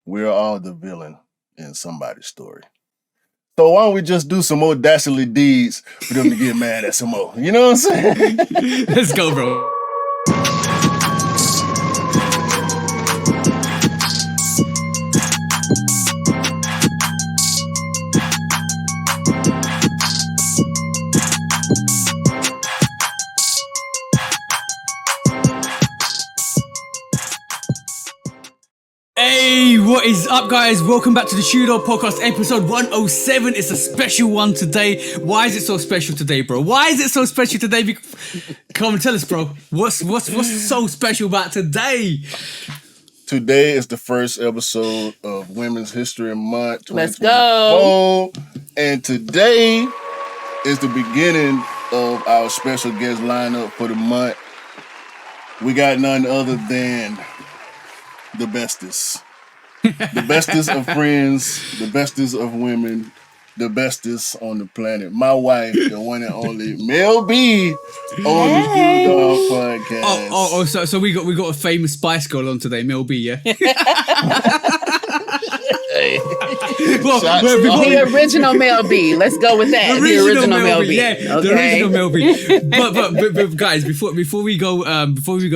We're all the villain in somebody's story. So why don't we just do some more dastardly deeds for them to get mad at some more? You know what I'm saying? Let's go, bro. Hey, what is up, guys? Welcome back to the Shootout Podcast, episode 107. It's a special one today. Why is it so special today, bro? Why is it so special today? Come and tell us, bro. What's so special about today? Today is the first episode of Women's History Month. Let's go. And today is the beginning of our special guest lineup for the month. We got none other than the bestest. The bestest of friends, the bestest of women, the bestest on the planet. My wife, the one and only Mel B on the Shootout Podcast. So we got a famous Spice Girl on today, Mel B, yeah? Well, the original Mel B. Let's go with that. The original Mel B. Yeah, okay. The original Mel B. But guys, before we go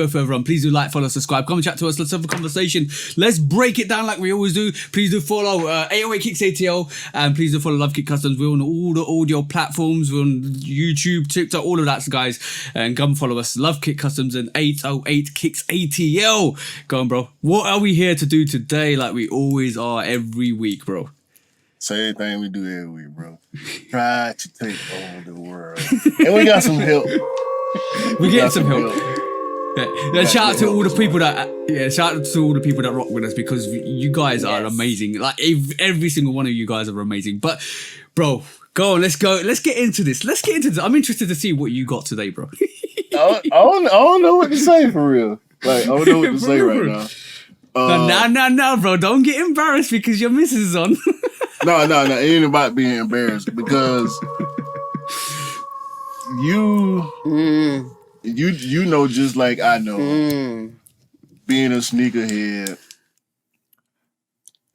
further on, please do like, follow, subscribe, come and chat to us. Let's have a conversation. Let's break it down like we always do. Please do follow 808 Kicks ATL, and please do follow Love Kick Customs. We're on all the audio platforms. We're on YouTube, TikTok, all of that, guys. And come follow us, Love Kick Customs and 808 Kicks ATL. Go on, bro. What are we here to do today? Like we always are every week, bro. Same thing we do every week, bro. Try to take over the world. And we got some help. We get some help. Yeah, shout out to all the people that rock with us, because you guys are amazing. Like every single one of you guys are amazing. But bro, go on, let's go. Let's get into this. I'm interested to see what you got today, bro. I don't know what to say for real. Like I don't know what to say right now. No, bro. Don't get embarrassed because your missus is on. No. It ain't about being embarrassed because you know just like I know, being a sneakerhead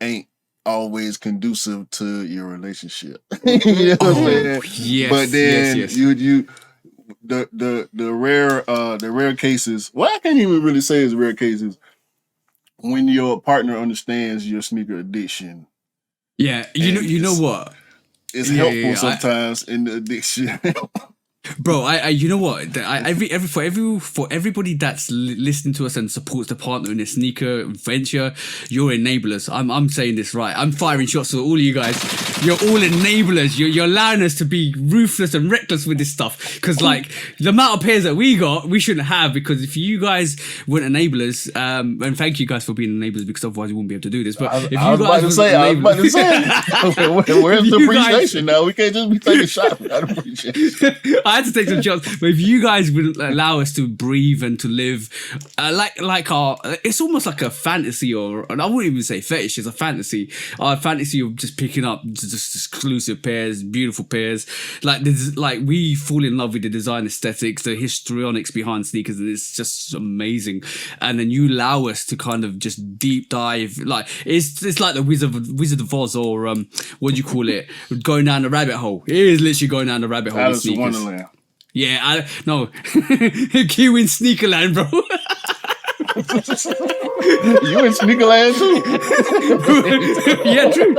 ain't always conducive to your relationship. You know what I'm saying? Yes. But then yes. you the rare cases. Well, I can't even really say it's rare cases when your partner understands your sneaker addiction. Yeah, you know what? It's helpful sometimes in the addiction. Bro, I you know what? For everybody that's listening to us and supports the partner in the sneaker venture, you're enablers. I'm saying this right. I'm firing shots at all of you guys. You're all enablers. You're allowing us to be ruthless and reckless with this stuff. Because like the amount of pairs that we got, we shouldn't have. Because if you guys weren't enablers, and thank you guys for being enablers, because otherwise we wouldn't be able to do this. But if you guys I was about to say, where's the appreciation now? We can't just be taking shots without appreciation. I had to take some shots, but if you guys would allow us to breathe and to live like our, it's almost like a fantasy, and I wouldn't even say fetish, it's a fantasy. Our fantasy of just picking up just exclusive pairs, beautiful pairs. Like we fall in love with the design aesthetics, the histrionics behind sneakers, and it's just amazing. And then you allow us to kind of just deep dive, like it's like the Wizard of Oz, or what do you call it? Going down the rabbit hole. It is literally going down the rabbit hole. Alice in Wonderland. Yeah, Q in Sneakerland, bro. You in Sneakerland too? Yeah, true.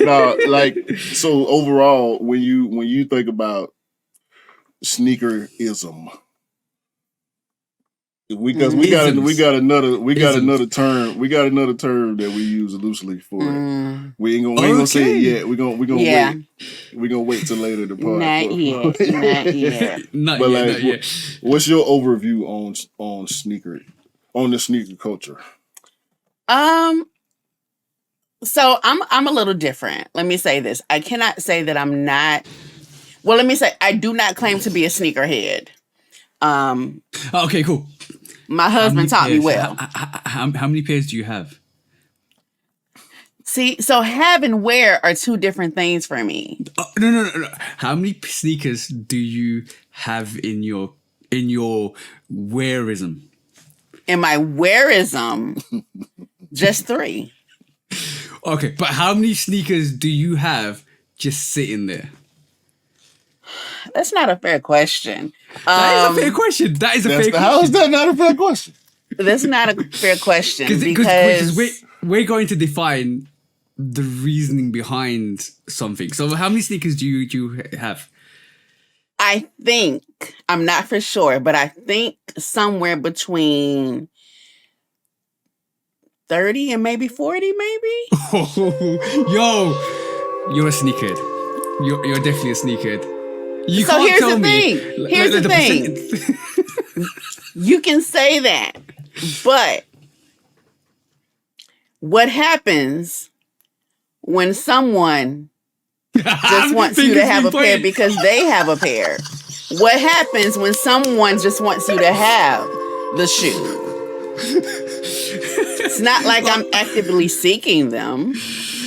No, like, so overall, when you think about sneakerism, we got another term that we use loosely for it. We ain't gonna say it yet. We're gonna wait. We're gonna wait till later to part. Not yet. Not yet. What's your overview on the sneaker culture? So I'm a little different. Let me say this. I cannot say that I'm not. Well, let me say I do not claim to be a sneakerhead. Okay, cool. My husband taught me well. How many pairs do you have? See, so have and wear are two different things for me. No. How many sneakers do you have in your wearism? In my wearism, just 3. Okay, but how many sneakers do you have just sitting there? That's not a fair question. That is a fair question. That is a fair question. How is that not a fair question? That's not a fair question because we're going to define the reasoning behind something. So how many sneakers do you have? I think, I'm not for sure, but I think somewhere between 30 and maybe 40, maybe. Yo, you're a sneakerhead. You're definitely a sneakerhead. You So can't here's tell the me. thing. Here's the thing. You can say that, but what happens when someone just wants you to have a pair because they have a pair? What happens when someone just wants you to have the shoe? It's not like I'm actively seeking them.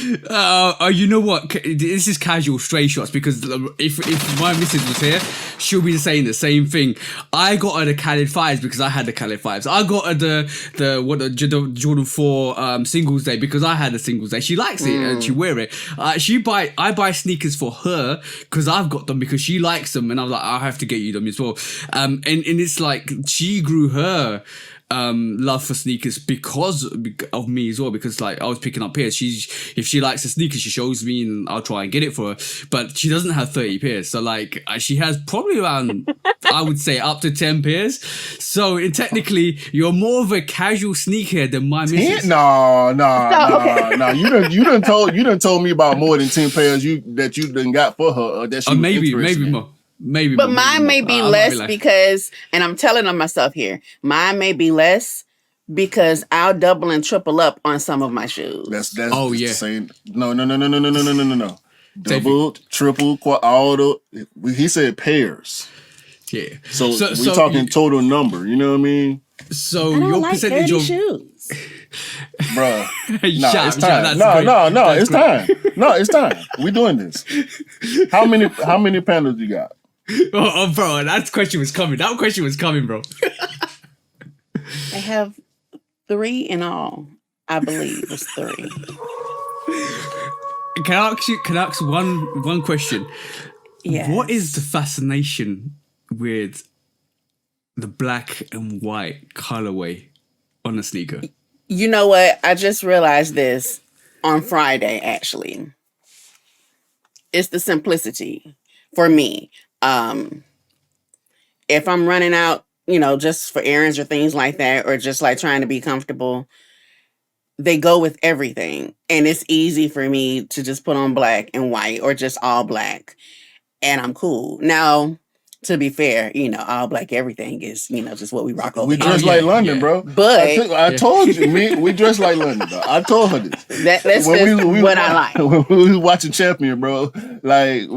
You know what? This is casual stray shots because if my missus was here, she'll be saying the same thing. I got her the Khaled 5s because I had the Khaled 5s. I got her the Jordan 4 Singles Day because I had the Singles Day. She likes it and she wear it. I buy sneakers for her because I've got them because she likes them, and I was like, I have to get you them as well. And it's like she grew her love for sneakers because of me as well, because like I was picking up pairs. If she likes a sneaker, she shows me and I'll try and get it for her, but she doesn't have 30 pairs, so like she has probably around I would say up to 10 pairs. So technically you're more of a casual sneakerhead than my missus. No. You done told me about more than 10 pairs that you done got for her, or that she maybe more. Maybe, but mine may be less because, and I'm telling on myself here, mine may be less because I'll double and triple up on some of my shoes. That's same. No. Double, triple, all the. He said pairs. Yeah. So we're talking total number. You know what I mean? So I don't your like percentage 30 of shoes. Bruh. It's time. No, it's time. We're doing this. How many panels you got? Oh, bro, that question was coming. Bro. I have 3 in all. I believe it's 3. Can I ask one question? Yes. What is the fascination with the black and white colorway on a sneaker? You know what? I just realized this on Friday, actually. It's the simplicity for me. If I'm running out, just for errands or things like that, or just like trying to be comfortable, they go with everything. And it's easy for me to just put on black and white or just all black. And I'm cool. Now, to be fair, all black everything is, just what we rock over. We dress like London, bro. But I told you, we dress like London, bro. I told her this. That's what I like. When we was watching Champion, bro, like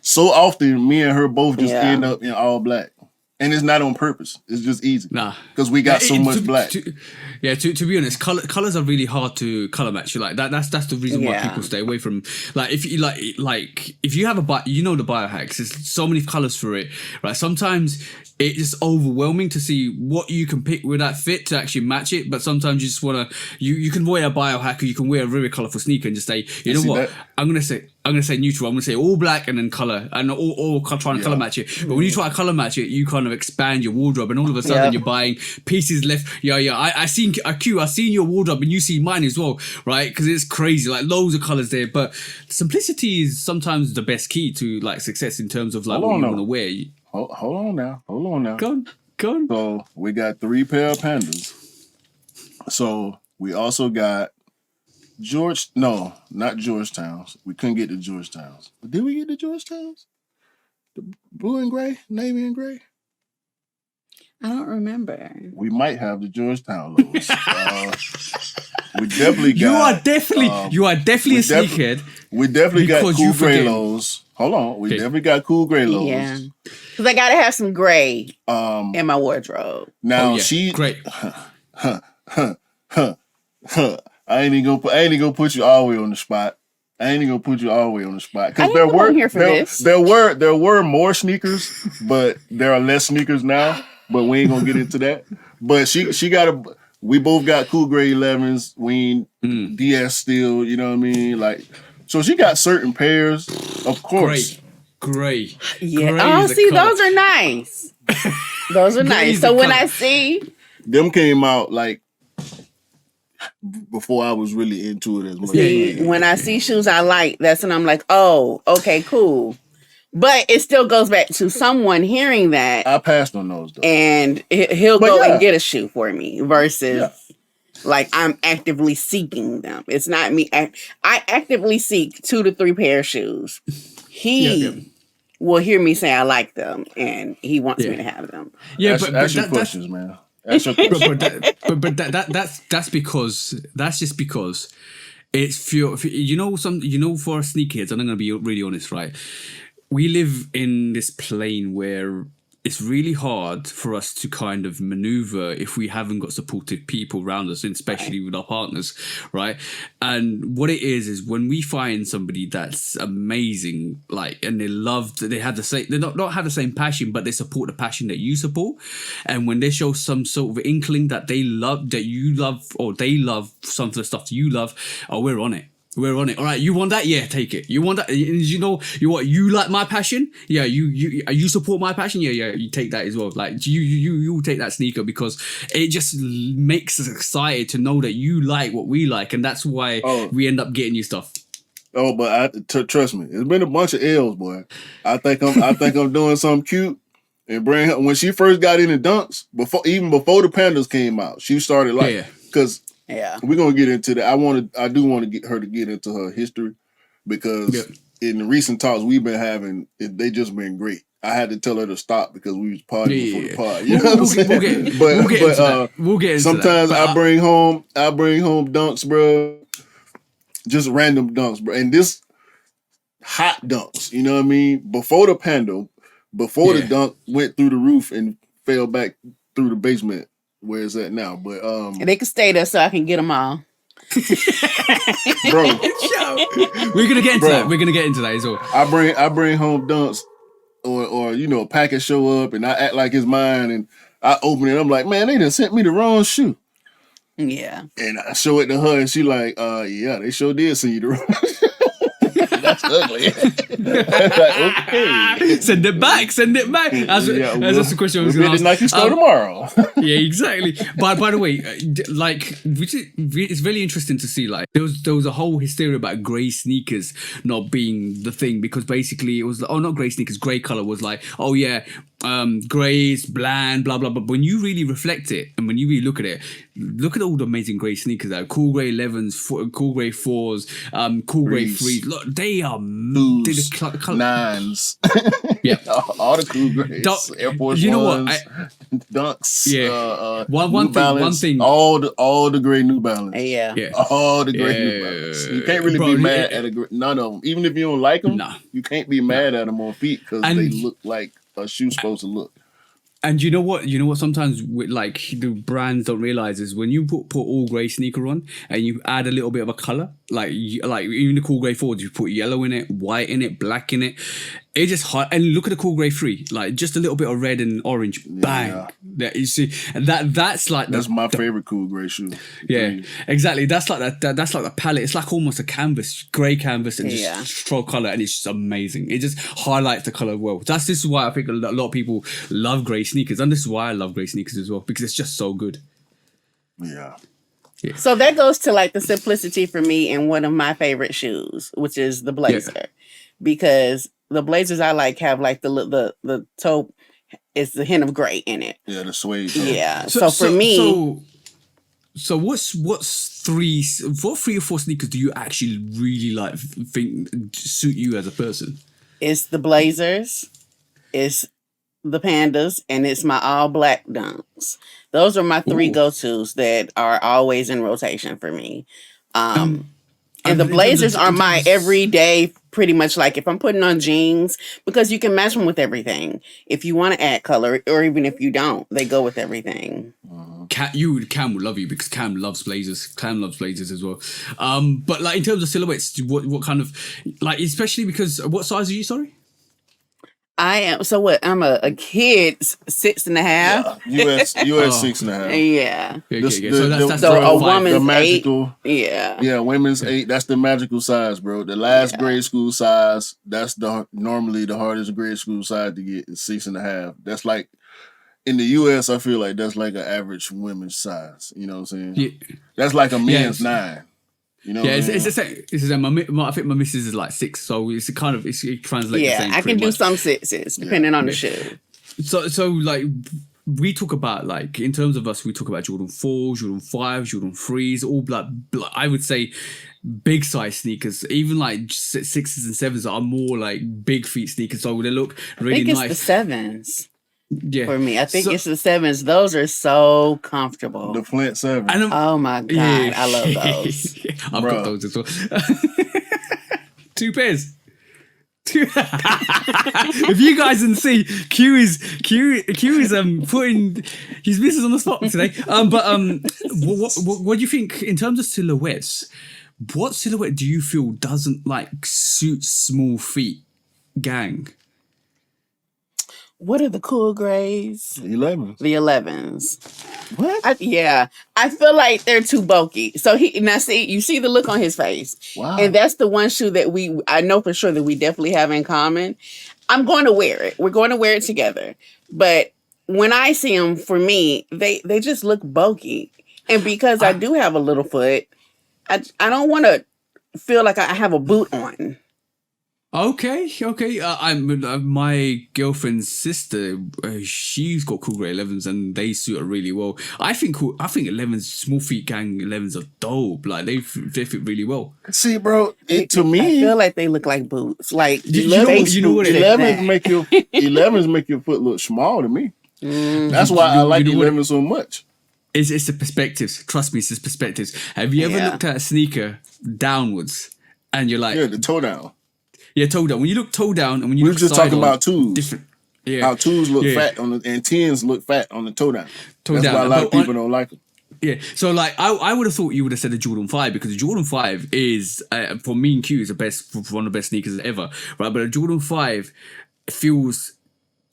so often me and her both just end up in all black. And it's not on purpose. It's just easy. Nah. Because we got so much black. To be honest, colors are really hard to color match. Like that's the reason why people stay away from. Like if you if you have the biohacks, there's so many colors for it. Right. Sometimes it's just overwhelming to see what you can pick with that fit to actually match it. But sometimes you just wanna you can wear a biohack, or you can wear a really colorful sneaker and just say, you know what, I'm gonna say neutral. I'm gonna say all black and then color, and all trying to color match it. But when you try to color match it, you kind of expand your wardrobe, and all of a sudden you're buying pieces left. I seen your wardrobe, and you see mine as well, right? Because it's crazy, like loads of colors there. But simplicity is sometimes the best key to like success in terms of like what you want to wear. Hold on now. Go on. So we got 3 pair of pandas. So we also got not Georgetowns. We couldn't get the Georgetowns. But did we get the Georgetowns? The blue and gray, navy and gray? I don't remember. We might have the Georgetown lows. We definitely got. You are definitely a sneakerhead. We definitely got cool gray lows. Hold on, we definitely got cool gray lows. Yeah, because I gotta have some gray in my wardrobe. Now great. I ain't even gonna put you all the way on the spot. Because there were more sneakers, but there are less sneakers now. but we ain't gonna get into that. But she got a. We both got cool grade 11s. We ain't DS still. You know what I mean? Like, so she got certain pairs, of course. Gray. Yeah. Gray Oh, is the see, colour. those are nice. Those are Gray nice. is the So when colour. I see, Them came out like before I was really into it as much. when I see shoes I like, that's when I'm like, oh, okay, cool. But it still goes back to someone hearing that, I passed on those though. and he'll But go yeah. and get a shoe for me versus Yeah. like I'm actively seeking them. It's not me. I actively seek 2 to 3 pair of shoes. He will hear me say I like them, and he wants me to have them. Yeah, That's your questions, man. That's your questions. but that's because that's just because it's for you know for sneakerheads, and I'm gonna be really honest, right? We live in this plane where it's really hard for us to kind of maneuver if we haven't got supportive people around us, and especially with our partners, right? And what it is when we find somebody that's amazing, like, and they have the same, they not have the same passion, but they support the passion that you support. And when they show some sort of inkling that they love, that you love, or they love some of the stuff that you love, oh, we're on it. We're on it. All right, you want that? Yeah, take it. You want that? You know, you like my passion? Yeah, you support my passion? Yeah, you take that as well. Like you take that sneaker because it just makes us excited to know that you like what we like, and that's why we end up getting you stuff. Oh, but trust me, it's been a bunch of L's, boy. I think I'm doing something cute. And bring her, when she first got into dunks, before the Pandas came out, she started like because. Yeah, we're gonna get into that. I do want to get her to get into her history because in the recent talks we've been having, they just been great. I had to tell her to stop because we was partying before the pod. You know what I'm saying? We'll get into sometimes that. I bring home dunks, bro. Just random dunks, bro. And this hot dunks, you know what I mean? Before the Pando, before the dunk went through the roof and fell back through the basement. Where is that now? But they can stay there so I can get them all. Bro, we're gonna get into that. We're gonna get into that as well. I bring home dunks, or you know, a package show up, and I act like it's mine, and I open it. I'm like, man, they done sent me the wrong shoe. Yeah, and I show it to her, and she like, yeah, they sure did send you the wrong shoe. That's ugly. Like, okay. Send it back. That's the question I was going to ask. Nike store tomorrow. Yeah, exactly. But by the way, like, it's really interesting to see. Like, there was a whole hysteria about grey sneakers not being the thing because basically it was not grey sneakers. Grey color was like, oh yeah, grey is bland, blah blah. But when you really reflect it and when you really look at it, look at all the amazing grey sneakers out. Cool grey 11s, cool grey 4s, cool grey 3s. Look, they are nines. Yeah, all the cool greys. Air Force you know Ones, what? Dunks. Yeah. One New thing. All the gray New Balance. Yeah. All the gray New Balance. You can't really be mad at none of them. Even if you don't like them, you can't be mad at them on feet because they look like a shoe's supposed to look. And you know what? Sometimes like the brands don't realize is when you put all grey sneaker on and you add a little bit of a color, like even the cool grey 4s, you put yellow in it, white in it, black in it. It just hot. And look at the cool grey 3, like just a little bit of red and orange, bang. Yeah. That you see, that's like that's my favorite cool grey shoe. Yeah, exactly. That's like that. That's like the palette. It's like almost a canvas, grey canvas, and just throw color, and it's just amazing. It just highlights the color well. This is why I think a lot of people love grey sneakers, and this is why I love grey sneakers as well because it's just so good. Yeah. So that goes to like the simplicity for me and one of my favorite shoes, which is the blazer, because the blazers I like have like the toe is the hint of gray in it. Yeah, the suede. Yeah. So for me, so what's 3 or 4 sneakers do you actually really like think suit you as a person? It's the blazers, it's the pandas, and it's my all black dunks. Those are my 3 go-tos that are always in rotation for me. And the blazers are my everyday, pretty much like if I'm putting on jeans, because you can match them with everything. If you want to add color, or even if you don't, they go with everything. Cam will love you because Cam loves blazers. Cam loves blazers as well. But like in terms of silhouettes, what kind of, like, especially because, what size are you, sorry? I am. So what? I'm a kid, 6.5. Yeah, US Oh. 6.5. Yeah. Okay. The- So the- that's So like a five. woman's the magical. 8. Yeah. Yeah, women's 8. That's the magical size, bro. The last Yeah. grade school size. That's normally the hardest grade school size to get is 6.5. That's like in the US. I feel like that's like an average women's size. You know what I'm saying? Yeah. That's like a men's it's- 9. You know? Yeah, what I'm it's the saying? same. It's the same. I think my missus is like 6, so it's kind of it translates the Yeah. same. I can pretty do much. some 6s depending on the shoe. So like we talk about like in terms of us, we talk about Jordan 4s, Jordan 5s, Jordan 3s, all like I would say big size sneakers. Even like 6s and 7s are more like big feet sneakers, so they look really I think it's nice. the 7s Yeah, for me. I think So- it's the 7s. Those are so comfortable. The Flint 7. and Oh my God. I love those. I've Bruh. got those as well. 2 pairs. If you guys didn't see, Q is putting his missus on the spot today. What do you think in terms of silhouettes? What silhouette do you feel doesn't like suit small feet gang? What are the cool grays? 11. The 11s. What? I feel like they're too bulky. So you see the look on his face. Wow. And that's the one shoe that I know for sure that we definitely have in common. I'm going to wear it. We're going to wear it together. But when I see them, for me, they just look bulky. And because I do have a little foot, I don't want to feel like I have a boot on. Okay. My girlfriend's sister, she's got cool grey 11s and they suit her really well. I think 11s, small feet gang 11s are dope. Like they fit really well. See, bro, to I me, feel like they look like boots. Like You know what it is? 11s make your foot look small to me. That's why I like you know what 11 so much. It's the perspectives. Trust me, it's the perspectives. Have you ever Yeah. looked at a sneaker downwards and you're like, Yeah, the toe down. toe down. When you look toe down and when you We look was just side talking on, about twos. different. Yeah, How twos look Yeah. fat and 10s look fat on the toe down. That's down. why a lot of But people don't like them. Yeah, so like I would have thought you would have said a Jordan 5 because the Jordan 5 is for me and Q is one of the best sneakers ever, right? But a Jordan 5 feels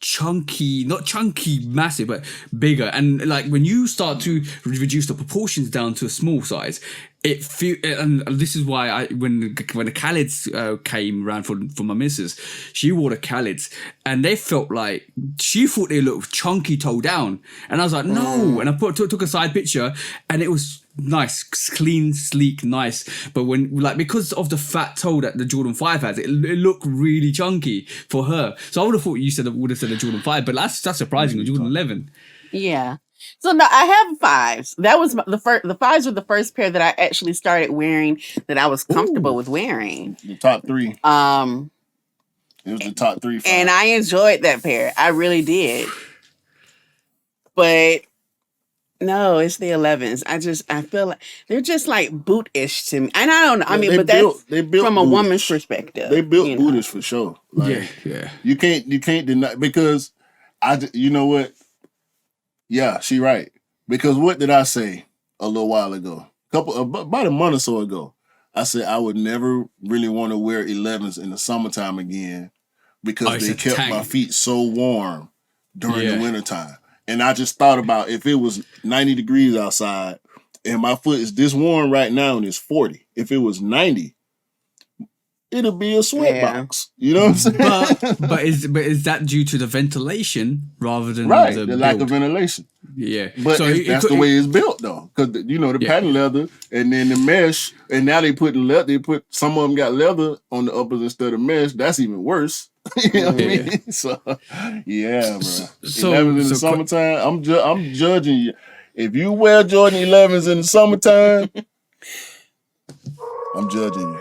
chunky, not chunky massive, but bigger. And like when you start to reduce the proportions down to a small size, it feel. And this is why when the Khalids came around for my missus, she wore the Khalids and they felt like she thought they looked chunky toe down, and I was like no, and I took a side picture and it was nice, clean, sleek, nice. But when because of the fat toe that the Jordan 5 has, it looked really chunky for her. So I would have thought you would have said a Jordan 5, but that's surprising. A Jordan 11. Yeah. So no, I have 5s. That was the first. The 5s were the first pair that I actually started wearing that I was comfortable with wearing. The top 3. It was the top 3. And I enjoyed that pair. I really did. But no, it's the 11s. I feel like they're just like boot-ish to me. And I don't know. I mean, but that's from a woman's perspective. They built you know. bootish for sure. Like, Yeah. You can't deny because you know what? Yeah, she right. Because what did I say a little while ago? About a month or so ago. I said I would never really want to wear 11s in the summertime again because they kept my feet so warm during the wintertime. And I just thought about if it was 90 degrees outside and my foot is this warm right now and it's 40. If it was 90, it'll be a sweat box. You know what I'm saying? But is that due to the ventilation rather than the lack of ventilation? Yeah. But so that's the way it's built though. Because the patent leather and then the mesh, and now they put some of them got leather on the uppers instead of mesh. That's even worse. You know what I mean? So yeah, bro. So 11s in the summertime, I'm judging you. If you wear Jordan 11s in the summertime, I'm judging you.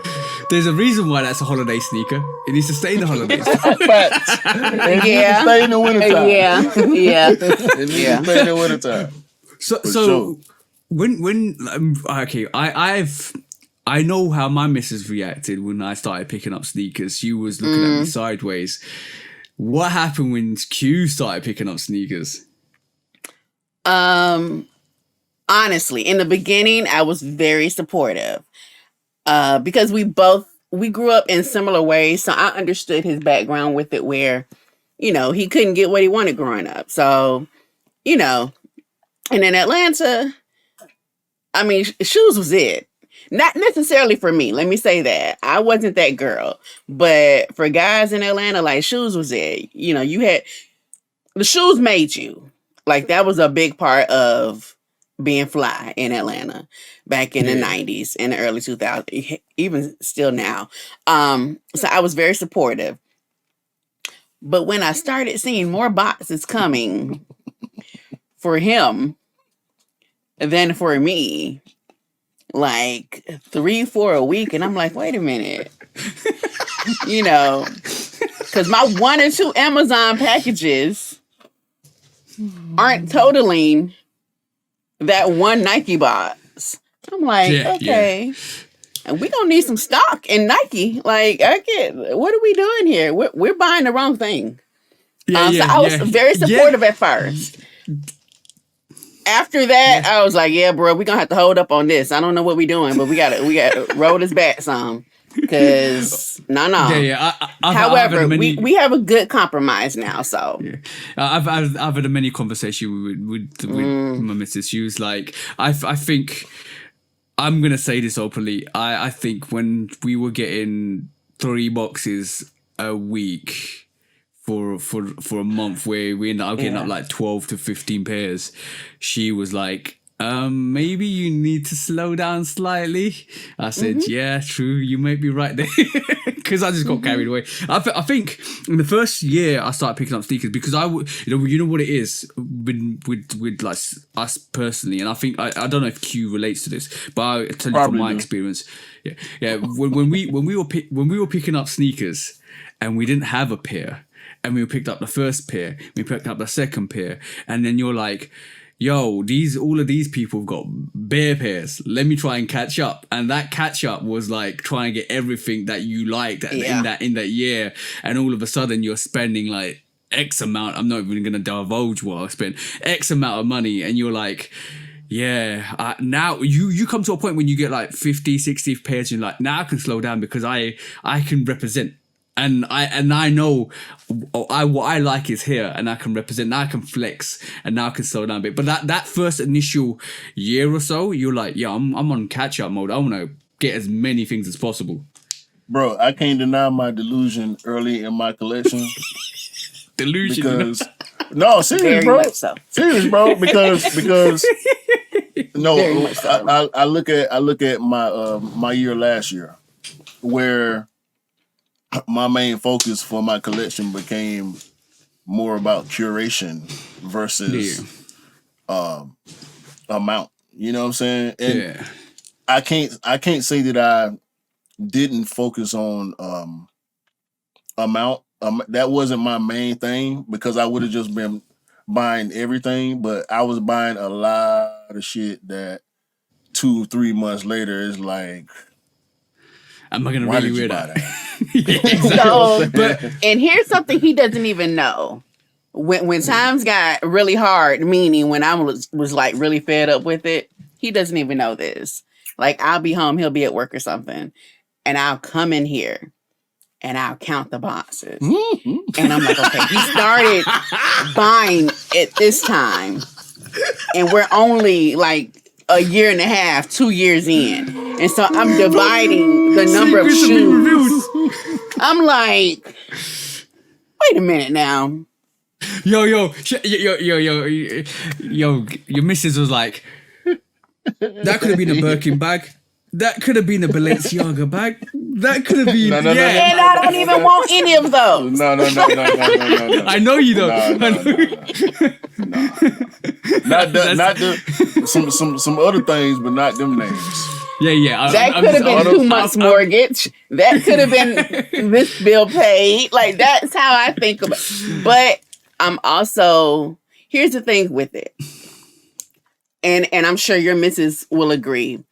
There's a reason why that's a holiday sneaker. It needs to stay in the holidays. Facts. It needs to stay in the wintertime. Yeah. It needs to stay in the wintertime. So sure. when okay, I know how my missus reacted when I started picking up sneakers. She was looking at me sideways. What happened when Q started picking up sneakers? Honestly, in the beginning, I was very supportive because we grew up in similar ways. So I understood his background with it where, he couldn't get what he wanted growing up. So, and in Atlanta, I mean, shoes was it. Not necessarily for me. Let me say that. I wasn't that girl. But for guys in Atlanta, like, shoes was it. You had... The shoes made you. Like, that was a big part of being fly in Atlanta back in the 90s, in the early 2000s, even still now. So I was very supportive. But when I started seeing more boxes coming for him than for me, like 3-4 a week, and I'm like, wait a minute. Because my 1 or 2 Amazon packages aren't totaling that one Nike box. I'm like, okay. And we gonna need some stock in Nike. Like, what are we doing here? We're buying the wrong thing. So I was very supportive at first. After that, I was like, yeah, bro, we're gonna have to hold up on this. I don't know what we're doing, but we gotta roll this back some. Because no. However, we have a good compromise now. So I've had a many conversation with my missus. She was like, I think I'm gonna say this openly. I think when we were getting 3 boxes a week for a month, where we ended up getting up like 12 to 15 pairs, she was like, maybe you need to slow down slightly. I said, yeah, true. You may be right there. Because I just got carried away. I think in the first year I started picking up sneakers because you know what it is with like us personally, and I think I don't know if Q relates to this, but I'll tell you from my experience. Yeah. When we were picking up sneakers and we didn't have a pair, and we picked up the first pair, we picked up the second pair, and then you're like, yo, all of these people have got bare pairs. Let me try and catch up. And that catch up was like trying to get everything that you liked in that year. And all of a sudden you're spending like X amount. I'm not even going to divulge what I spent. X amount of money. And you're like, yeah, now you come to a point when you get like 50, 60 pairs. And you're like, now I can slow down because I can represent. And I know what I like is here, and I can represent. Now I can flex, and now I can slow down a bit. But that first initial year or so, you're like, yeah, I'm on catch up mode. I want to get as many things as possible. Bro, I can't deny my delusion early in my collection. Delusion, because no, serious, bro. So. Serious, bro. Because no, I look at my year last year, where my main focus for my collection became more about curation versus amount. You know what I'm saying? And I can't say that I didn't focus on amount. That wasn't my main thing because I would have just been buying everything, but I was buying a lot of shit that 2-3 months later is like, am I going to really wear that? And here's something he doesn't even know. When times got really hard, meaning when I was like really fed up with it, he doesn't even know this. Like, I'll be home, he'll be at work or something, and I'll come in here and I'll count the boxes. And I'm like, okay, he started buying at this time, and we're only like a year and a half, 2 years in. And so I'm dividing the number of shoes. I'm like, wait a minute now. Yo, your missus was like, that could have been a Birkin bag. That could have been a Balenciaga bag. That could have been... No, and I don't even want any of those. No. I know you don't. Not some other things, but not them names. Yeah. That could have been 2 months mortgage. That could have been this bill paid. Like, that's how I think about it. But I'm also... Here's the thing with it. And I'm sure your missus will agree.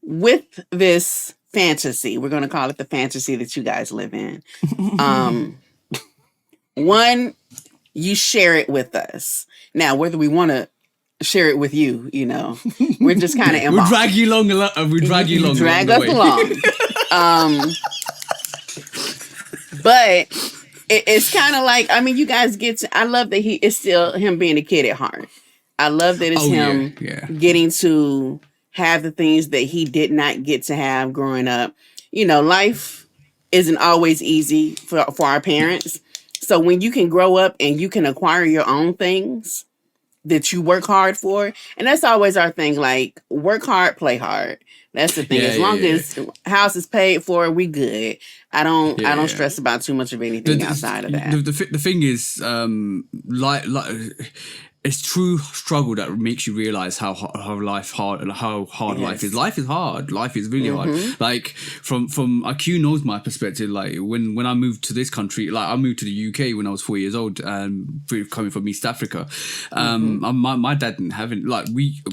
With this fantasy, we're going to call it the fantasy that you guys live in. One, you share it with us. Now, whether we want to share it with you, we're just kind of involved. We'll drag you along. Drag us along. But it's kind of like, I mean, you guys get to, I love that it's still him being a kid at heart. I love that it's him getting to have the things that he did not get to have growing up. You know, life isn't always easy for our parents. So when you can grow up and you can acquire your own things that you work hard for, and that's always our thing, like work hard, play hard. That's the thing. As long as house is paid for, we good. I don't stress about too much of anything outside of that. The thing is, like it's true struggle that makes you realize how hard life is. Life is hard. Life is really hard. Like from IQ knows my perspective. Like when I moved to this country, like I moved to the UK when I was 4 years old, and coming from East Africa. My dad didn't have it. Like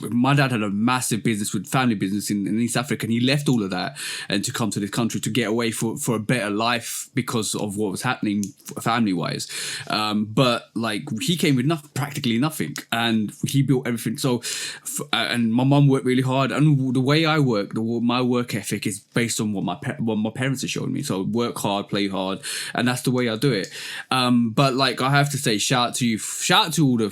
my dad had a massive business with family business in East Africa, and he left all of that and to come to this country to get away for a better life because of what was happening family wise. But like he came with practically nothing. And he built everything. So, and my mum worked really hard. And the way I work, my work ethic is based on what my parents have shown me. So work hard, play hard, and that's the way I do it. But like I have to say, shout out to you, shout out to all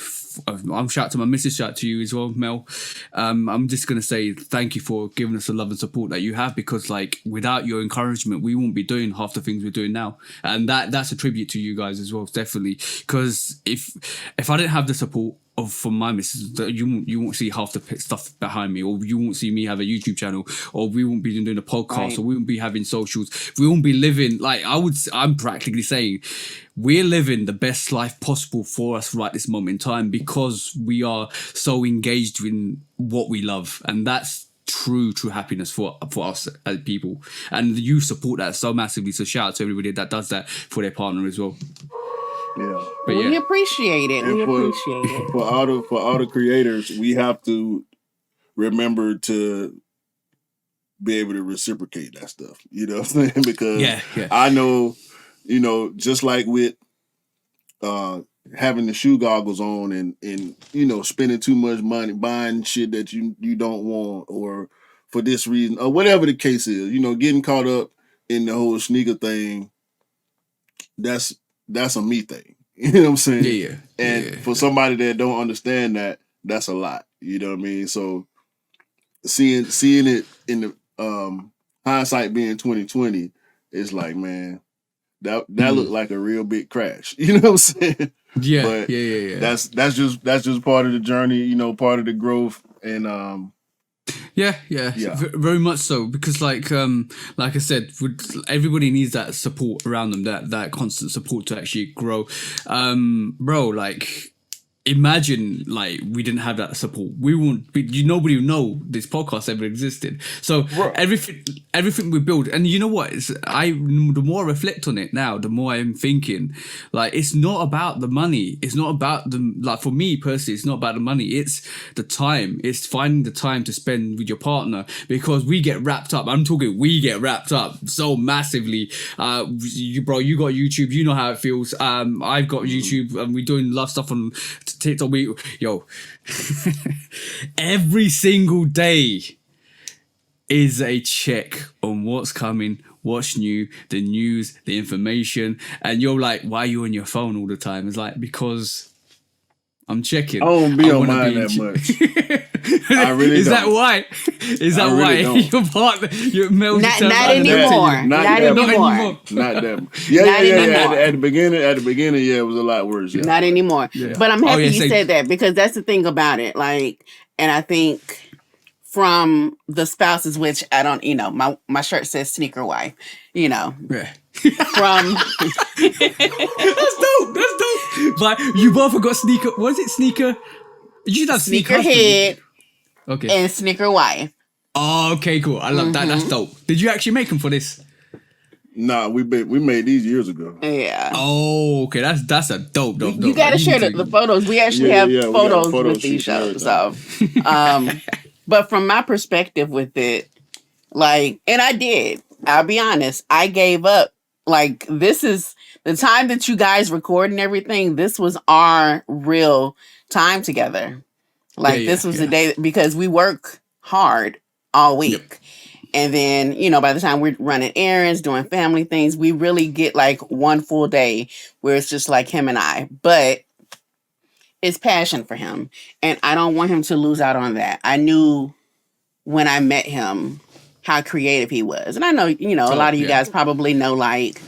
I'm shout out to my missus, shout out to you as well, Mel. I'm just gonna say thank you for giving us the love and support that you have, because like without your encouragement, we won't be doing half the things we're doing now. And that's a tribute to you guys as well, definitely. Because if I didn't have the support from my missus, you won't see half the stuff behind me, or you won't see me have a YouTube channel, or we won't be doing a podcast, right, or we won't be having socials. We won't be living, like I'm practically saying we're living the best life possible for us right this moment in time, because we are so engaged in what we love, and that's true happiness for us as people, and you support that so massively. So shout out to everybody that does that for their partner as well. Yeah, but we appreciate it. And appreciate it. For all the creators, we have to remember to be able to reciprocate that stuff. You know what I'm saying? Because I know, you know, just like with having the shoe goggles on and you know, spending too much money buying shit that you don't want, or for this reason, or whatever the case is, you know, getting caught up in the whole sneaker thing. That's a me thing. You know what I'm saying? Yeah. And for somebody that don't understand that, that's a lot. You know what I mean? So seeing it in the hindsight being 2020, it's like, man, that looked like a real big crash. You know what I'm saying? Yeah. But yeah. That's just part of the journey, you know, part of the growth. And Yeah, very much so, because like I said, everybody needs that support around them, that constant support to actually grow. Bro, like imagine like we didn't have that support, nobody would know this podcast ever existed. So everything we build, and you know what, the more I reflect on it now, the more I'm thinking like it's not about the money, it's not about the, like for me personally, it's not about the money, it's the time, it's finding the time to spend with your partner, because we get wrapped up so massively. You got YouTube, you know how it feels. I've got YouTube, and we're doing love stuff on TikTok. Every single day is a check on what's coming, what's new, the news, the information, and you're like, why are you on your phone all the time? It's like, because I'm checking. I don't be on mine that much. I really Is don't. that why? Is that why your partner, your male? Not anymore. Not anymore. Not that. Yeah. At the beginning, yeah, it was a lot worse. Yeah. Not anymore. Yeah. But I'm happy you said that, because that's the thing about it. Like, and I think from the spouses, which I don't, you know, my shirt says sneaker wife, you know. Yeah. From that's dope. But you both have got sneaker. What is it? Sneaker. You should have Sneakerhead. Okay. And sneaker wife. Oh, okay, cool. I love that. That's dope. Did you actually make them for this? Nah, we made these years ago. Yeah. Oh, okay. That's a dope. You gotta share the photos. We actually have photos with these shows. So, but from my perspective with it, like, and I'll be honest, I gave up. Like, this is the time that you guys record and everything. This was our real time together. Like, this was the day, because we work hard all week. And then, you know, by the time we're running errands, doing family things, we really get like one full day where it's just like him and I. But it's passion for him. And I don't want him to lose out on that. I knew when I met him how creative he was. And I know, you know, a lot of you guys probably know, like,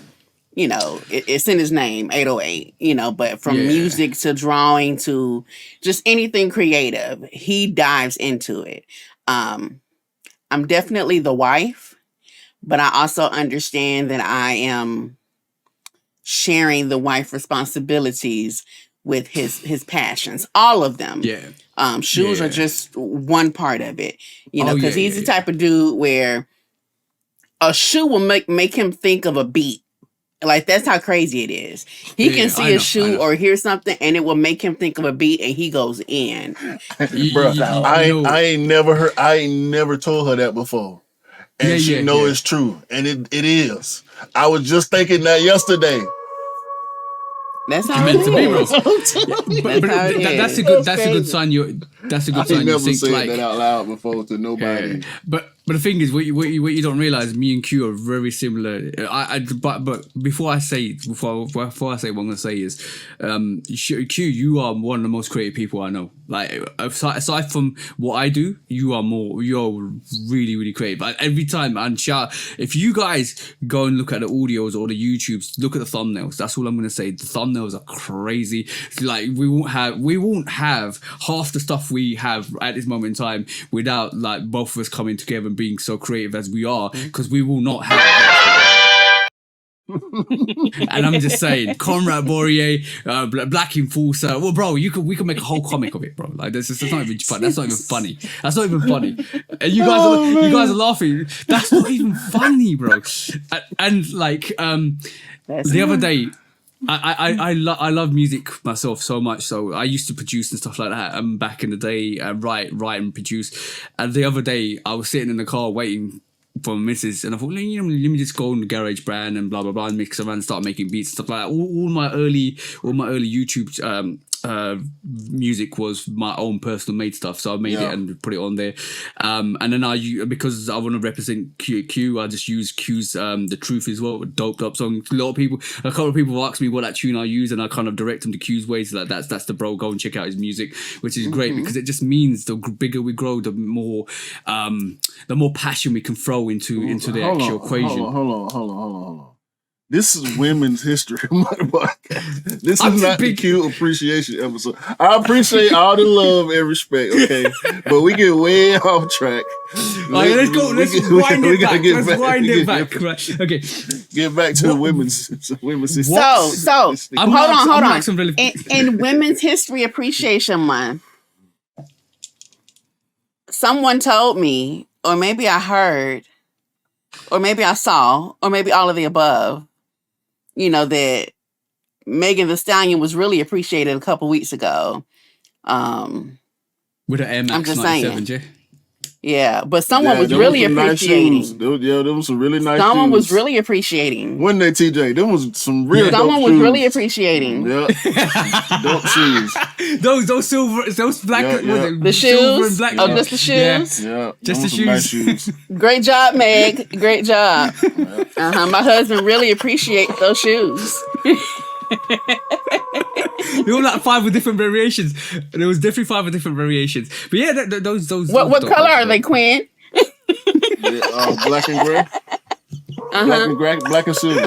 you know, it's in his name, 808, you know, but from music to drawing to just anything creative, he dives into it. I'm definitely the wife, but I also understand that I am sharing the wife responsibilities with his passions, all of them. Yeah. Shoes are just one part of it, you know, because he's the type of dude where a shoe will make him think of a beat. Like, that's how crazy it is. He can see a shoe or hear something, and it will make him think of a beat, and he goes in. Bro, I ain't never told her that before, and she know it's true, and it is. I was just thinking that yesterday. That's how it is. That's a good sign. That's a good sign. I never said that out loud before to nobody. But the thing is, what you don't realize, me and Q are very similar. But before I say what I'm gonna say is, Q, you are one of the most creative people I know. Like, aside from what I do, you're really, really creative. Like, every time, and if you guys go and look at the audios or the YouTubes, look at the thumbnails. That's all I'm gonna say. The thumbnails are crazy. Like, we won't have half the stuff we have at this moment in time without, like, both of us coming together and being so creative as we are, because we will not have that. And I'm just saying, Conrad Bourrier, Black Enforcer. Well, bro, we could make a whole comic of it, bro. Like, that's not even fun. That's not even funny. That's not even funny. And you guys are laughing. That's not even funny, bro. And like, the other day, I love music myself so much. So I used to produce and stuff like that. Back in the day, write and produce. And the other day, I was sitting in the car waiting for my missus, and I thought, let me just go on the Garage Brand and blah blah blah and mix around and start making beats and stuff like that. All my early YouTube music was my own personal made stuff, so I made it and put it on there. And then because I want to represent Q, I just use Q's The Truth as well, doped up song. A couple of people ask me what that tune I use, and I kind of direct them to Q's ways. Like, that's the bro, go and check out his music, which is great because it just means the bigger we grow, the more passion we can throw into the actual equation. Hold on. This is Women's History Month podcast. This is not the Q appreciation episode. I appreciate all the love and respect, okay? But we get way off track. Let's go. Let's wind it back. Right. Okay. Get back to the women's history. So hold on. In Women's History Appreciation Month, someone told me, or maybe I heard, or maybe I saw, or maybe all of the above, you know, that Megan Thee Stallion was really appreciated a couple weeks ago. With an Air Max 97, Jay. Yeah, but someone was really appreciating. There was some really nice Someone shoes. Was really appreciating. Wasn't they, TJ? There was some real Someone dope was shoes. Really appreciating. Yeah. Dope shoes. Those silver, those black, the shoes. And black, just the shoes. Yeah, just the shoes. Nice shoes. Great job, Meg. Great job. My husband really appreciates those shoes. They were like 5 with different variations. There was definitely 5 with different variations. But yeah, those. What color are they, Quinn? Black and gray. Black and silver.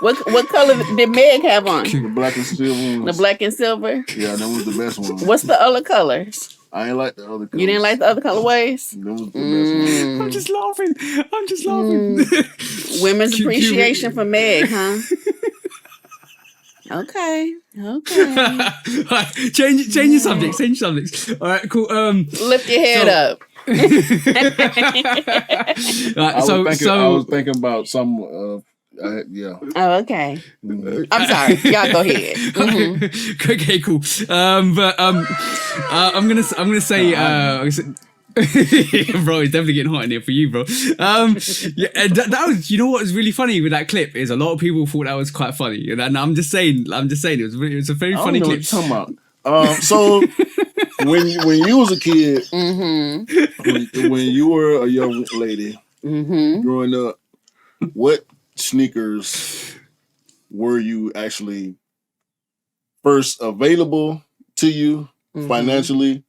What color did Meg have on? The black and silver ones. The black and silver? Yeah, that was the best one. What's the other colors? I ain't like the other colors. You didn't like the other colorways? That was the best one. I'm just laughing. Women's appreciation for Meg, huh? Okay. Right, change your subjects. All right, cool. Lift your head up. I was thinking about some. Yeah. Oh, okay. I'm sorry. Y'all go ahead. Mm-hmm. Okay, cool. I'm gonna say. Bro, it's definitely getting hot in here for you, bro. That was, you know what was really funny with that clip is a lot of people thought that was quite funny, and I'm just saying it was a very funny clip. What you're talking about. So when you was a kid, when you were a young lady, Mm-hmm. growing up, what sneakers were you actually first available to you Mm-hmm. financially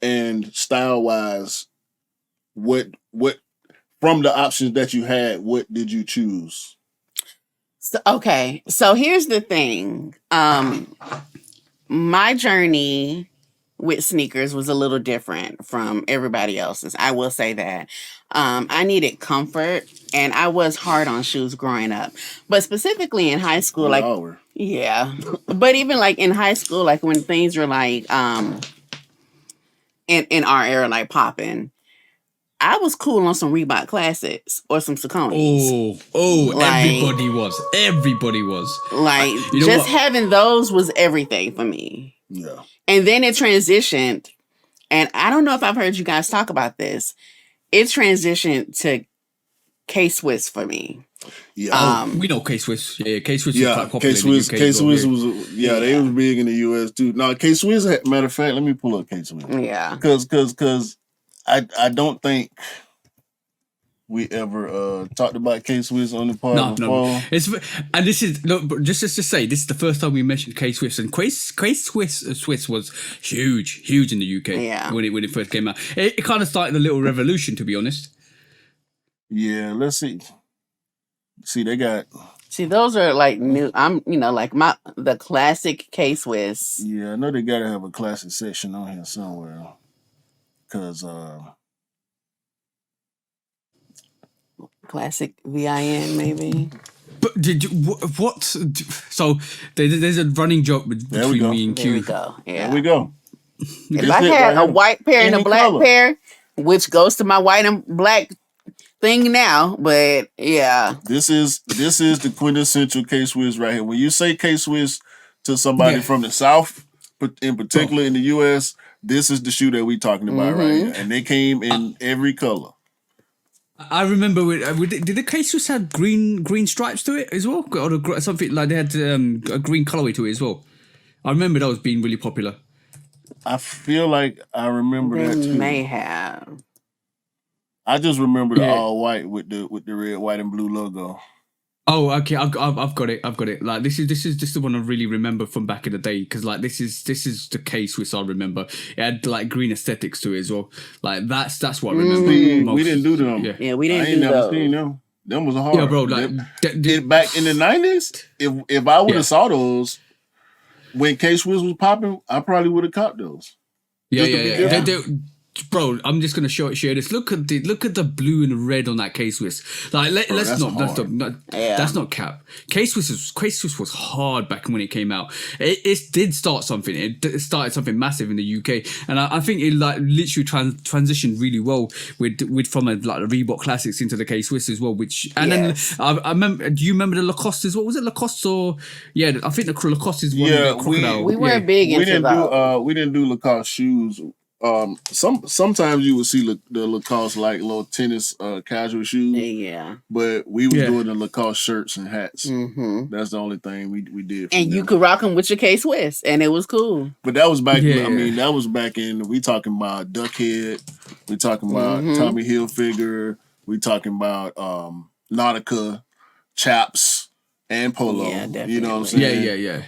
and style wise? What from the options that you had, what did you choose? So, okay, so here's the thing. My journey with sneakers was a little different from everybody else's. I will say that. I needed comfort, and I was hard on shoes growing up. But specifically in high school, We like, all were. yeah. But even like in high school, like when things were like in our era, like popping, I was cool on some Reebok classics or some Saucony's. Like, Everybody was. You know just what? having those was everything for me. Yeah. And then it transitioned, and I don't know if I've heard you guys talk about this. It transitioned to K Swiss for me. Yeah. We know K Swiss. Yeah, K Swiss was Yeah, quite K popular in the Swiss. UK K as well. Swiss was they was big in the US too. No, K Swiss. Matter of fact, let me pull up K Swiss. Yeah. Because I don't think we ever talked about K Swiss on the pod No. before. And this is no, but just to say, this is the first time we mentioned K Swiss, and K Swiss was huge in the UK. Yeah. When it first came out. It kind of started a little revolution, to be honest. Yeah, let's see. See, they got. See, those are like new. Like the classic K Swiss. Yeah, I know they gotta have a classic section on here somewhere. Cause Classic VIN maybe. But did you what? So there's a running joke between me and There Q. we go. Yeah. there we go. If I had a white pair and a black pair, which goes to my white and black thing now, but yeah. This is the quintessential K Swiss right here. When you say K Swiss to somebody from the South, in particular in the US, this is the shoe that we talking about right here. And they came in every color. I remember did the K Swiss have green stripes to it as well, or something like they had a green colorway to it as well. I remember that was being really popular. I feel like I remember that too. May have. I just remember the all white with the red, white, and blue logo. Oh, okay. I've got it. Like this is the one I really remember from back in the day, because like this is the K Swiss I remember. It had like green aesthetics to it as well. Like that's what I remember. We didn't do them. Yeah, we didn't. I ain't never seen them. Them was hard. Yeah, bro. Like back in the 90s, if I would have saw those when K Swiss was popping, I probably would have caught those. Yeah. Bro, I'm just gonna share this. Look at the blue and red on that K Swiss. Like that's not cap. K Swiss was hard back when it came out. It did start something. It started something massive in the UK, and I think it like literally transitioned really well with from like the Reebok classics into the K Swiss as well. Then I remember. Do you remember the Lacoste? What was it, Lacoste or I think the Lacoste is one. Yeah, we weren't big into those. We didn't do Lacoste shoes. Sometimes you would see the Lacoste like little tennis casual shoes. Yeah. But we was doing the Lacoste shirts and hats. Mm-hmm. That's the only thing we did. And you could rock them with your K Swiss, and it was cool. But that was back. I mean, that was back in. We talking about Duckhead. We talking about Tommy Hilfiger. We talking about Nautica, Chaps, and Polo. Yeah, definitely. You know what I'm saying? Yeah.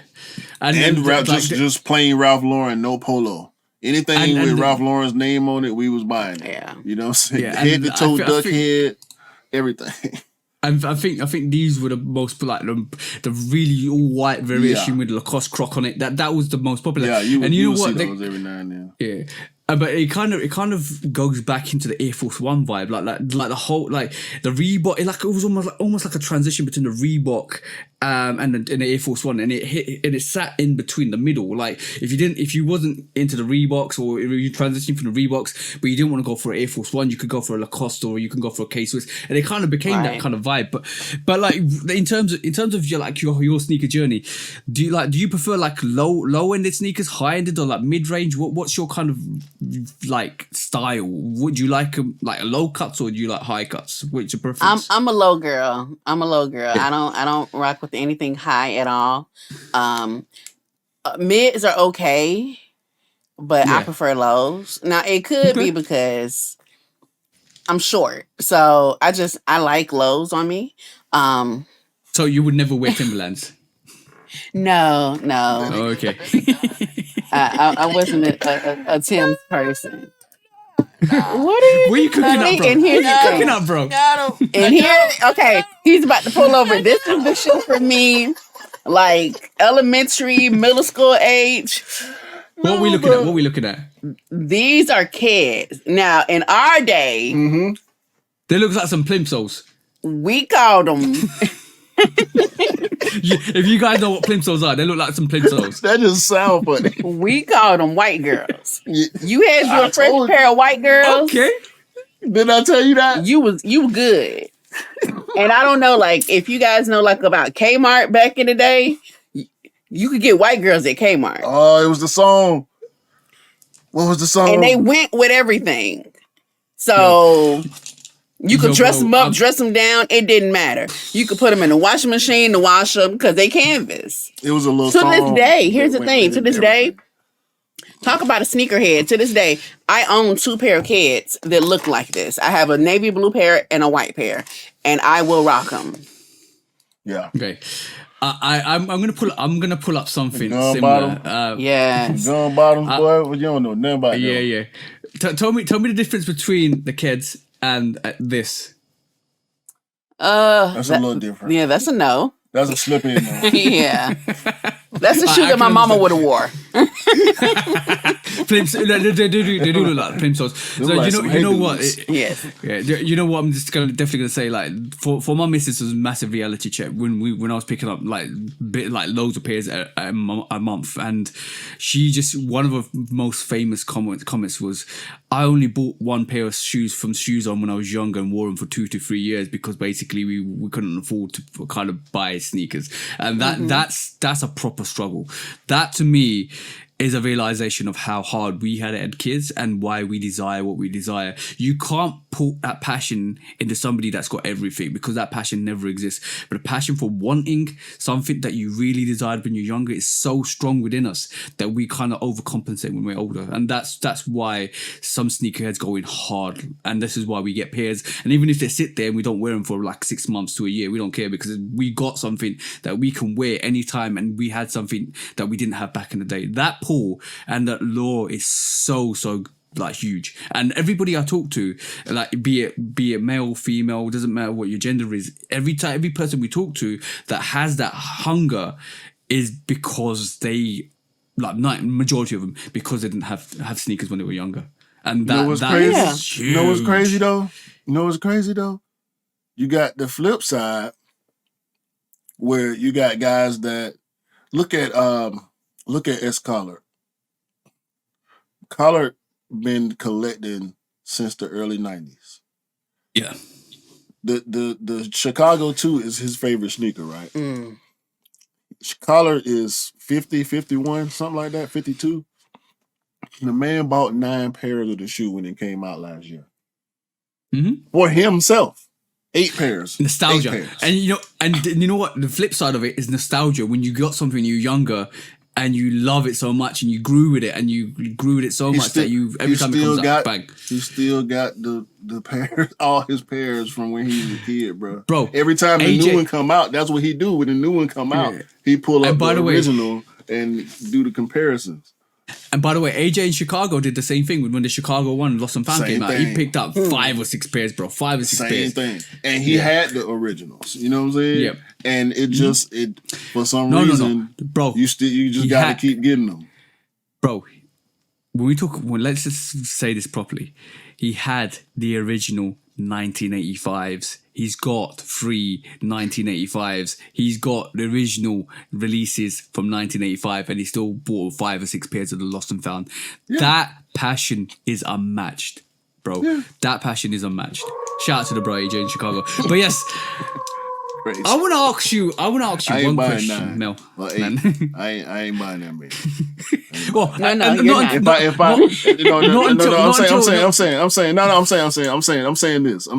And just plain Ralph Lauren, no Polo. Anything with Ralph Lauren's name on it, we was buying it. Yeah. You know what I'm saying? Yeah, head to toe, Duckhead, everything. And I think these were the most like the really all white variation with the Lacoste croc on it. That was the most popular. Yeah, you know what? See those every now and then. Yeah. But it kind of goes back into the Air Force One vibe, like the whole like the Reebok. It was almost like a transition between the Reebok and the Air Force One, and it sat in between the middle. Like if you wasn't into the Reeboks, or if you transitioned from the Reeboks, but you didn't want to go for an Air Force One, you could go for a Lacoste, or you can go for a K Swiss, and it kind of became that kind of vibe. But like in terms of your sneaker journey, do you prefer like low ended sneakers, high ended, or like mid range? What's your kind of like style? Would you like low cuts, or do you like high cuts? What's your preference? I'm a low girl. Yeah. I don't rock with anything high at all. Mids are okay, but I prefer lows. Now it could be because I'm short, so I like lows on me. So you would never wear Timberlands? No, Oh, okay. I wasn't a Tim's person. What are you What are you cooking up, bro? And What are here's you the cooking thing. up, bro? And here, okay, he's about to pull over. This is the shoe for me, like elementary, middle school age. What are we looking at? What are we looking at? These are kids. Now, in our day, They look like some plimsolls. we called them. If you guys know what plimsolls are, they look like some plimsolls. That just sound funny. We called them white girls. Yeah. You had your I fresh told pair of white girls. Okay. Did I tell you that? You good. And I don't know, like, if you guys know, like, about Kmart back in the day, you could get white girls at Kmart. Oh, it was the song. What was the song? And they went with everything. So you could dress them up, dress them down. It didn't matter. You could put them in the washing machine to wash them because they canvas. It was a little To song. this day, here's the that thing. went To with this everything. day, talk about a sneakerhead. To this day, I own 2 pair of kids that look like this. I have a navy blue pair and a white pair, and I will rock them. Yeah. Okay. I'm gonna pull up something Gun similar. bottom? Yes. Gun bottoms, boy. You don't know nothing about Yeah, them. yeah. Tell me the difference between the kids and this. That's a little different. Yeah, that's a no. That's a slip in though. Yeah. That's a shoe I that my can mama understand. would have wore. They do look like plimsolls. So like you some know Hindu what? ones. Yes. Yeah, you know what? I'm just definitely gonna say, like, for my missus, it was a massive reality check when I was picking up like loads of pairs a month, and she just, one of her most famous comments was, I only bought one pair of shoes from Shoes On when I was younger and wore them for 2 to 3 years because basically we couldn't afford to kind of buy sneakers, and that's a proper struggle. That to me is a realization of how hard we had kids and why we desire what we desire. You can't put that passion into somebody that's got everything, because that passion never exists. But a passion for wanting something that you really desired when you're younger is so strong within us that we kind of overcompensate when we're older. And that's why some sneakerheads go in hard. And this is why we get pairs. And even if they sit there and we don't wear them for like 6 months to a year, we don't care, because we got something that we can wear anytime, and we had something that we didn't have back in the day. That pull and that lure is so like huge. And everybody I talk to, like be it male, female, doesn't matter what your gender is, every person we talk to that has that hunger is because they, like, majority of them, because they didn't have sneakers when they were younger. And that, You know what's that crazy? is huge. You know what's crazy though? You got the flip side where you got guys that look at S. Collard. Collard been collecting since the early 90s. Yeah. The Chicago 2 is his favorite sneaker, right? Collard is 50, 51, something like that, 52. The man bought 9 pairs of the shoe when it came out last year. For himself. 8 pairs. Nostalgia. 8 pairs. And you know what? The flip side of it is nostalgia. When you got something when you're younger and you love it so much and you grew with it, and you grew with it so much that every time it comes out, bang. He still got the pairs, all his pairs from when he was a kid, bro. Bro, every time the new one come out, that's what he do. When the new one come out, he pull up the original and do the comparisons. And by the way, AJ in Chicago did the same thing when the Chicago one Lost and Found came out. He picked up 5 or 6 pairs, bro. 5 or 6 pairs. Same thing. And he had the originals. You know what I'm saying? Yep. And it just for some reason, bro, you just gotta keep getting them. Bro, let's just say this properly. He had the original 1985s. He's got 3 1985s. He's got the original releases from 1985, and he still bought 5 or 6 pairs of the Lost and Found. Yeah. That passion is unmatched, bro. Yeah. That passion is unmatched. Shout out to the bro AJ in Chicago. But yes, crazy. I want to ask you one question, Mel. Well, I ain't buying that, man. Well, I'm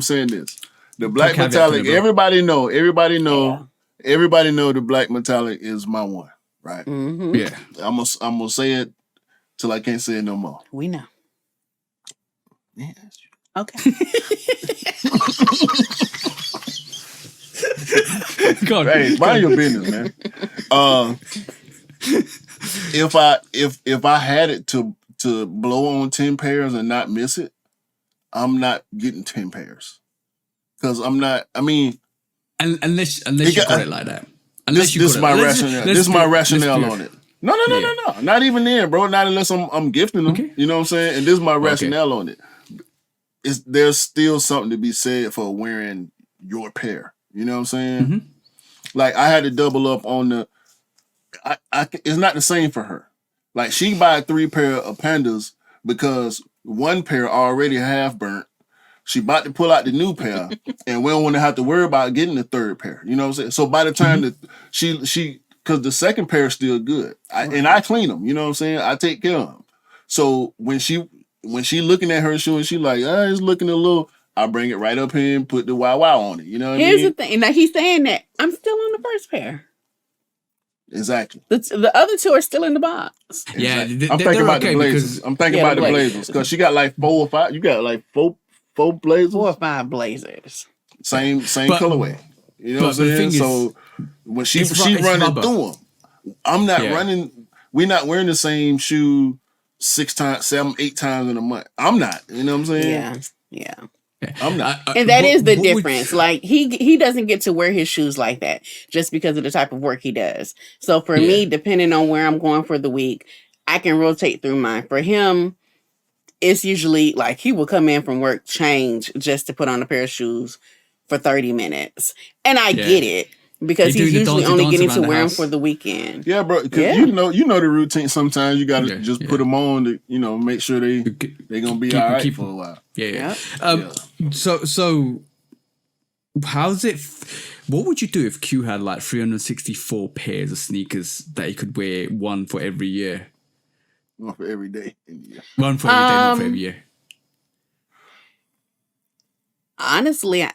saying this. The black metallic. Everybody know the black metallic is my one, right? Mm-hmm. Yeah, I'm gonna say it till I can't say it no more. We know. Yeah, Okay. Go on. Hey, mind your business, man. If I had it to blow on 10 pairs and not miss it, I'm not getting 10 pairs. Because I'm not, I mean, unless you got it like that. Unless this is my rationale. This is my rationale on it. No. Not even then, bro. Not unless I'm gifting them. Okay. You know what I'm saying? And this is my rationale on it. There's still something to be said for wearing your pair. You know what I'm saying? Mm-hmm. Like I had to double up on the. It's not the same for her. Like she buy 3 pair of Pandas because 1 pair already half burnt. She about to pull out the new pair, and we don't want to have to worry about getting the 3rd pair. You know what I'm saying? So by the time that she because the 2nd pair is still good, and I clean them. You know what I'm saying? I take care of them. So when she looking at her shoe and she like, it's looking a little. I bring it right up here and put the wow on it. You know what I mean? Here's the thing. Now he's saying that I'm still on the 1st pair. Exactly. The other 2 are still in the box. Yeah, exactly. I'm thinking about the Blazers. I'm thinking about the Blazers because she got like 4 or 5. You got like 4 Blazers, 4 or 5 Blazers. Same colorway. You know what I'm saying? So when she running through them, I'm not running. We're not wearing the same shoe 6 times, 7, 8 times in a month. I'm not. You know what I'm saying? Yeah. I'm not. And that is the difference. Like he doesn't get to wear his shoes like that just because of the type of work he does. So for me, depending on where I'm going for the week, I can rotate through mine. For him, it's usually like he will come in from work, change just to put on a pair of shoes for 30 minutes. And I get it because he's usually only getting to wear them for the weekend. Yeah, bro. Because you know the routine. Sometimes you got to just put them on to make sure they're gonna be all right for a while. So how's it? What would you do if Q had like 364 pairs of sneakers that he could wear, one for every year? One for every day. One for every day, not for every year. Honestly,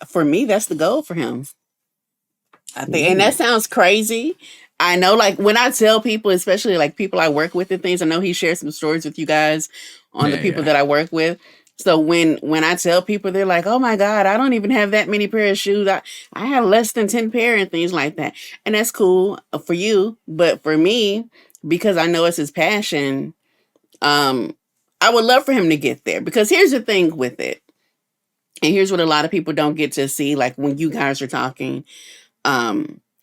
for me, that's the goal for him. I think, and that sounds crazy. I know, like when I tell people, especially like people I work with and things, I know he shares some stories with you guys on the people that I work with. So when I tell people, they're like, "Oh my God, I don't even have that many pair of shoes. I have less than 10 pair and things like that." And that's cool for you, but for me, because I know it's his passion, I would love for him to get there. Because here's the thing with it, and here's what a lot of people don't get to see. Like when you guys are talking,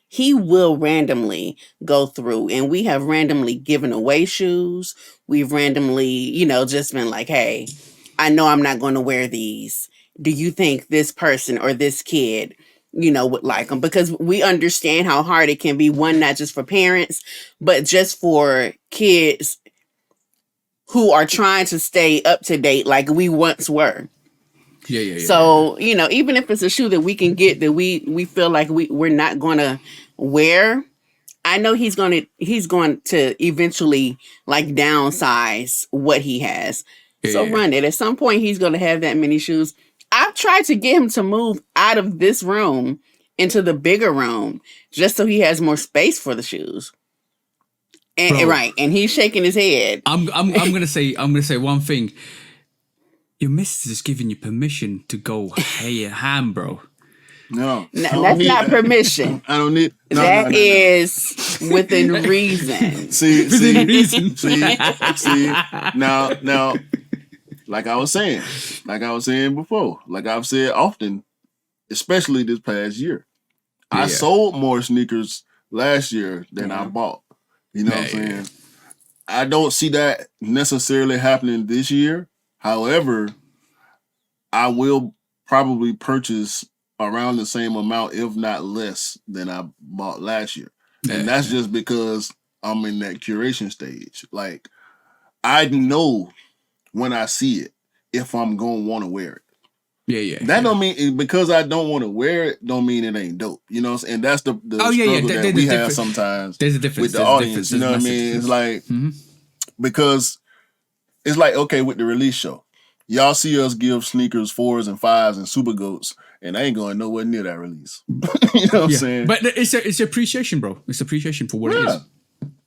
he will randomly go through, and we have randomly given away shoes. We've randomly, just been like, "Hey, I know I'm not going to wear these. Do you think this person or this kid, would like them?" Because we understand how hard it can be, one, not just for parents, but just for kids who are trying to stay up to date like we once were. Yeah. So, even if it's a shoe that we can get that we feel like we're not going to wear, I know he's going to eventually like downsize what he has. Run it. At some point, he's going to have that many shoes. I've tried to get him to move out of this room into the bigger room just so he has more space for the shoes. And he's shaking his head. I'm gonna say one thing. Your missus is giving you permission to go ham, bro. No, that's not permission. I don't need. That is within reason. Within reason. See. Now, like I was saying before, like I've said often, especially this past year, I sold more sneakers last year than I bought. You know what I'm saying? I don't see that necessarily happening this year. However, I will probably purchase around the same amount, if not less, than I bought last year. And that's just because I'm in that curation stage. Like, I know when I see it if I'm going to want to wear it. That don't mean, because I don't want to wear it, don't mean it ain't dope. You know what I'm saying? And that's the struggle that we have sometimes there's a difference with the audience. You know what I mean? It's like, because it's like, okay, with the release show, y'all see us give sneakers 4s and 5s and super goats, and I ain't going nowhere near that release. You know what I'm saying? But it's appreciation, bro. It's appreciation for what it is.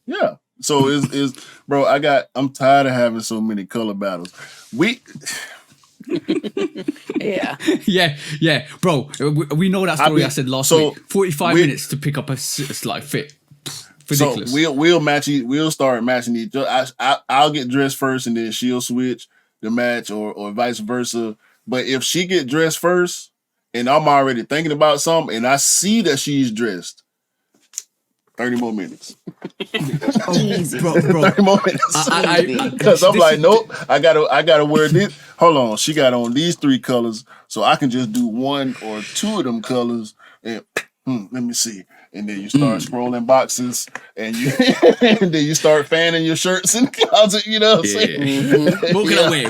Yeah. So is bro, I'm tired of having so many color battles. Yeah. yeah, bro. We know that story I said last week. 45 minutes to pick up a like fit. Ridiculous. So we'll start matching each other. I'll get dressed first and then she'll switch the match or vice versa. But if she get dressed first and I'm already thinking about something and I see that she's dressed, 30 more minutes. Easy. bro. 30 more minutes. Because I'm like, nope, I gotta wear this. Hold on, she got on these 3 colors, so I can just do 1 or 2 of them colors and let me see. And then you start scrolling boxes, and and then you start fanning your shirts in the closet. You know what I'm saying? Walking away.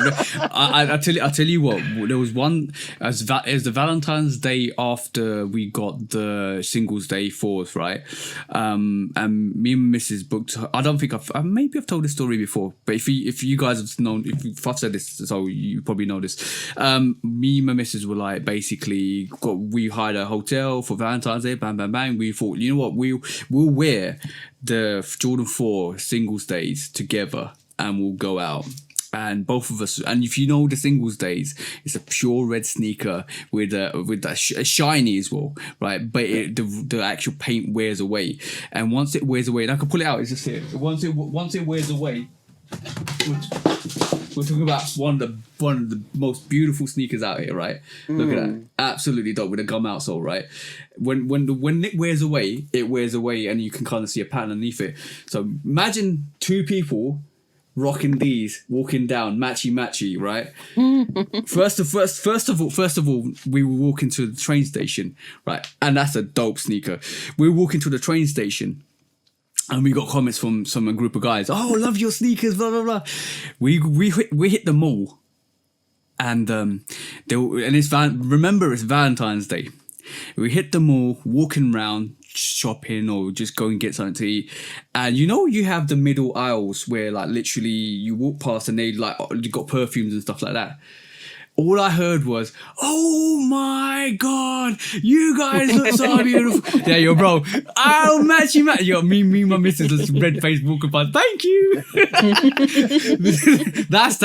I tell you what. There was one as the Valentine's Day after we got the Singles Day 4th, right? And me and Mrs. booked. I don't think maybe I've told this story before, but if you guys have known, if I've said this, so you probably know this. Me and my Mrs. were like basically we hired a hotel for Valentine's Day. Bang bang bang. We thought, you know what, we'll wear the Jordan 4 Singles Days together and we'll go out. And both of us, and if you know the Singles Days, it's a pure red sneaker with that shiny as well, right? But the actual paint wears away, and once it wears away, and I can pull it out, it's just here. Once it wears away, we're talking about one of the most beautiful sneakers out here, right? Look at that, absolutely dope with a gum outsole, right? When it wears away, and you can kind of see a pattern underneath it. So imagine 2 people rocking these, walking down matchy, right? First of all, we were walking to the train station, right? And that's a dope sneaker. We were walking to the train station. And we got comments from a group of guys. Oh, love your sneakers, blah blah blah. We hit the mall, and remember it's Valentine's Day. We hit the mall, walking around, shopping or just go and get something to eat. And you have the middle aisles where like literally you walk past and they like you got perfumes and stuff like that. All I heard was, "Oh my god, you guys look so beautiful." Yeah, yo, bro. Oh, matchy. Yo, me, my missus just red face walking past. Thank you. that's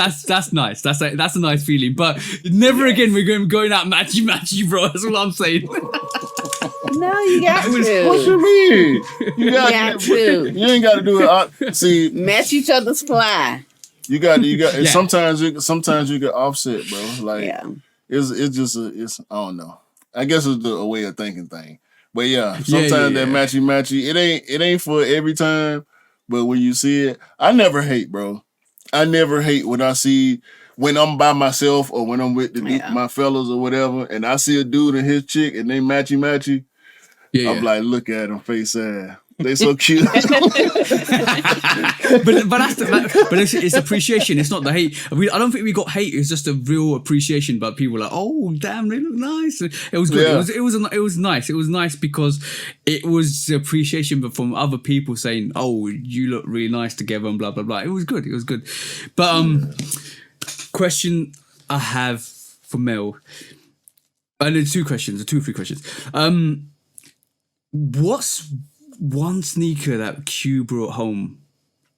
nice. That's a nice feeling. But never again we're going out matchy, bro. That's all I'm saying. No, you got to. What you mean? You got to. You ain't got to do it. See, match each other's fly. You got. Yeah. Sometimes you get offset, bro. Like it's just I don't know. I guess it's a way of thinking thing. But yeah, sometimes that matchy, it ain't for every time. But when you see it, I never hate, bro. I never hate when I see when I'm by myself or when I'm with my fellas or whatever, and I see a dude and his chick and they matchy. I'm like, look at them face ass. They so cute. but it's appreciation. It's not the hate. I don't think we got hate. It's just a real appreciation. But people are like, oh damn, they look nice. It was good. Yeah. It was nice. It was nice because it was appreciation, but from other people saying, oh, you look really nice together and blah blah blah. It was good. But question I have for Mel, and there's 2 questions, or 2 or 3 questions. What's one sneaker that Q brought home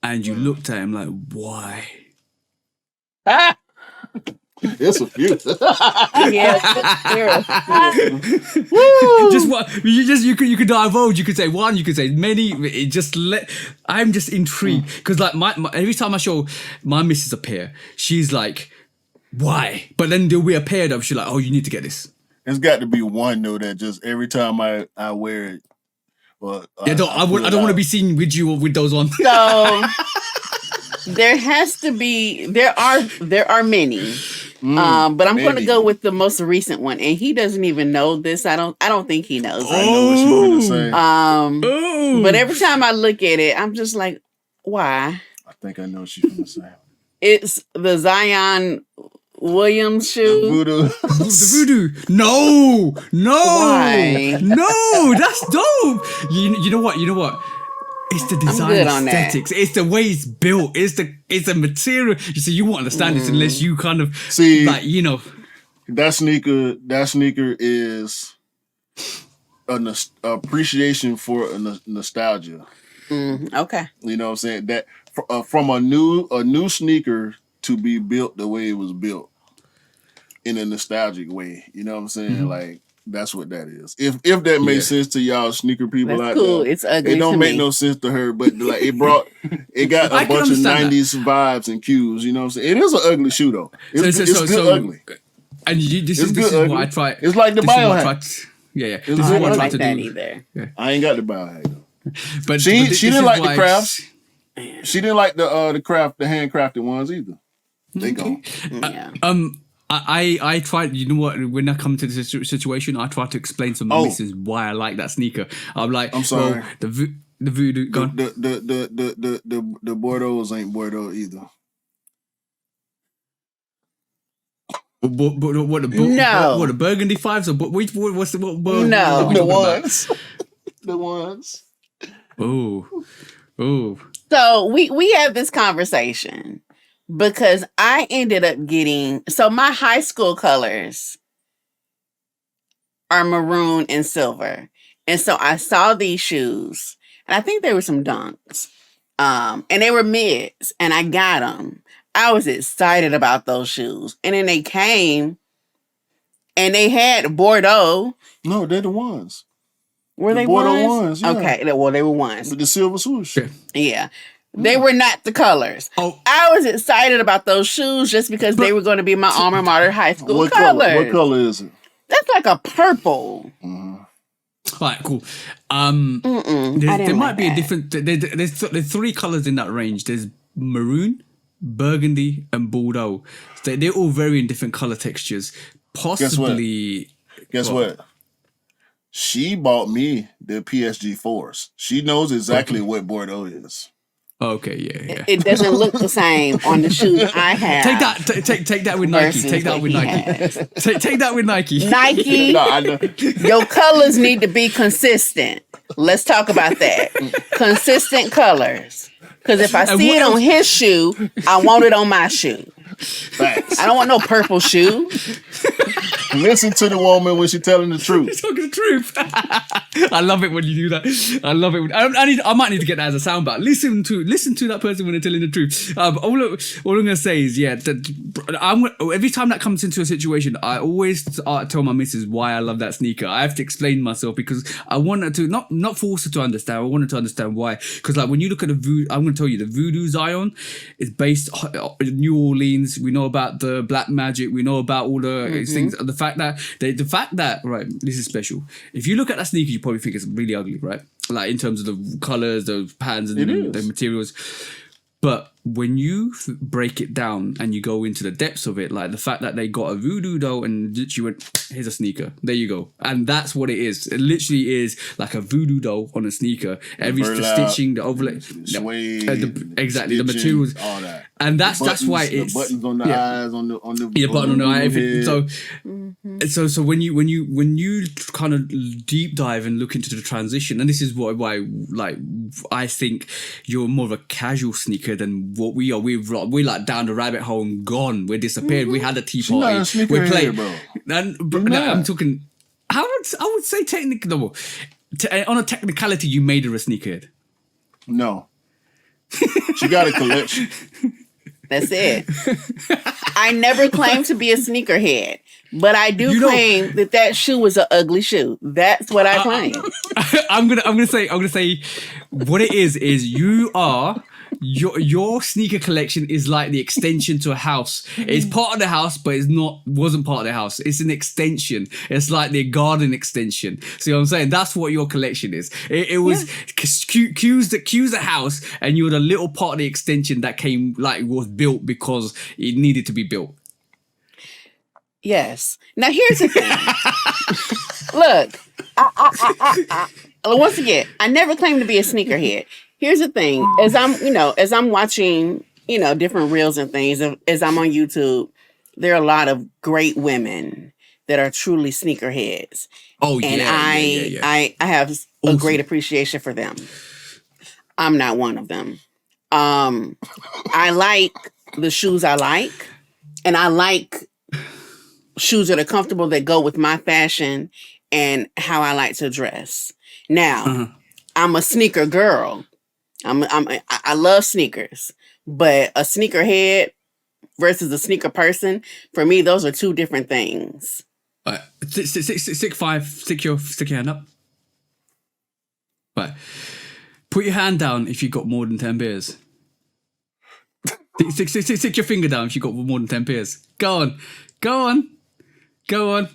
and you looked at him like, why? It's a few. Just what you could divulge. You could say one. You could say many. I'm just intrigued because like my every time I show my missus a pair, she's like, why? But then there'll be a pair that she's like, oh, you need to get this. There's got to be one though that just every time I wear it. But I don't want to be seen with you with those on. So there has to be. There are many. But I'm going to go with the most recent one, and he doesn't even know this. I don't think he knows. I know what you're going to say. But every time I look at it, I'm just like, why? I think I know what she's going to say. It's the Zion Williams shoe. The voodoo. No. Why? No, that's dope. You know what? It's the design aesthetics. It's the way it's built. It's a material. So you won't understand this unless you kind of see, like, you know. That sneaker is an appreciation for a nostalgia. Okay. You know what I'm saying? That from a new sneaker to be built the way it was built in a nostalgic way. You know what I'm saying? Like that's what that is. If that makes sense to y'all sneaker people That's out cool. there, It's ugly it don't to make me. no sense to her. But like it got I a can bunch of understand that. '90s vibes and cues. You know what I'm saying? It is an ugly shoe though. It's good ugly. And this It's is good what I ugly. try. It's like the this is what I biohack. tried. Yeah. This is good I what I didn't tried like to that do. either. I ain't got the biohack though. But She this didn't is like why the crafts. She didn't like the handcrafted ones either. They gone. Yeah. I tried. You know what? When I come to this situation, I try to explain to my missus why I like that sneaker. I'm like, I'm sorry. Well, the voodoo gone. The Bordeaux ain't Bordeaux either. What the Burgundy fives or what's the what? No. The ones. The ones. Oh. So we have this conversation because I ended up getting, so my high school colors are maroon and silver. And so I saw these shoes and I think they were some Dunks. And they were mids and I got them. I was excited about those shoes. And then they came and they had Bordeaux. No, they're the ones. Were they Bordeaux ones? ones, yeah. Okay, well, they were ones. With the silver swoosh. Yeah. They were not the colors. Oh. I was excited about those shoes just because they were going to be my alma mater high school colors. What color is it? That's like a purple. All right, cool. There might be a different. There's three colors in that range. There's maroon, burgundy, and Bordeaux. They're all very in different color textures. Possibly. Guess what? She bought me the PSG 4s. She knows exactly what Bordeaux is. Okay, yeah. It doesn't look the same on the shoes I have. Take that. Take that with Nike. versus Take that what with he Nike. has. Take that with Nike. Nike, No, I know. your colors need to be consistent. Let's talk about that. Consistent colors. Because if I And see what it on else- his shoe, I want it on my shoe. Facts. I don't want no purple shoe. Listen to the woman when she's telling the truth. Talking the truth. I love it when you do that. I love it. I might need to get that as a soundbite. Listen to that person when they're telling the truth. All I'm gonna say is, every time that comes into a situation, I always tell my missus why I love that sneaker. I have to explain myself because I want her to not force her to understand. I want her to understand why. Because like when you look at I'm gonna tell you the Voodoo Zion is based in New Orleans. We know about the Black Magic. We know about all the things. The fact that right, this is special. If you look at that sneaker, you probably think it's really ugly, right? Like in terms of the colors, the patterns, and the materials. But when you break it down and you go into the depths of it, like the fact that they got a voodoo doll and literally went, here's a sneaker. There you go. And that's what it is. It literally is like a voodoo doll on a sneaker. Every the stitching, the overlay. Suede, exactly. The materials. All that. And that's why it's the buttons on the eyes, on the button on the eye. head. So when you kind of deep dive and look into the transition, and this is why like I think you're more of a casual sneaker than what we are. We're like down the rabbit hole and gone. We're disappeared. We had a tea She's not party. a sneakerhead, bro. I'm talking. I would say technically on a technicality, you made her a sneakerhead. No. She got a collection. That's it. I never claimed to be a sneakerhead, but I do claim that shoe was an ugly shoe. That's what I claim. I'm gonna say what it is you are. Your sneaker collection is like the extension to a house. It's part of the house, but wasn't part of the house. It's an extension. It's like the garden extension. See what I'm saying? That's what your collection is. It was cues the house, and you're the little part of the extension that was built because it needed to be built. Yes. Now here's the thing. Look, I once again, I never claimed to be a sneakerhead. Here's the thing, as I'm watching, different reels and things, as I'm on YouTube, there are a lot of great women that are truly sneakerheads. Oh, and yeah. I have a great appreciation for them. I'm not one of them. I like the shoes I like, and I like shoes that are comfortable that go with my fashion and how I like to dress. Now, I'm a sneaker girl. I love sneakers, but a sneakerhead versus a sneaker person, for me, those are two different things. Right. Stick your hand up. Right. Put your hand down if you got more than 10 beers. Stick your finger down if you got more than 10 beers. Go on. Put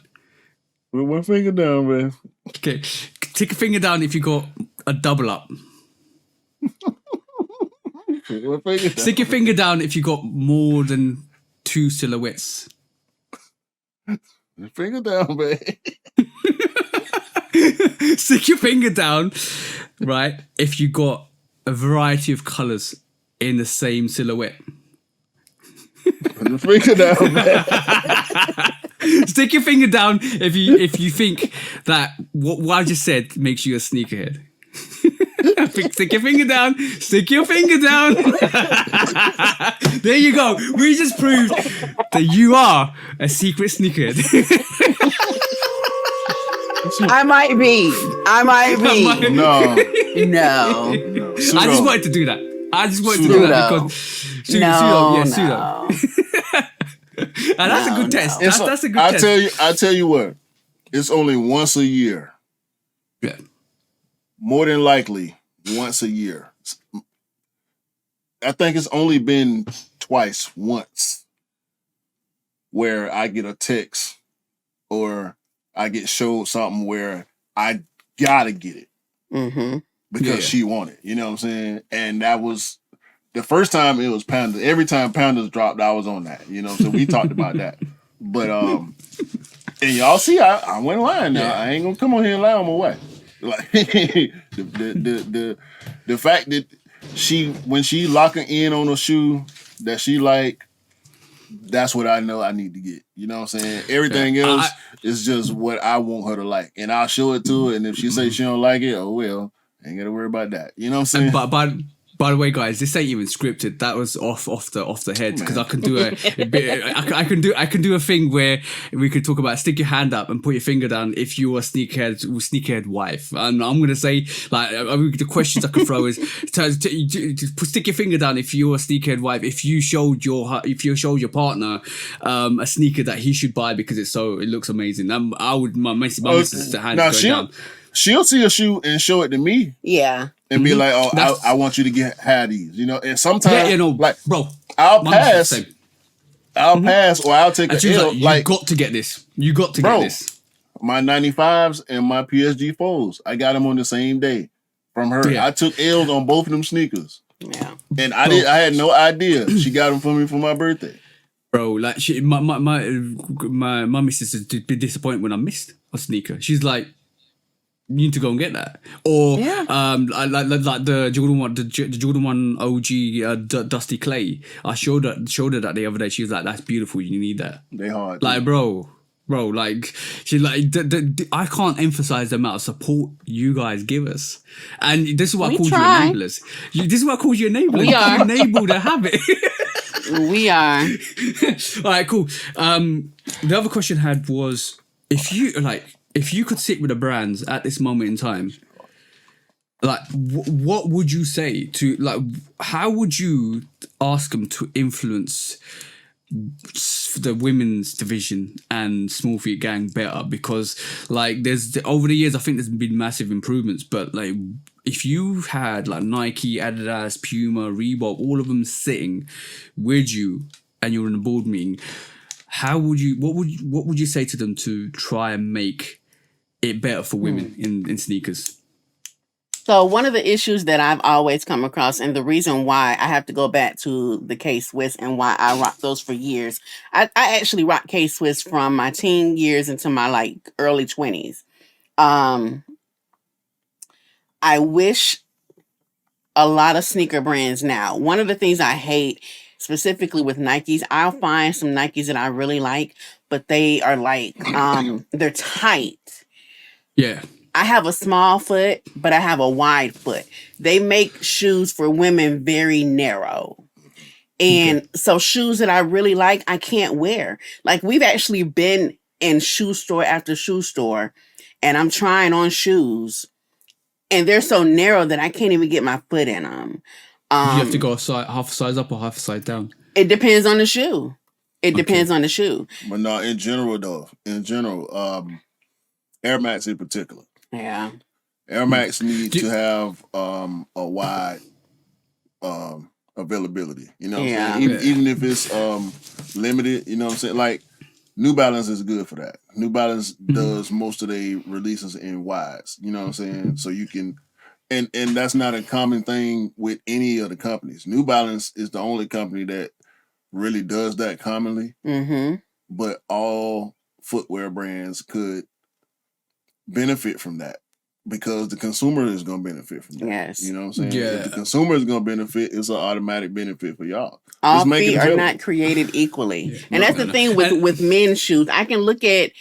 one finger down, man. Okay. Stick a finger down if you got a double up. Put one finger down. Stick your finger down if you got more than 2 silhouettes. Finger down, man. Stick your finger down, right, if you got a variety of colours in the same silhouette. Put your finger down, man. Stick your finger down if you think that what I just said makes you a sneakerhead. Stick your finger down. Stick your finger down. There you go. We just proved that you are a secret sneakerhead. I might be. No. No. I just wanted to do that. Because pseudo. And that's a good test. That's a good test. I tell you what. It's only once a year. Yeah. More than likely, once a year. I think it's only been once, where I get a text or I get showed something where I gotta get it because she wanted. You know what I'm saying? And that was the first time it was Pandas. Every time Pandas dropped, I was on that. You know, so we talked about that. But and y'all see, I went lying now. I ain't gonna come on here and lie on my way. Like the fact that when she locking in on a shoe that she like, that's what I know I need to get. You know what I'm saying? Everything else is just what I want her to like, and I'll show it to her. And if she say she don't like it, oh well, ain't gotta worry about that. You know what I'm saying? But by the way, guys, this ain't even scripted. That was off the head, because I can do I can do a thing where we could talk about stick your hand up and put your finger down if you're a sneakerhead wife. And I'm gonna say, like, the questions I could throw is stick your finger down if you're a sneakerhead wife. If you showed your partner a sneaker that he should buy because it looks amazing. My missus hand now go down. She'll see a shoe and show it to me. Yeah. And be like, oh, I want you to have these, you know. And sometimes, like, bro, I'll pass, or I'll take a L. You got to get this. You got to get this. My 95s and my PSG 4s, I got them on the same day from her. Yeah. I took L's on both of them sneakers. Yeah, and I had no idea she got them for me for my birthday. Like, my missus is disappointed when I missed a sneaker. She's like, you need to go and get that, or like the Jordan 1, the Jordan 1 OG Dusty Clay. I showed her that the other day. She was like, "That's beautiful. You need that." They hard, like, bro. Like, she's like, I can't emphasize the amount of support you guys give us, and this is what I called you enablers. This is what I called you enablers. We are enabled to have it. We are. All right, cool. The other question I had was, if you could sit with the brands at this moment in time, like, what would you say to, like, how would you ask them to influence the women's division and Small Feet Gang better? Because, like, over the years, I think there's been massive improvements, but, like, if you had, like, Nike, Adidas, Puma, Reebok, all of them sitting with you and you're in a board meeting, what would you say to them to try and make it better for women in sneakers? So one of the issues that I've always come across, and the reason why I have to go back to the K-Swiss and why I rocked those for years, I actually rocked K-Swiss from my teen years into my, like, early 20s. I wish a lot of sneaker brands now, one of the things I hate specifically with Nikes, I'll find some Nikes that I really like, but they are like, they're tight. Yeah. I have a small foot, but I have a wide foot. They make shoes for women very narrow. And so shoes that I really like, I can't wear. Like, we've actually been in shoe store after shoe store, and I'm trying on shoes, and they're so narrow that I can't even get my foot in them. You have to go half a size up or half a size down. It depends on the shoe. It depends on the shoe. But no, in general though, Air Max in particular. Yeah. Air Max need to have a wide availability. You know what I'm saying? Even if it's limited, you know what I'm saying? Like New Balance is good for that. New Balance does most of their releases in wides. You know what I'm saying? So you can and that's not a common thing with any of the companies. New Balance is the only company that really does that commonly. Mm-hmm. But all footwear brands could benefit from that because the consumer is going to benefit from that. Yes. You know what I'm saying? Yeah. If the consumer is going to benefit, it's an automatic benefit for y'all. All feet are not created equally. And that's the thing with men's shoes. I can look at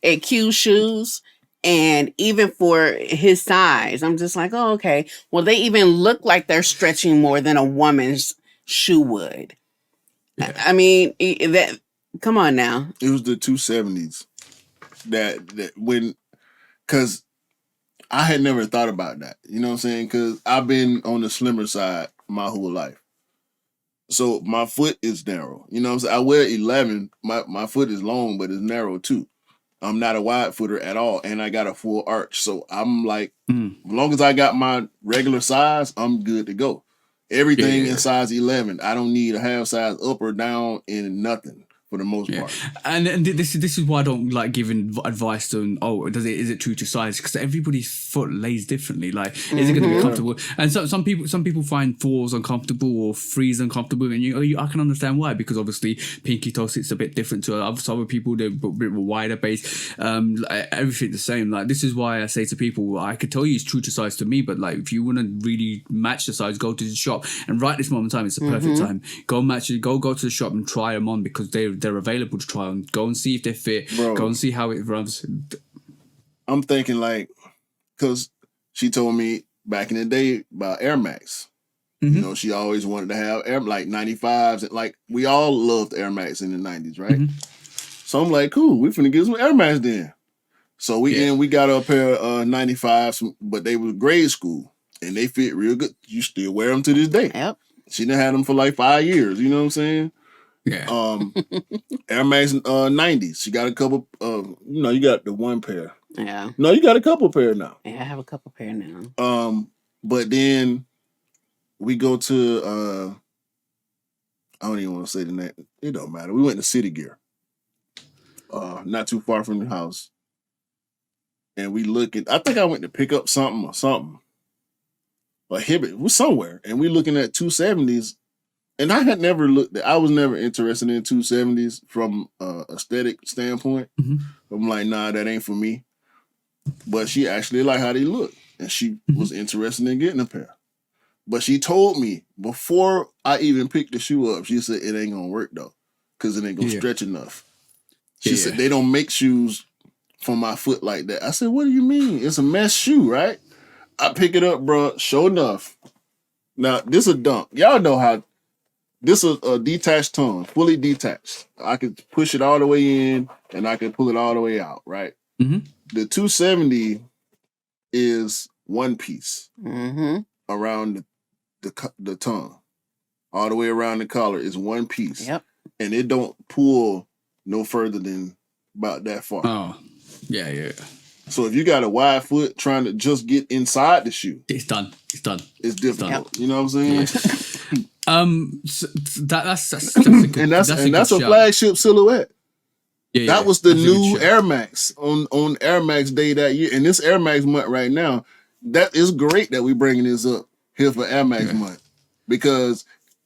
Q's shoes, and even for his size, I'm just like, oh, okay. Well, they even look like they're stretching more than a woman's shoe would. Yeah. I mean, that. Come on now. It was the 270s that when, because I had never thought about that. You know what I'm saying? Because I've been on the slimmer side my whole life. So my foot is narrow. You know what I'm saying? I wear 11. My foot is long, but it's narrow too. I'm not a wide footer at all. And I got a full arch. So I'm like, as long as I got my regular size, I'm good to go. Everything in size 11. I don't need a half size up or down in nothing. For the most part, and this is why I don't like giving advice on is it true to size, because everybody's foot lays differently. Like, is it going to be comfortable? And so some people find 4s uncomfortable or 3s uncomfortable, and I can understand why, because obviously pinky toe sits a bit different to other people. They're a bit wider base, everything the same. Like, this is why I say to people, I could tell you it's true to size to me, but like if you want to really match the size, go to the shop, and right this moment in time, it's the perfect time. Go match it. Go to the shop and try them on, because they're available to try on. Go and see if they fit. Bro, go and see how it runs. I'm thinking like, because she told me back in the day about Air Max. You know, she always wanted to have Air like 95s. Like, we all loved Air Max in the 90s, right? So I'm like, cool, we finna get some Air Max then. So we got a pair of 95s, but they was grade school and they fit real good. You still wear them to this day. Yep. She done had them for like 5 years. You know what I'm saying? Yeah. Air Max 90s. She got a couple you got the one pair. Yeah. No, you got a couple pair now. Yeah, I have a couple pair now. But then we go to I don't even want to say the name. It don't matter. We went to City Gear. Not too far from the house. And we I think I went to pick up something. Or Hibbett. It was somewhere. And we looking at 270s. And I had never I was never interested in 270s from aesthetic standpoint. I'm like, nah, that ain't for me. But she actually liked how they look. And she was interested in getting a pair. But she told me before I even picked the shoe up, she said, it ain't gonna work though. Because it ain't gonna stretch enough. She said, they don't make shoes for my foot like that. I said, what do you mean? It's a mesh shoe, right? I pick it up, bro. Sure enough. Now, this is a dunk. Y'all know how this is a detached tongue, fully detached. I could push it all the way in and I could pull it all the way out, right? The 270 is one piece around the tongue. All the way around the collar is one piece. Yep. And it don't pull no further than about that far. Oh, yeah. So if you got a wide foot trying to just get inside the shoe, it's done. It's difficult. You know what I'm saying? So that's a good, and that's a flagship silhouette. That was the new Air Max on Air Max Day that year, and this Air Max month right now. That is great that we bringing this up here for Air Max month, because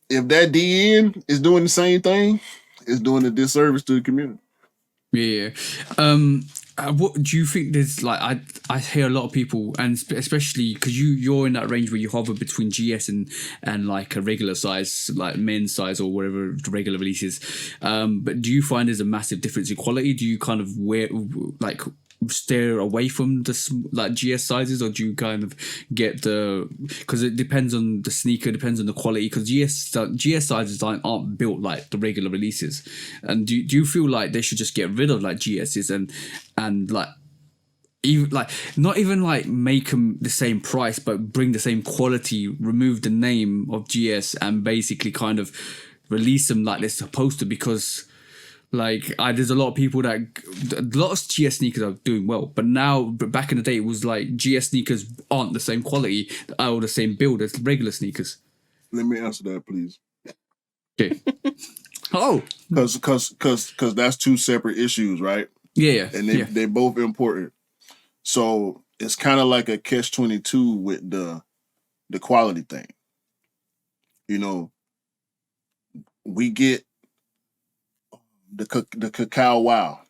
if that DN is doing the same thing, it's doing a disservice to the community. Yeah. What do you think? There's like I hear a lot of people, and especially because you're in that range where you hover between GS and like a regular size, like men's size or whatever the regular release is. But do you find there's a massive difference in quality? Do you kind of steer away from the like GS sizes, or do you kind of get because it depends on the sneaker, depends on the quality, because GS sizes aren't built like the regular releases? And do you feel like they should just get rid of like GSs and like even like not even like make them the same price, but bring the same quality, remove the name of GS, and basically kind of release them like they're supposed to. Because like there's a lot of people that a lot of GS sneakers are doing well, but back in the day it was like GS sneakers aren't the same quality or the same build as regular sneakers. Let me answer that, please. Okay. Oh, Because that's two separate issues, right? yeah, And they're both important. So it's kind of like a catch-22 with the quality thing. You know, we get the Cacao Wow,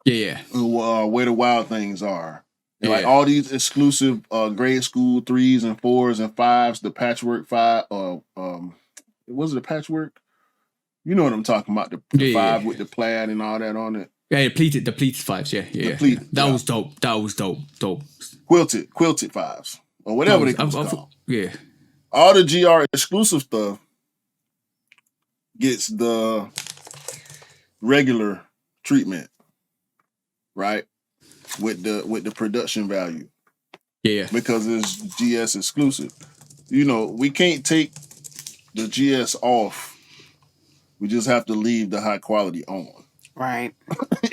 yeah. where the wild things are. And Yeah. like all these exclusive grade school 3s and 4s and 5s, the patchwork 5, was it a patchwork? You know what I'm talking about, the 5 with the plaid and all that on it. Yeah, the pleated 5s, yeah. That was dope. Quilted 5s, or whatever they call. Yeah. All the GR exclusive stuff gets the regular treatment, right? With the production value. Yeah. Because it's GS exclusive. You know, we can't take the GS off. We just have to leave the high quality on. Right.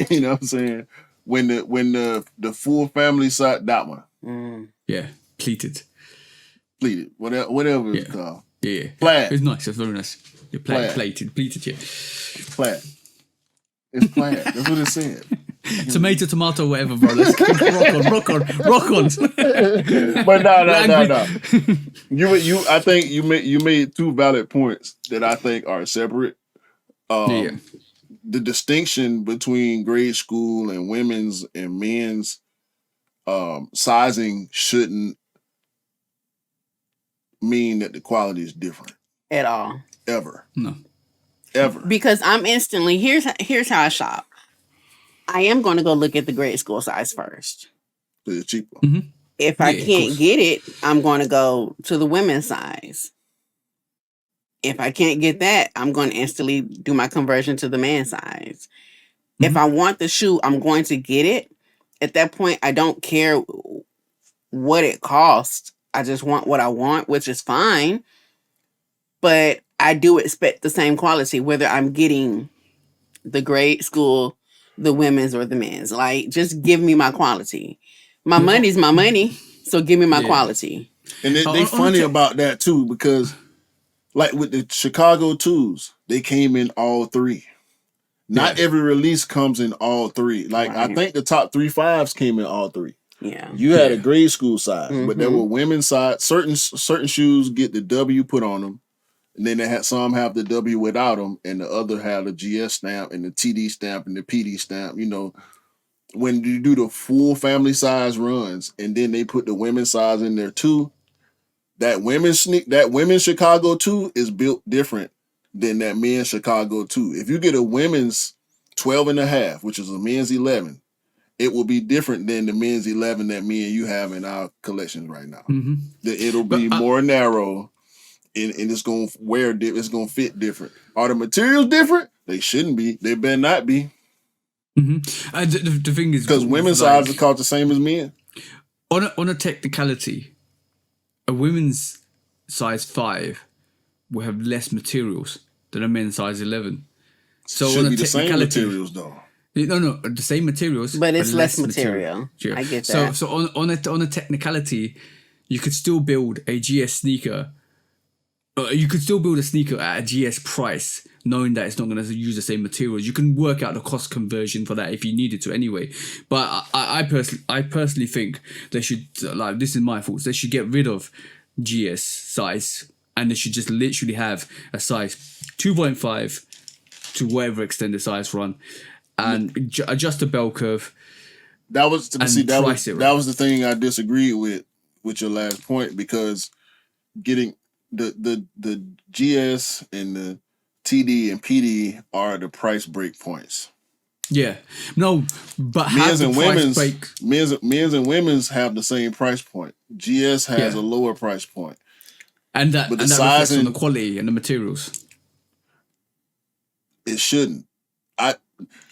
You know what I'm saying? When the full family side, that one. Yeah. Pleated, whatever it's called. Yeah. Plaid. It's nice. It's very nice. Yeah, pleated, yeah. Plaid. It's plaid. That's what it said. Tomato, whatever, bro. Let's rock on. But no. I think you made two valid points that I think are separate. The distinction between grade school and women's and men's sizing shouldn't mean that the quality is different At all. Ever. No. Ever. Because I'm instantly here's how I shop. I am going to go look at the grade school size first. It's cheaper. Mm-hmm. If I can't get it, I'm going to go to the women's size. If I can't get that, I'm going to instantly do my conversion to the man's size. Mm-hmm. If I want the shoe, I'm going to get it. At that point, I don't care what it costs. I just want what I want, which is fine. But I do expect the same quality, whether I'm getting the grade school, the women's, or the men's. Like, just give me my quality. My money's my money, so give me my quality. And they funny about that too, because like with the Chicago 2s, they came in all 3. Not every release comes in all 3. Like I think the top 3 5s came in all 3. Yeah, you had a grade school size, but there were women's size. Certain shoes get the W put on them, and then they had some have the W without them, and the other have the GS stamp and the TD stamp and the PD stamp. You know, when you do the full family size runs, and then they put the women's size in there too. That women's Chicago 2 is built different than that men's Chicago 2. If you get a women's 12.5, which is a men's 11, it will be different than the men's 11 that me and you have in our collections right now. Mm-hmm. It'll be more narrow, and it's going to it's going to fit different. Are the materials different? They shouldn't be. They better not be. Mm-hmm. The thing is, because women's sizes cost the same as men. On a technicality, a women's size 5 will have less materials than a men's size 11. So should be the same materials though. No, the same materials, but it's less material. Yeah. I get that. So on a technicality, you could still build a GS sneaker. You could still build a sneaker at a GS price, knowing that it's not going to use the same materials. You can work out the cost conversion for that if you needed to anyway. But I personally think they should, like, this is my thoughts, they should get rid of GS size, and they should just literally have a size 2.5 to whatever extended size run, and adjust the bell curve. That was the thing I disagreed with your last point, because getting the GS and the TD and PD are the price break points. Yeah, no, but men's and women's have the same price point. GS has a lower price point, and that reflects on the quality and the materials. It shouldn't.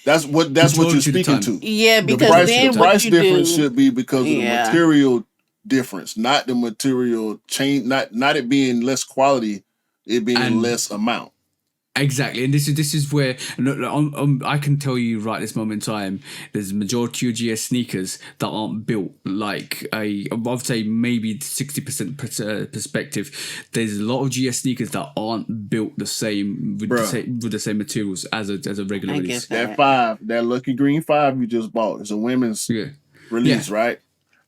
That's what you're Majority of the speaking time. to. Yeah, The because price, then the what price you difference do, should be because of the yeah, material difference, not the material change, not it being less quality, it being And less amount. exactly, and this is where I can tell you right this moment in time, there's a majority of GS sneakers that aren't built like I'd say maybe 60% perspective. There's a lot of GS sneakers that aren't built the same with the same materials as a regular I release. get That Lucky Green 5 you just bought is a women's Yeah, release, yeah, right?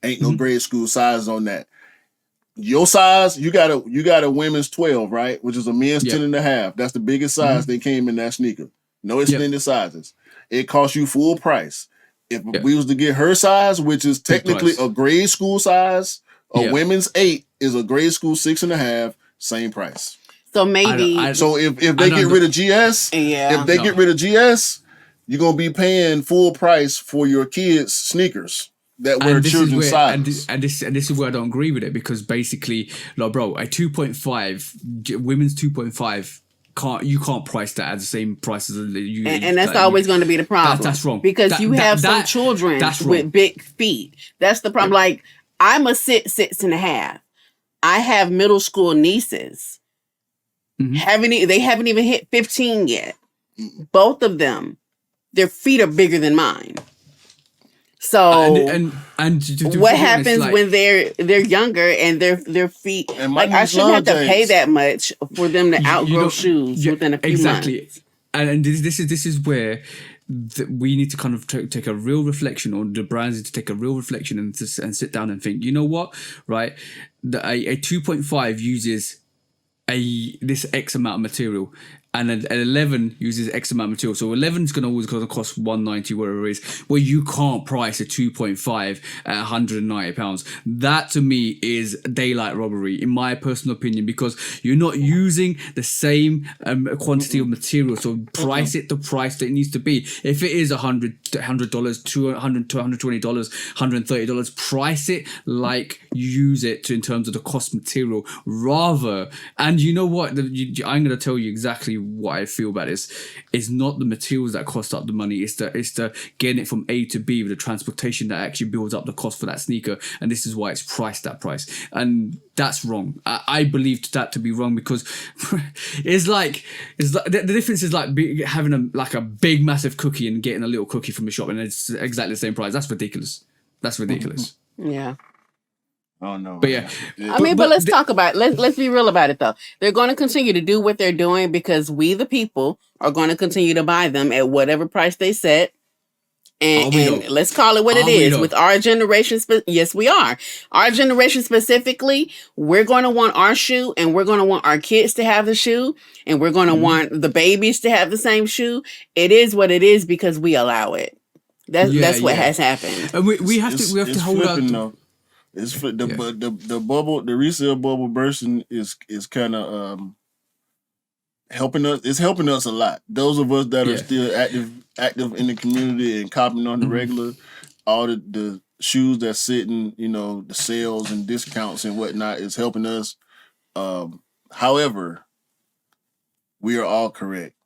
Ain't no grade school size on that. Your size, you got a women's 12, right? Which is a men's yeah, 10 and a half. That's the biggest size they came in that sneaker. No extended sizes. It costs you full price. If yeah. we was to get her size, which is technically price. a grade school size, a Yeah. women's 8 is a grade school 6.5, same price. So maybe, So if they get rid of GS, yeah, if they get rid of GS, you're gonna be paying full price for your kids' sneakers that wear children's sizes. And this is where I don't agree with it, because basically, like, bro, a 2.5 women's 2.5 can't price that at the same price as you. and that's always going to be the problem. That's wrong, because you have some children with big feet. That's the problem. Like, I'm a 6.5. I have middle school nieces. They haven't even hit 15 yet. Both of them, their feet are bigger than mine. So and what happens when they're younger and their feet, like, I shouldn't have to pay that much for them to outgrow shoes within a few months. And this is where we need to kind of take a real reflection, or the brands need to take a real reflection and sit down and think, you know what, right? A 2.5 uses this X amount of material, and an 11 uses X amount of material. So 11 is always going to cost 190, whatever it is. Well, you can't price a 2.5 at £190. That to me is daylight robbery, in my personal opinion, because you're not using the same quantity of material. So price it the price that it needs to be. If it is $100, $200, $220, $130, price it like you use it in terms of the cost material rather. And you know what? I'm going to tell you exactly what I feel about this. It's not the materials that cost up the money. It's the getting it from A to B with the transportation that actually builds up the cost for that sneaker. And this is why it's priced that price. And that's wrong. I believe that to be wrong, because it's like the difference is like having a big massive cookie and getting a little cookie from a shop, and it's exactly the same price. That's ridiculous. Yeah. Oh no. But yeah. But let's talk about it. Let's be real about it, though. They're going to continue to do what they're doing because we, the people, are going to continue to buy them at whatever price they set. And let's call it what it is. With our generation, yes, we are. Our generation specifically, we're going to want our shoe, and we're going to want our kids to have the shoe, and we're going to want the babies to have the same shoe. It is what it is because we allow it. That's what has happened. And we have to hold out. It's the bubble, the resale bubble bursting is kind of helping us. It's helping us a lot. Those of us that are still active in the community and copping on the regular, all the shoes that's sitting, the sales and discounts and whatnot is helping us. However, we are all correct,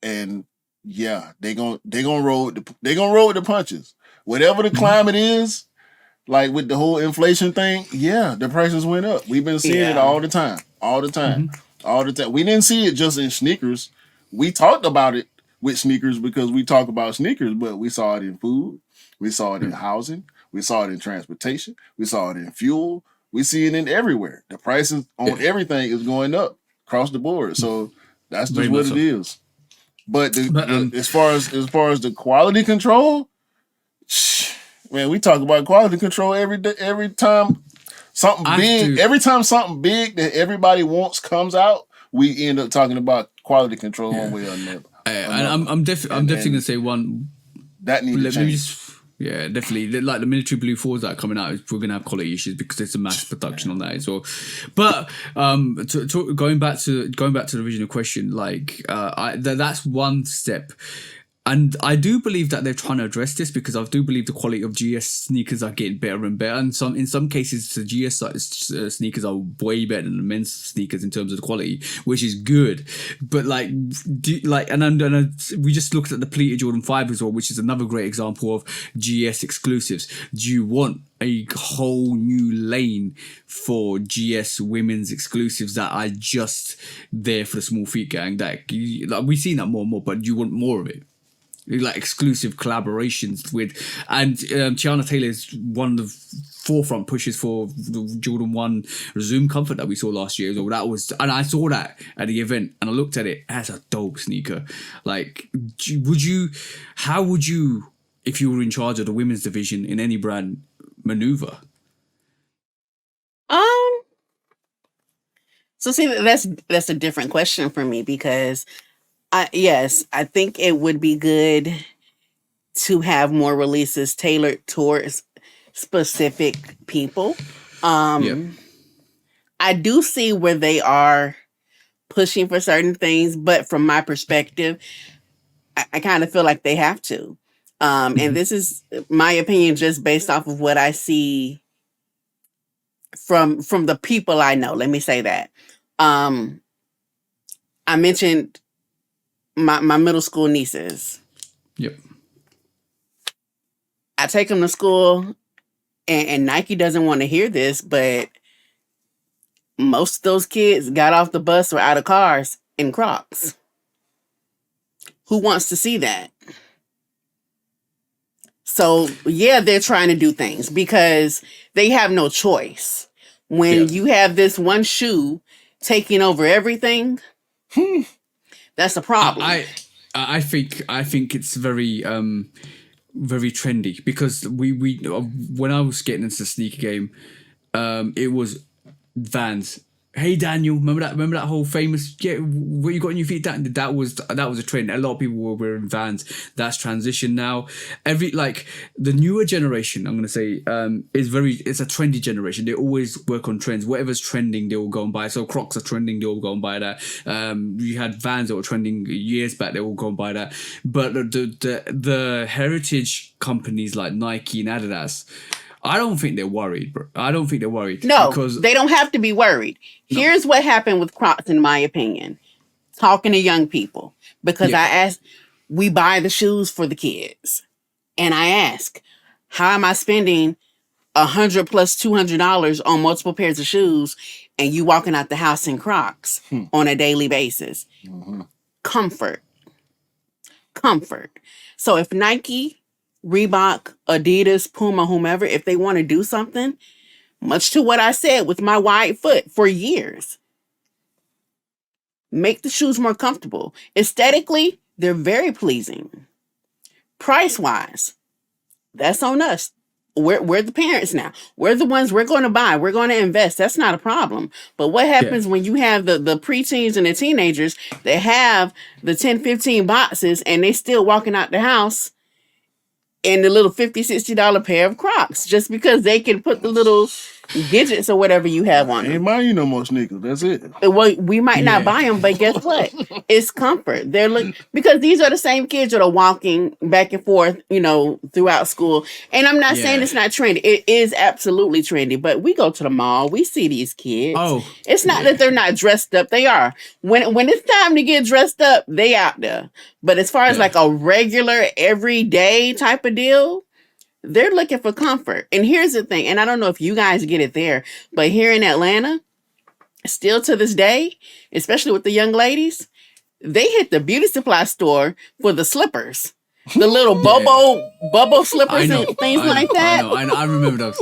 and they gonna roll with the punches. Whatever the climate is. Like with the whole inflation thing, the prices went up. We've been seeing it all the time. We didn't see it just in sneakers. We talked about it with sneakers because we talk about sneakers, but we saw it in food. We saw it in housing. We saw it in transportation. We saw it in fuel. We see it in everywhere. The prices on everything is going up across the board. So that's just what it is. But as far as the quality control, man, we talk about quality control every day. Every time something big that everybody wants comes out, we end up talking about quality control one way or another. And I'm definitely gonna say one that needs to change. Definitely. Like the military blue 4s that are coming out, we're gonna have quality issues because there's a mass production on that as well. But going back to the original question, like that's one step. And I do believe that they're trying to address this because I do believe the quality of GS sneakers are getting better and better. And in some cases, the GS sneakers are way better than the men's sneakers in terms of the quality, which is good. But like, we just looked at the pleated Jordan 5 as well, which is another great example of GS exclusives. Do you want a whole new lane for GS women's exclusives that are just there for the small feet gang? That like, we've seen that more and more, but you want more of it. Like exclusive collaborations with, and Tiana Taylor is one of the forefront pushes for the Jordan 1 Zoom Comfort that we saw last year. So that was, and I saw that at the event and I looked at it as a dope sneaker. Like, how would you, if you were in charge of the women's division in any brand, maneuver? So see, that's a different question for me because I think it would be good to have more releases tailored towards specific people. I do see where they are pushing for certain things, but from my perspective, I kind of feel like they have to. And this is my opinion just based off of what I see from the people I know. Let me say that. I mentioned my middle school nieces. Yep. I take them to school, and Nike doesn't want to hear this, but most of those kids got off the bus or out of cars in Crocs. Who wants to see that? So, yeah, they're trying to do things because they have no choice. When you have this one shoe taking over everything, that's a problem. I think it's very very trendy because we when I was getting into the sneaker game, it was Vans. Hey Daniel, remember that whole famous what you got on your feet? That was a trend. A lot of people were wearing Vans. That's transition now. The newer generation, I'm gonna say, it's a trendy generation. They always work on trends. Whatever's trending, they will go and buy. So Crocs are trending, they will go and buy that. You had Vans that were trending years back, they will go and buy that. But the heritage companies like Nike and Adidas, I don't think they're worried, bro. I don't think they're worried. No, because they don't have to be worried. No. Here's what happened with Crocs, in my opinion. Talking to young people. Because I asked, we buy the shoes for the kids. And I ask, how am I spending $100 plus $200 on multiple pairs of shoes and you walking out the house in Crocs on a daily basis? Mm-hmm. Comfort. So if Nike, Reebok, Adidas, Puma, whomever, if they want to do something, much to what I said with my wide foot for years, make the shoes more comfortable. Aesthetically, they're very pleasing. Price-wise, that's on us. We're the parents now. We're the ones we're going to buy. We're going to invest. That's not a problem. But what happens when you have the preteens and the teenagers that have the 10, 15 boxes and they still walking out the house in the little $50, $60 pair of Crocs just because they can put the little gadgets or whatever you have on them. Ain't buying you no more sneakers. That's it. Well, we might not buy them, but guess what? It's comfort. Because these are the same kids that are walking back and forth, throughout school. And I'm not saying it's not trendy. It is absolutely trendy. But we go to the mall. We see these kids. Oh, it's not that they're not dressed up. They are. When it's time to get dressed up, they out there. But as far as like a regular, everyday type of deal, they're looking for comfort. And here's the thing, and I don't know if you guys get it there, but here in Atlanta, still to this day, especially with the young ladies, they hit the beauty supply store for the slippers. The little bubble slippers and things like that. I remember those.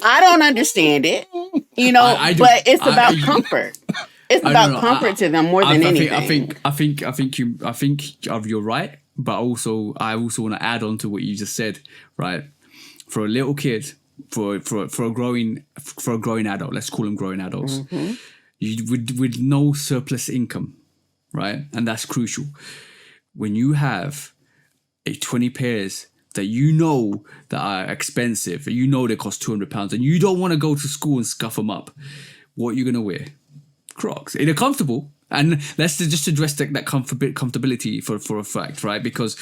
I don't understand it, but it's about comfort. It's about comfort to them more than anything. I think you're right. But I also want to add on to what you just said, right? For a little kid, for a growing adult, let's call them growing adults, with no surplus income, right? And that's crucial. When you have 20 pairs that that are expensive, they cost £200, and you don't want to go to school and scuff them up, what are you gonna wear? Crocs. They're comfortable. And let's just address that comfortability for a fact, right? Because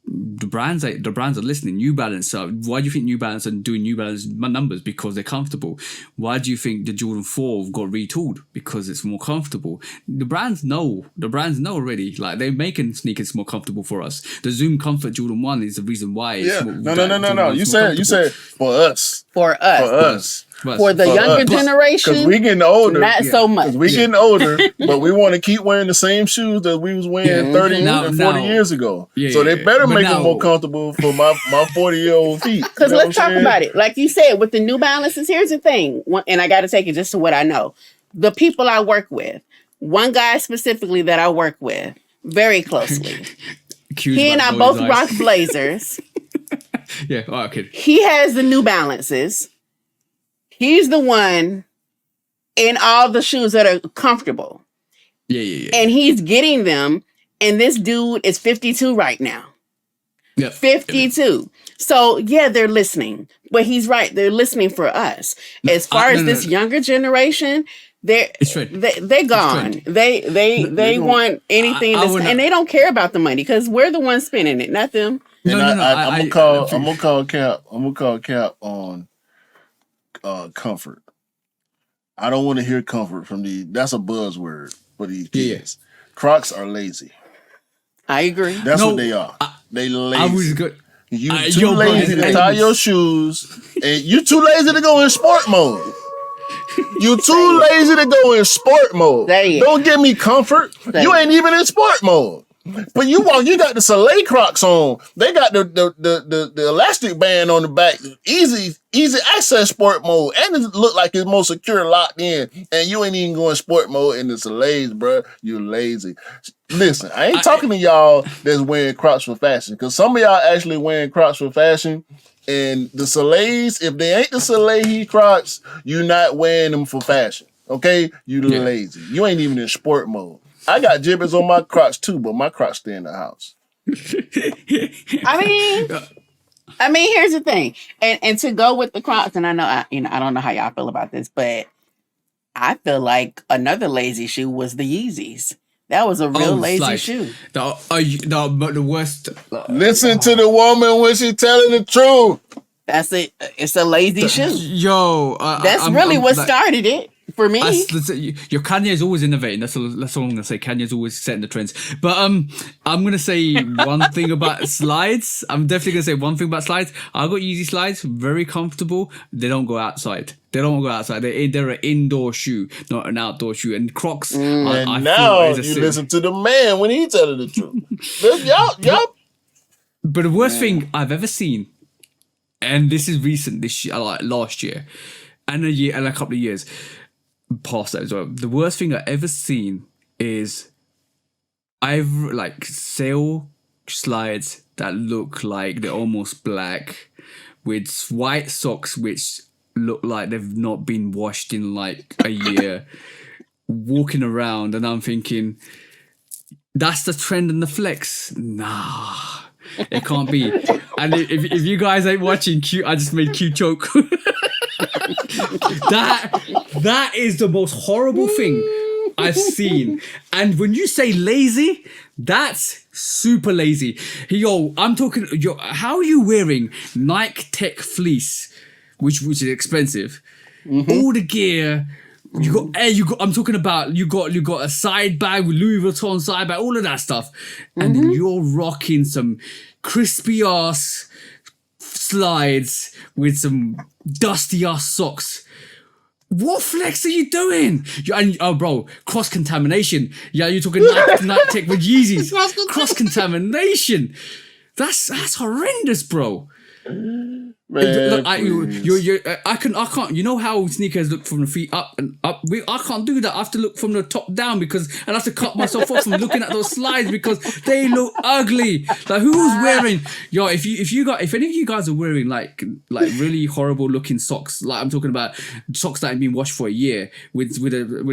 the brands are listening. New Balance. Why do you think New Balance are doing New Balance numbers? Because they're comfortable. Why do you think the Jordan 4 got retooled? Because it's more comfortable. The brands know. The brands know already. Like, they're making sneakers more comfortable for us. The Zoom Comfort Jordan 1 is the reason why. No. You said for us. For us. For the younger generation, because we getting older, not so much. Because we getting older, but we want to keep wearing the same shoes that we was wearing 30 and 40 years ago. So they better make it more comfortable for my 40-year-old feet. Because let's talk about it. Like you said, with the New Balances, here's the thing, and I got to take it just to what I know. The people I work with, one guy specifically that I work with very closely, he and I both rock Blazers. Yeah, okay. He has the New Balances. He's the one in all the shoes that are comfortable. Yeah. And he's getting them. And this dude is 52 right now. Yeah. 52. So, yeah, they're listening. But he's right. They're listening for us. As far as this younger generation, they're gone. They want anything. And they don't care about the money because we're the ones spending it, not them. I'm gonna call Cap on comfort. I don't want to hear comfort from these. That's a buzzword for these kids. Yeah. Crocs are lazy. I agree. That's what they are. They lazy. I was good. You too lazy to tie your shoes, and you too lazy to go in sport mode. You too lazy to go in sport mode. Don't give me comfort. You ain't even in sport mode. But you got the Soleil Crocs on. They got the elastic band on the back. Easy access sport mode. And it look like it's more secure locked in. And you ain't even going sport mode in the Soleils, bro. You lazy. Listen, I ain't talking to y'all that's wearing Crocs for fashion. Because some of y'all actually wearing Crocs for fashion. And the Soleils, if they ain't the Soleil Crocs, you not wearing them for fashion. Okay? You lazy. You ain't even in sport mode. I got gibbets on my Crocs too, but my Crocs stay in the house. I mean, here's the thing, and to go with the Crocs, and I know, I don't know how y'all feel about this, but I feel like another lazy shoe was the Yeezys. That was a real lazy shoe. The worst. Listen to the woman when she telling the truth. That's it. It's a lazy shoe. Yo, that's really what started it. For me, your Kanye is always innovating. That's all I'm gonna say. Kanye's always setting the trends. But I'm gonna say one thing about slides. I'm definitely gonna say one thing about slides. I got Yeezy slides, very comfortable. They don't go outside. They're an indoor shoe, not an outdoor shoe. And Crocs. And now you listen to the man when he telling the truth. Yup. But the worst thing I've ever seen, and this is recent, this year, like last year, and a couple of years past that as well. The worst thing I've ever seen is sale slides that look like they're almost black with white socks which look like they've not been washed in like a year, walking around, and I'm thinking, that's the trend in the flex. Nah, it can't be. And if you guys ain't watching Q, I just made Q choke. That is the most horrible thing I've seen. And when you say lazy, that's super lazy. I'm talking. How are you wearing Nike Tech fleece, which is expensive? Mm-hmm. All the gear. I'm talking about you got a side bag with Louis Vuitton side bag, all of that stuff, and then you're rocking some crispy ass slides with some dusty ass socks. What flex are you doing? Bro, cross contamination. Yeah, you're talking Nike Tech with Yeezys. Cross contamination. That's horrendous, bro. Man, I can't. You know how sneakers look from the feet up and up. I can't do that. I have to look from the top down because I have to cut myself off from looking at those slides because they look ugly. Like, who's wearing? If any of you guys are wearing like really horrible looking socks, like I'm talking about socks that have been washed for a year with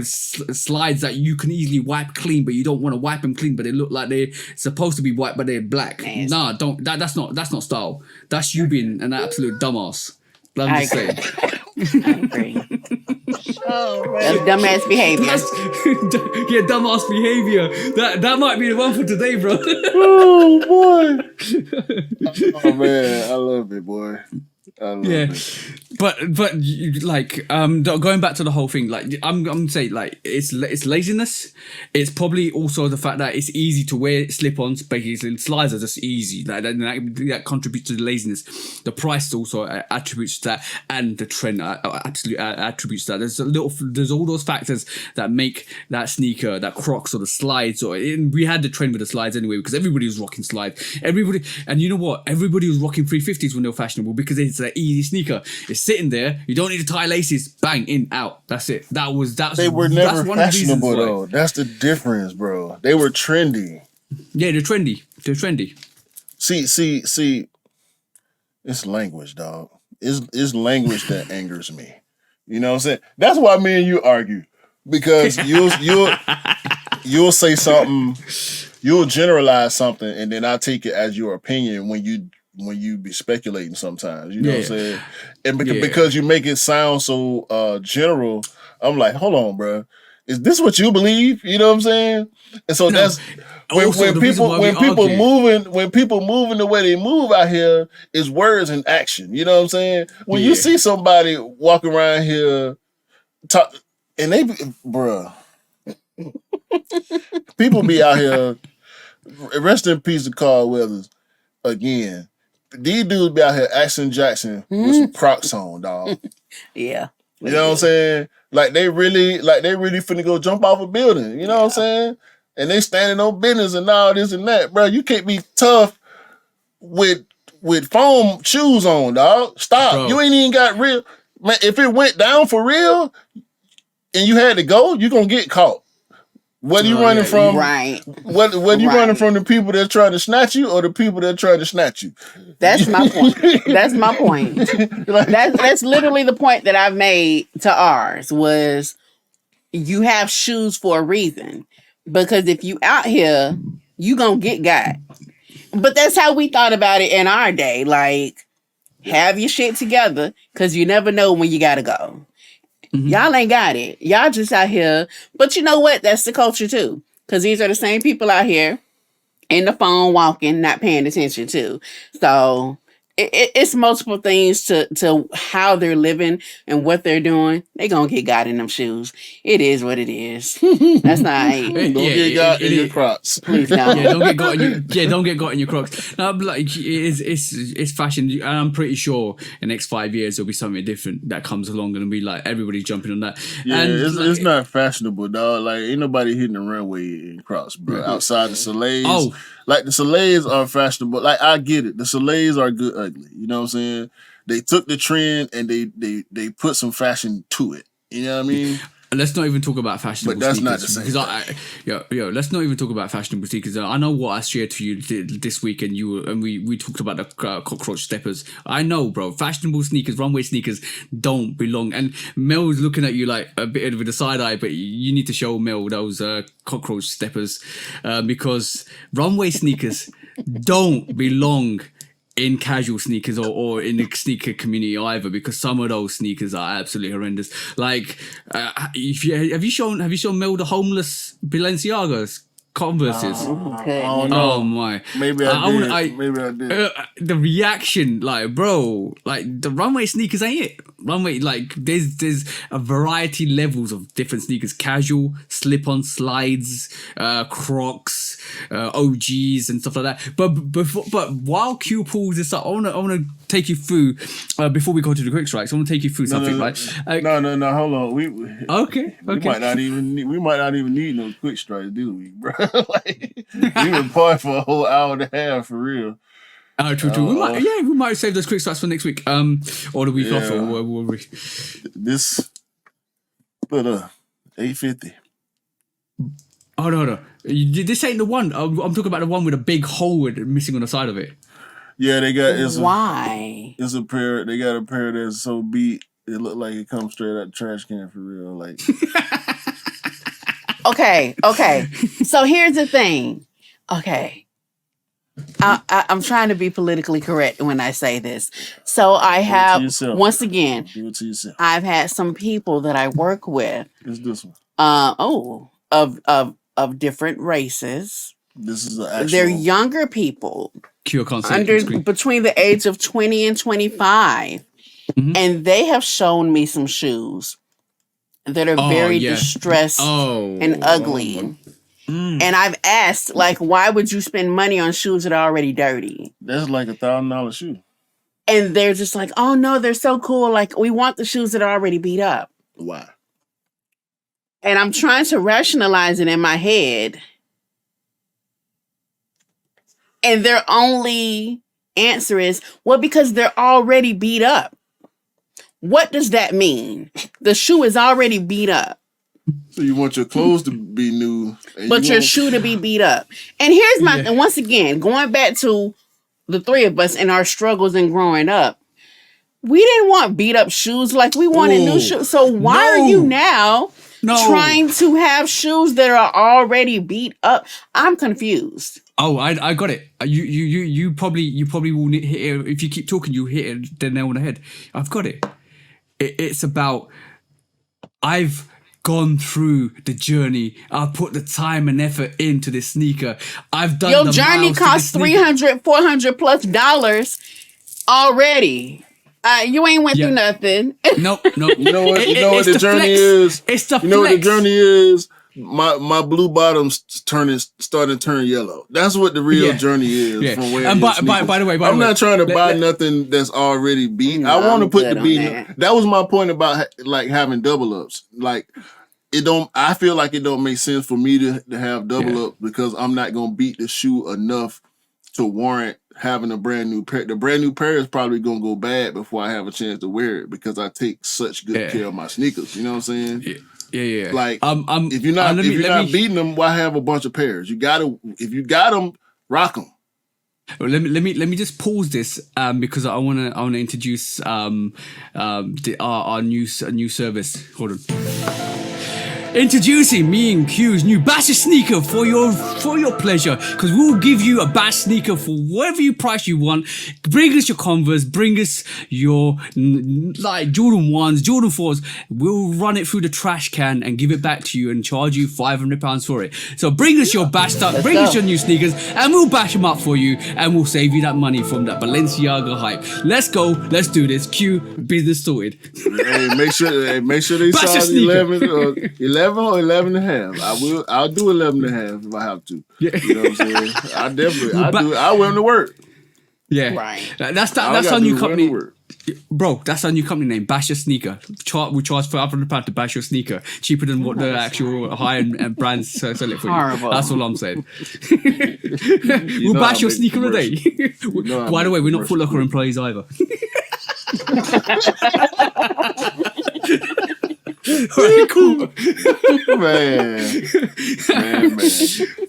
slides that you can easily wipe clean, but you don't want to wipe them clean, but they look like they're supposed to be white, but they're black. Nah, don't. That's not style. That's you being an absolute dumbass. I'm just saying. I agree. Oh That's man. dumbass behavior. Yeah, dumbass behavior. That might be the one for today, bro. Oh boy. Oh man, I love it, boy. I love Yeah, it. but like going back to the whole thing, like I'm saying, like it's laziness. It's probably also the fact that it's easy to wear slip-ons. Basically, slides are just easy. Like that contributes to the laziness. The price also attributes to that, and the trend absolutely attributes to that. There's all those factors that make that sneaker, that Crocs or the slides, we had the trend with the slides anyway because everybody was rocking slides. Everybody, and you know what? Everybody was rocking 350s when they were fashionable because it's an easy sneaker. It's sitting there. You don't need to tie laces. Bang, in, out. That's it. They were never fashionable though. That's the difference, bro. They were trendy. Yeah, they're trendy. They're trendy. See. It's language, dog. It's language that angers me. You know what I'm saying? That's why me and you argue because you'll say something, you'll generalize something, and then I take it as your opinion when you be speculating sometimes. You know what I'm saying? And because you make it sound so general, I'm like, hold on, bro. Is this what you believe? You know what I'm saying? And so that's when people moving the way they move out here is words and action. You know what I'm saying? When you see somebody walking around here and they bruh, people be out here, rest in peace to Carl Weathers again. These dudes be out here Action Jackson with some Crocs on, dog. Yeah. You know what I'm saying? Like they really finna go jump off a building. You know what I'm saying? And they standing on business and all this and that, bro. You can't be tough with foam shoes on, dog. Stop. Bro. You ain't even got real. Man, if it went down for real and you had to go, you're gonna get caught. What are you running from? Right. What you running from, the people that try to snatch you or the people that try to snatch you? That's my point. That's my point. That's literally the point that I've made to ours was you have shoes for a reason. Because if you out here, you gonna get got. But that's how we thought about it in our day. Like, have your shit together because you never know when you gotta go. Mm-hmm. Y'all ain't got it. Y'all just out here. But you know what? That's the culture too. Because these are the same people out here in the phone walking, not paying attention to. So it's multiple things to how they're living and what they're doing. They gonna get got in them shoes. It is what it is. That's not. Don't get got in your Crocs. Please don't. Yeah, don't get got in your. Yeah, don't get got in your Crocs. No, like it's fashion, and I'm pretty sure in the next 5 years there'll be something different that comes along and be like everybody's jumping on that. Yeah, and it's not fashionable, dog. Like ain't nobody hitting the runway in Crocs, bro. Outside the Soleils. Oh. Like the Soleils are fashionable. Like I get it. The Soleils are good ugly. You know what I'm saying? They took the trend and they put some fashion to it. You know what I mean? Let's not even talk about fashionable sneakers. But that's not the same. Let's not even talk about fashionable sneakers. I know what I shared to you this week, and we talked about the cockroach steppers. I know, bro. Fashionable sneakers, runway sneakers, don't belong. And Mel's looking at you like a bit with a side eye, but you need to show Mel those cockroach steppers because runway sneakers don't belong in casual sneakers or in the sneaker community either, because some of those sneakers are absolutely horrendous. Like, have you shown Mel the homeless Balenciagas Converses? Oh my! Maybe I did. The reaction, like, bro, like the runway sneakers ain't it? Runway, like, there's a variety levels of different sneakers: casual, slip-on, slides, Crocs, OGs, and stuff like that. But while Q pulls this up, I wanna take you through before we go to the quick strikes. I want to take you through something, right? No, hold on. We might not even need no quick strikes, do we, bro? Like, we been partying for a whole hour and a half for real. True. We might save those quick strikes for next week, or the week off, or this. But 850. Hold on. This ain't the one. I'm talking about the one with a big hole missing on the side of it. Yeah, they got. Why? It's a pair. They got a pair that's so beat it look like it comes straight out the trash can for real. Like. Okay. So here's the thing. Okay. I'm trying to be politically correct when I say this. So I Do it to have, yourself. once again, Do it to yourself. I've had some people that I work with, It's this one. of different races. This is an actual. They're younger people Q, I can't see it on the screen. between the age of 20 and 25. Mhm. And they have shown me some shoes that are very distressed and ugly. And I've asked, like, why would you spend money on shoes that are already dirty? That's like $1,000 shoe. And they're just like, oh no, they're so cool. Like, we want the shoes that are already beat up. Why? And I'm trying to rationalize it in my head. And their only answer is, well, because they're already beat up. What does that mean? The shoe is already beat up. So you want your clothes to be new, but your shoe to be beat up. And here's my, and once again, going back to the three of us and our struggles in growing up, we didn't want beat up shoes. Like, we wanted new shoes. So why are you now trying to have shoes that are already beat up? I'm confused. Oh, I got it. You probably will hit it. If you keep talking, you hit the nail on the head. I've got it. It's about, I've gone through the journey. I've put the time and effort into this sneaker. I've done your journey costs $300, $400 plus already. You ain't went through nothing. Nope. You know what? You know what the journey is. It's the you know what the journey is. My blue bottoms starting to turn yellow. That's what the real journey is. From where and by the way, I'm not trying to buy nothing that's already beat. No, I want to put the beat. That was my point about like having double ups. Like, it don't. I feel like it don't make sense for me to have double up because I'm not gonna beat the shoe enough to warrant having a brand new pair. The brand new pair is probably gonna go bad before I have a chance to wear it because I take such good care of my sneakers. You know what I'm saying? Yeah. Like, if you're not beating them, why have a bunch of pairs? You gotta, if you got them, rock them. Well, let me just pause this because I wanna introduce our new service. Hold on. Introducing me and Q's new Bash sneaker for your pleasure, because we'll give you a Bash sneaker for whatever you price you want. Bring us your Converse, bring us your like Jordan 1s, Jordan 4s. We'll run it through the trash can and give it back to you and charge you £500 for it. So bring us your Bash stuff, bring us your new sneakers, and we'll bash them up for you, and we'll save you that money from that Balenciaga hype. Let's go, let's do this. Q, business sorted. Hey, make sure they size 11 or 11 and a half. I'll do 11 and a half if I have to. Yeah. You know what I'm saying? I wear them to work. Yeah. Right. That's our new company. Bro, that's our new company name, Bash Your Sneaker. We charge £500 to bash your sneaker. Cheaper than what the actual high-end brands sell it for you. Horrible. That's all I'm saying. We'll bash your sneaker a day. By the way, we're not Foot Locker employees either. Alright, cool. man.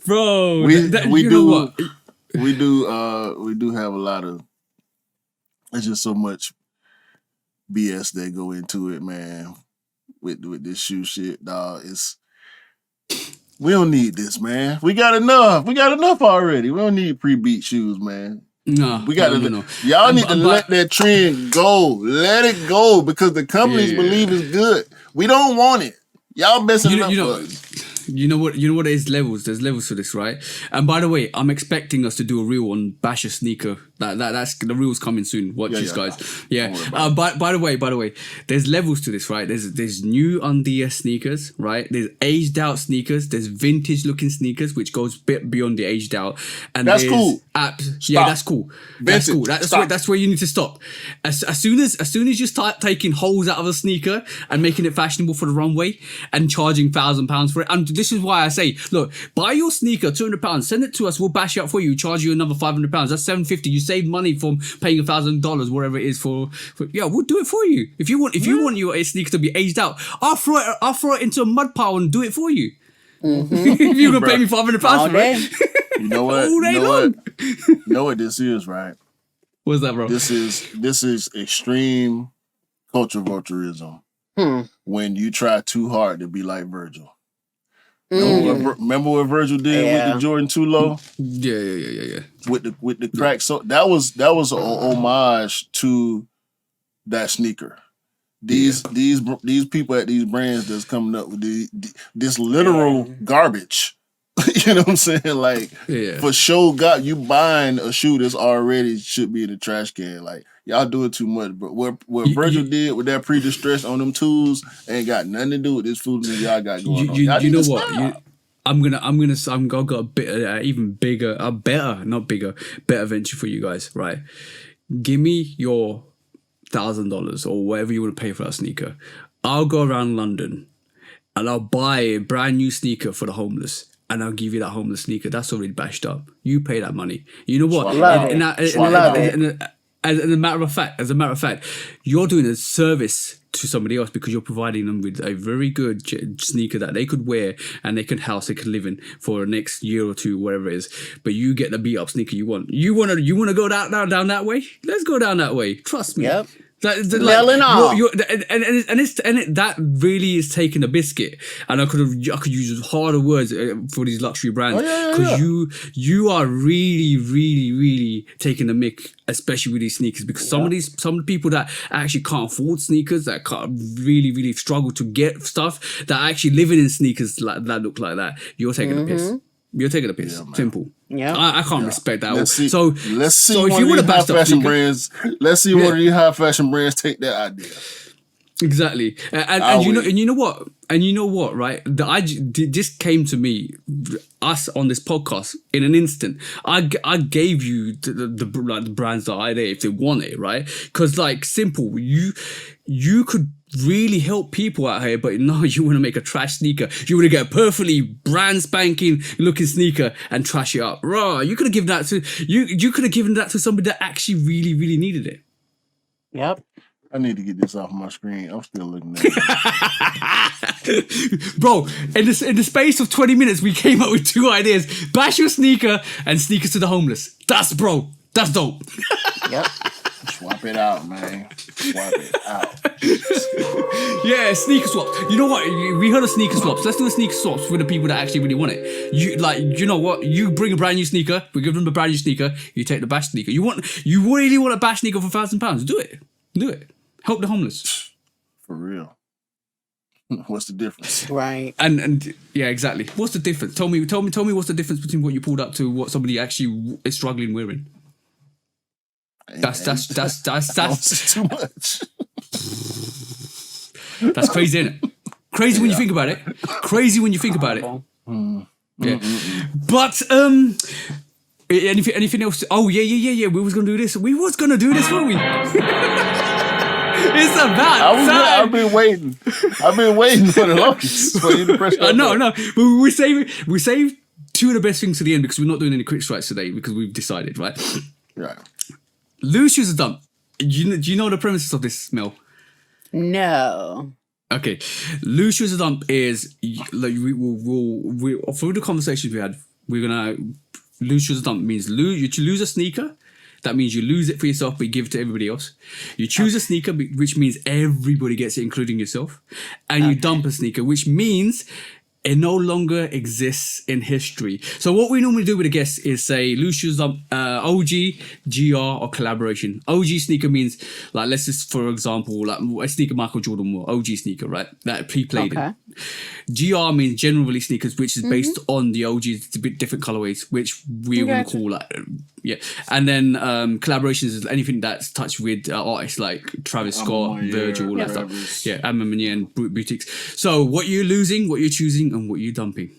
Bro, we do have a lot of, there's just so much BS that go into it, man. With this shoe shit, dog. We don't need this, man. We got enough. We got enough already. We don't need pre-beat shoes, man. No, we got no. Y'all need to let that trend go. Let it go because the companies believe it's good. We don't want it. Y'all messing up for us. You know what? There's levels to this, right? And by the way, I'm expecting us to do a reel on Bash a Sneaker. That's the reel's coming soon. Watch this, guys. Yeah. By the way, there's levels to this, right? There's new unds sneakers, right? There's aged out sneakers. There's vintage looking sneakers, which goes a bit beyond the aged out. And that's cool. Yeah, that's cool. Vintage. That's cool. That's where you need to stop. As soon as you start taking holes out of a sneaker and making it fashionable for the runway and charging £1,000 for it, and this is why I say, look, buy your sneaker £200, send it to us, we'll bash it up for you, charge you another £500. That's $750. You save money from paying $1,000, whatever it is for. Yeah, we'll do it for you. If you want your sneaker to be aged out, I'll throw it into a mud pile and do it for you. Mm-hmm. If you're gonna pay me £500 for it. You know what? All day long. You know what this is, right? What's that, bro? This is extreme culture vulturism. When you try too hard to be like Virgil. Remember what Virgil did with the Jordan 2 Low? Yeah. With the crack. So that was a homage to that sneaker. These people at these brands that's coming up with this literal garbage. You know what I'm saying? Like for sure, you buying a shoe that's already should be in the trash can. Like y'all do it too much. But what Virgil did with that pre-distress on them tools ain't got nothing to do with this foolishness y'all got going on. You know what? I'm gonna got a bit even bigger, better venture for you guys. Right? Give me your $1,000 or whatever you want to pay for that sneaker. I'll go around London and I'll buy a brand new sneaker for the homeless. And I'll give you that homeless sneaker that's already bashed up. You pay that money. You know what? As a matter of fact, you're doing a service to somebody else because you're providing them with a very good sneaker that they could wear and they could live in for the next year or two, whatever it is. But you get the beat up sneaker you want. You want to go down that way? Let's go down that way. Trust me. Yep. That really is taking a biscuit, and I could use harder words for these luxury brands because you are really taking the mick, especially with these sneakers, because some of the people that actually can't afford sneakers, that can't really struggle to get stuff, that are actually living in sneakers that look like that, you're taking a piss. You're taking a piss. Simple. Yeah, I can't respect that. Let's see if you want to high fashion brands. Let's see one of these high fashion brands take that idea. Exactly, and you know what, right? This came to me, us on this podcast in an instant. I gave you the brands the idea if they want it, right? Because simple, you could really help people out here, but no, you want to make a trash sneaker. You want to get a perfectly brand spanking looking sneaker and trash it up. Raw, you could have given that to you could have given that to somebody that actually really needed it. Yep. I need to get this off my screen. I'm still looking at it. Bro, in the space of 20 minutes, we came up with 2 ideas. Bash your sneaker and sneakers to the homeless. That's dope. Yep. Swap it out, man. Swap it out. Yeah, sneaker swaps. You know what? We heard of sneaker swaps. Let's do a sneaker swaps for the people that actually really want it. You know what? You bring a brand new sneaker. We give them a brand new sneaker. You take the bash sneaker. You really want a bash sneaker for £1,000? Do it. Help the homeless. For real. What's the difference? Right. And yeah, exactly. What's the difference? Tell me what's the difference between what you pulled up to what somebody actually is struggling wearing. That's too much. That's crazy, isn't it? Crazy when you think about it. Yeah. But anything else? Oh yeah. We was gonna do this, weren't we? It's about time. I've been waiting for the longest for you to press that. No. We saved 2 of the best things to the end because we're not doing any quick strikes today because we've decided, right? Right. Loose shoes are dumb. Do you know the premises of this, Mel? No. Okay. Loose shoes are dumb is like we through the conversations we had, we're gonna loose shoes are dumb means you lose a sneaker. That means you lose it for yourself, but you give it to everybody else. You choose a sneaker, which means everybody gets it, including yourself. And you dump a sneaker, which means it no longer exists in history. So what we normally do with a guest is say loose shoes dump, OG, GR, or collaboration. OG sneaker means, like, let's just, for example, like a sneaker Michael Jordan wore, OG sneaker, right? That he played in. GR means general release sneakers, which is based on the OGs. It's a bit different colorways, which we want to call yeah. And then collaborations is anything that's touched with artists like Travis Scott, Virgil, all that stuff. Yeah, Amamanya and Boutiques. So what you're losing, what you're choosing, and what you're dumping.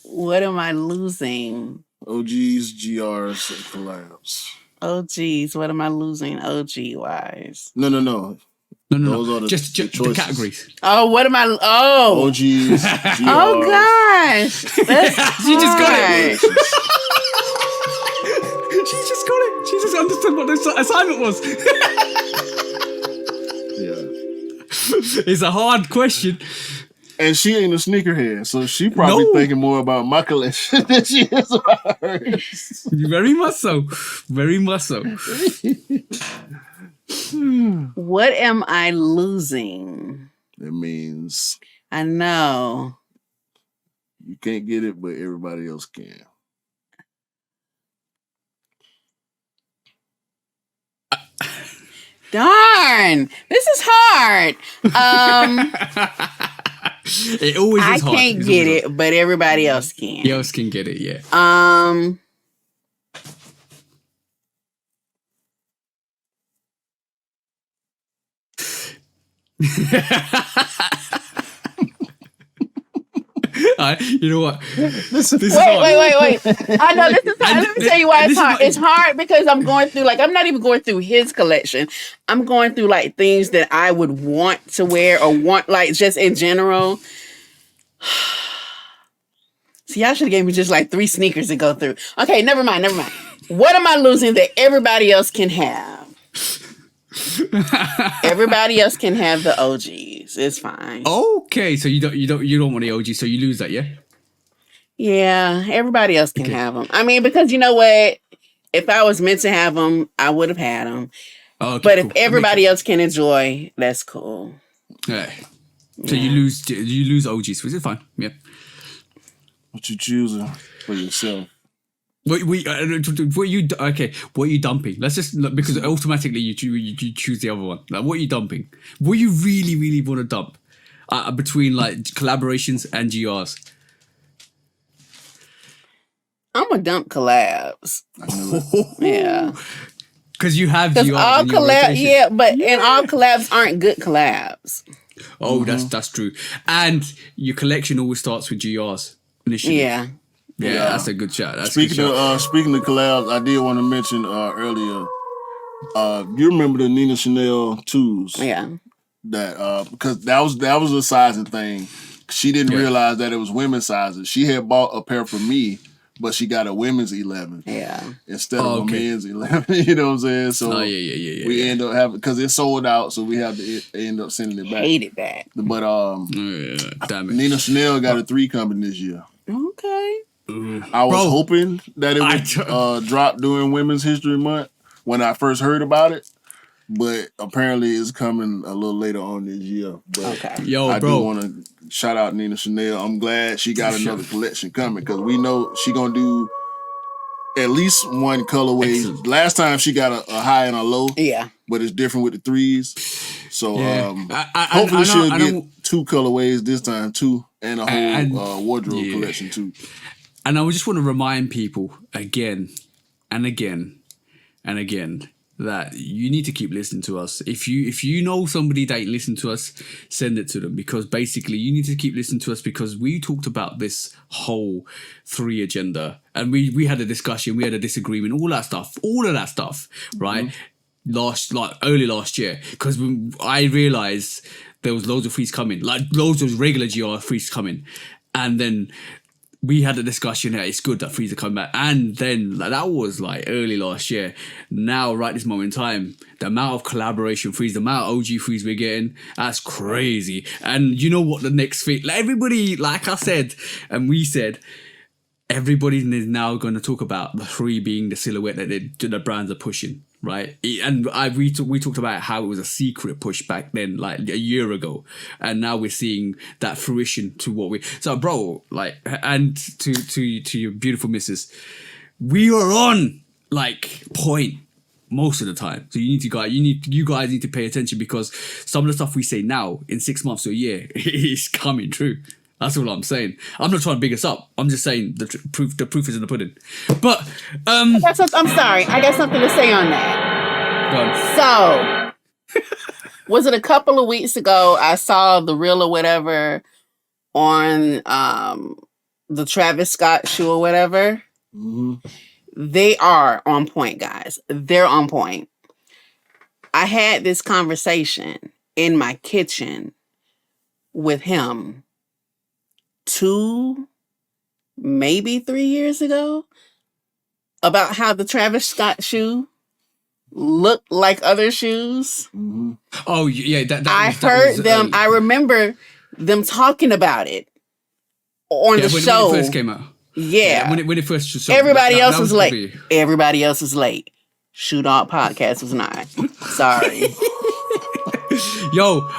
What am I losing? OGs, GRs, and collabs. OGs, what am I losing OG wise? No. Those are just the categories. Oh, what am I? Oh, OGs. GRs. Oh gosh, she just got it. She just got it. She just understood what the assignment was. Yeah, it's a hard question. And she ain't a sneakerhead, so she probably thinking more about my collection than she is about hers. Very much so. Very much so. What am I losing? It means I know. you can't get it, but everybody else can. Darn, this is hard. It always I is hard. can't get it, but everybody else can. Everybody else can get it, yeah. You know what? This is hard. Wait. I know this is hard. Let me tell you why it's hard. It's hard because I'm going through, like, I'm not even going through his collection. I'm going through, like, things that I would want to wear or want, like, just in general. See, y'all should have gave me just, like, 3 sneakers to go through. Okay, never mind. What am I losing that everybody else can have? Everybody else can have the OGs. It's fine. Okay, so you don't want the OG, so you lose that, yeah? Yeah, everybody else can have them. I mean, because you know what? If I was meant to have them, I would have had them. Oh, okay, but cool. If everybody else can enjoy, that's cool. Yeah. So you lose OGs, which is fine. Yeah. What you choosing for yourself? What are you dumping? Let's just look, because automatically you choose the other one. Like, what are you dumping? What you really want to dump between like collaborations and GRs? I'm gonna dump collabs. Yeah, because you have GRs. All collabs, and all collabs aren't good collabs. Oh, that's true. And your collection always starts with GRs initially. Yeah. Yeah, that's a good shot. Speaking of collabs, I did want to mention earlier. You remember the Nina Chanel 2s? Yeah. That because that was a sizing thing. She didn't realize that it was women's sizes. She had bought a pair for me, but she got a women's 11. Yeah. Instead of a men's 11. You know what I'm saying? So we end up having, because it sold out, so we have to end up sending it back. Hated that. But damn it. Nina Chanel got a 3 coming this year. Okay. I was hoping that it would drop during Women's History Month when I first heard about it, but apparently it's coming a little later on this year. But I do want to shout out Nina Chanel. I'm glad she got another collection coming because we know she gonna do at least one colorway. Excellent. Last time she got a high and a low, but it's different with the 3s. So hopefully she'll get 2 colorways this time too, and a whole wardrobe collection too. And I just want to remind people again and again and again that you need to keep listening to us. If you know somebody that ain't listening to us, send it to them, because basically you need to keep listening to us because we talked about this whole 3 agenda and we had a discussion, we had a disagreement, all of that stuff, right? Early last year, because I realized there was loads of frees coming, like loads of regular GR frees coming, and then we had a discussion that it's good that frees are coming back, and then that was like early last year. Now, right this moment in time, the amount of collaboration frees, the amount of OG frees we're getting, that's crazy. And you know what the next thing, like everybody, like I said, and we said, everybody is now going to talk about the 3 being the silhouette that the brands are pushing, right? And we talked about how it was a secret push back then, like a year ago, and now we're seeing that fruition to what we. So, bro, like, and to your beautiful missus, we are on like point most of the time. So you guys need to pay attention, because some of the stuff we say now in 6 months or a year is coming true. That's all I'm saying. I'm not trying to big us up. I'm just saying the proof is in the pudding. But I'm sorry. I got something to say on that. So, was it a couple of weeks ago I saw the reel or whatever on the Travis Scott shoe or whatever? Mm-hmm. They are on point, guys. They're on point. I had this conversation in my kitchen with him 2, maybe 3 years ago about how the Travis Scott shoe looked like other shoes. Mm-hmm. Oh yeah, I remember them talking about it on the show when it first came out. Yeah, when it first showed, everybody else was late. Everybody else was late. Shoe Dog Podcast was not. Sorry. Yo,